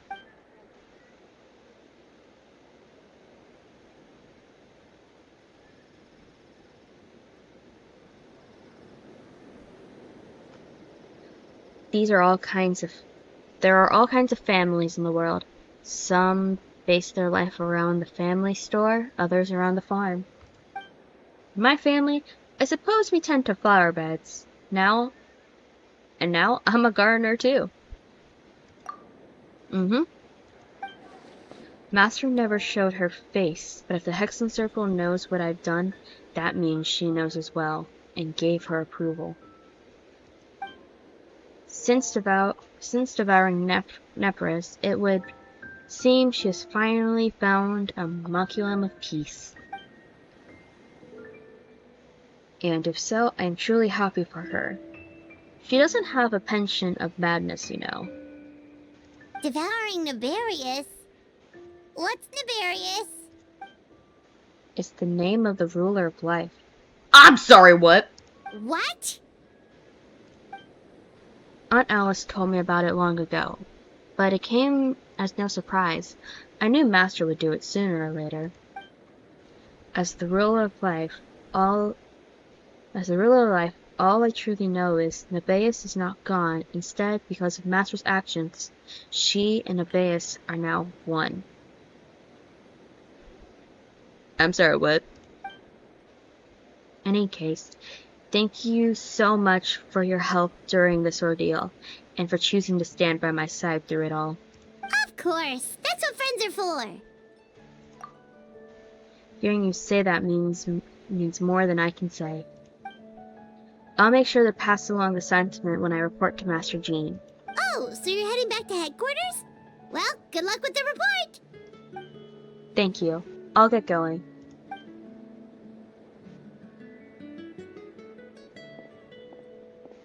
S1: There are all kinds of families in the world. Some base their life around the family store, others around the farm. In my family, I suppose we tend to flower beds. Now I'm a gardener too. Master never showed her face, but if the Hexen Circle knows what I've done, that means she knows as well, and gave her approval. Since devouring Nepris, it would seem she has finally found a moculum of peace. And if so, I am truly happy for her. She doesn't have a penchant of madness, you know.
S2: Devouring Nefarious? What's Nefarious?
S1: It's the name of the ruler of life. I'm sorry, what?
S2: What?
S1: Aunt Alice told me about it long ago, but it came as no surprise. I knew Master would do it sooner or later. As the ruler of life, all I truly know is Nebaeus is not gone. Instead, because of Master's actions, she and Nebaeus are now one. I'm sorry, what? In any case, thank you so much for your help during this ordeal, and for choosing to stand by my side through it all.
S2: Of course! That's what friends are for!
S1: Hearing you say that means more than I can say. I'll make sure to pass along the sentiment when I report to Master Jean.
S2: Oh, so you're heading back to headquarters? Well, good luck with the report!
S1: Thank you. I'll get going.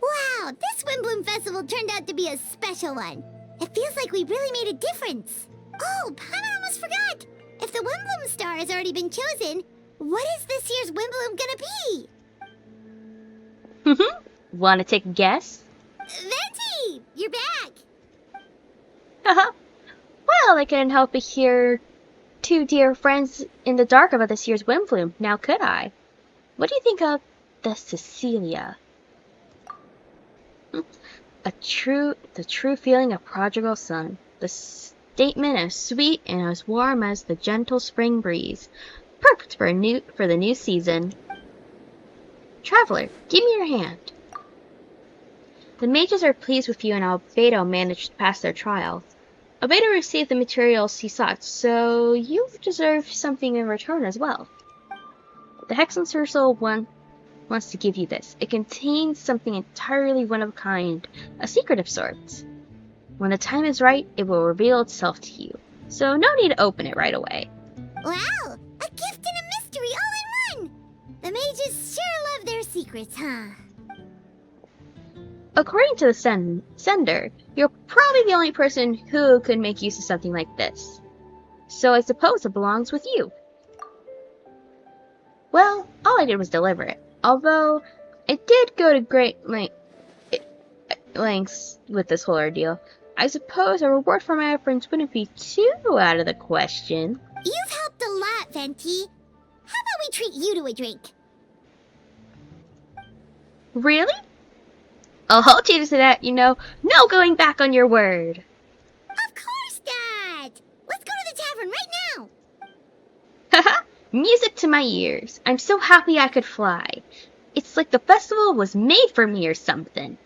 S2: Wow, this Windbloom Festival turned out to be a special one. It feels like we really made a difference. Oh, Paimon almost forgot! If the Windbloom star has already been chosen, what is this year's Windbloom gonna be?
S1: Wanna take a guess?
S2: Venti! You're back!
S1: Well, I couldn't help but hear two dear friends in the dark about this year's Windbloom, now could I? What do you think of the Cecilia? The true feeling of prodigal son. The statement as sweet and as warm as the gentle spring breeze. Perfect for the new season. Traveler, give me your hand. The mages are pleased with you and Albedo managed to pass their trial. Albedo received the materials he sought, so you deserve something in return as well. The Hexen Circle wants to give you this. It contains something entirely one of a kind, a secret of sorts. When the time is right, it will reveal itself to you, so no need to open it right away.
S2: Wow! A gift and a mystery all in one! The mages sure love their secrets, huh?
S1: According to the sender, you're probably the only person who could make use of something like this. So I suppose it belongs with you. Well, all I did was deliver it. Although, I did go to great lengths with this whole ordeal. I suppose a reward for my efforts wouldn't be too out of the question.
S2: You've helped a lot, Venti. How about we treat you to a drink?
S1: Really? I'll hold you to that, you know. No going back on your word.
S2: Of course not! Let's go to the tavern right now!
S1: Haha, music to my ears. I'm so happy I could fly. It's like the festival was made for me or something.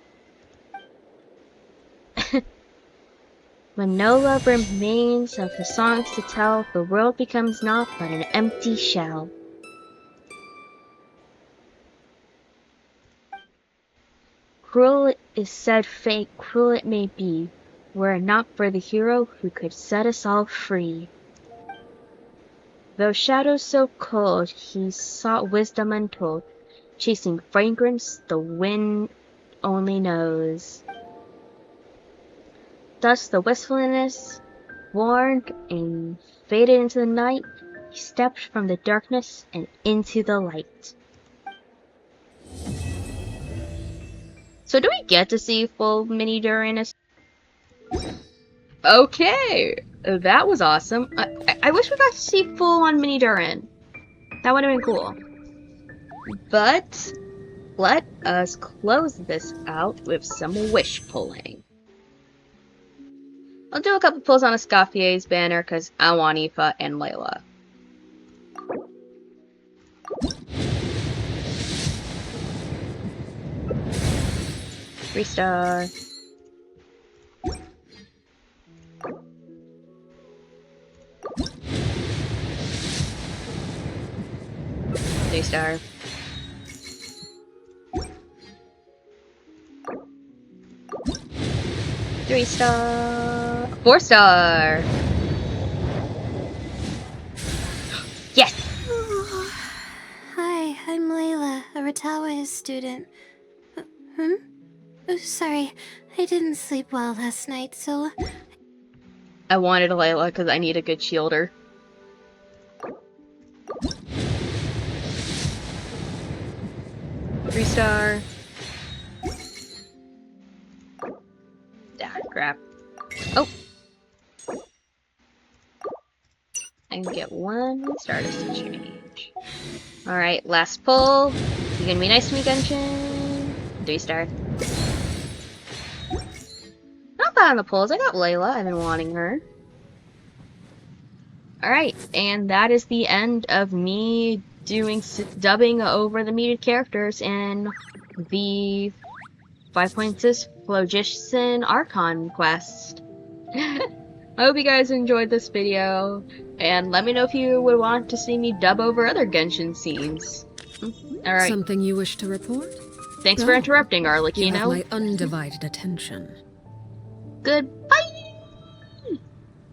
S1: When no love remains of the songs to tell, the world becomes naught but an empty shell. Cruel is said fate, cruel it may be, were it not for the hero who could set us all free. Though shadows so cold, he sought wisdom untold, chasing fragrance the wind only knows. Thus the wistfulness, warned and faded into the night, he stepped from the darkness and into the light. So do we get to see full mini Duranus? Okay, that was awesome. I wish we got to see full on mini Duran. That would have been cool. But let us close this out with some wish pulling. I'll do a couple pulls on Escaffier's banner because I want Aoife and Layla. Three-star. Three-star. Three-star. Four-star. Yes!
S3: Hi, I'm Layla, a Ratawa student. Oh, sorry, I didn't sleep well last night, so...
S1: I wanted a Layla because I need a good shielder. Three-star. Ah, crap. Oh! I can get one Stardust to change. Alright, last pull. You gonna be nice to me, Genshin? 3-star. Not bad on the pulls. I got Layla. I've been wanting her. Alright, and that is the end of me dubbing over the muted characters in the 5.6 Phlogiston Archon quest. I hope you guys enjoyed this video, and let me know if you would want to see me dub over other Genshin scenes. Alright.
S22: Something you wish to report?
S1: Thanks for interrupting,
S22: You have
S1: Arlecchino.
S22: my undivided attention.
S1: Goodbye!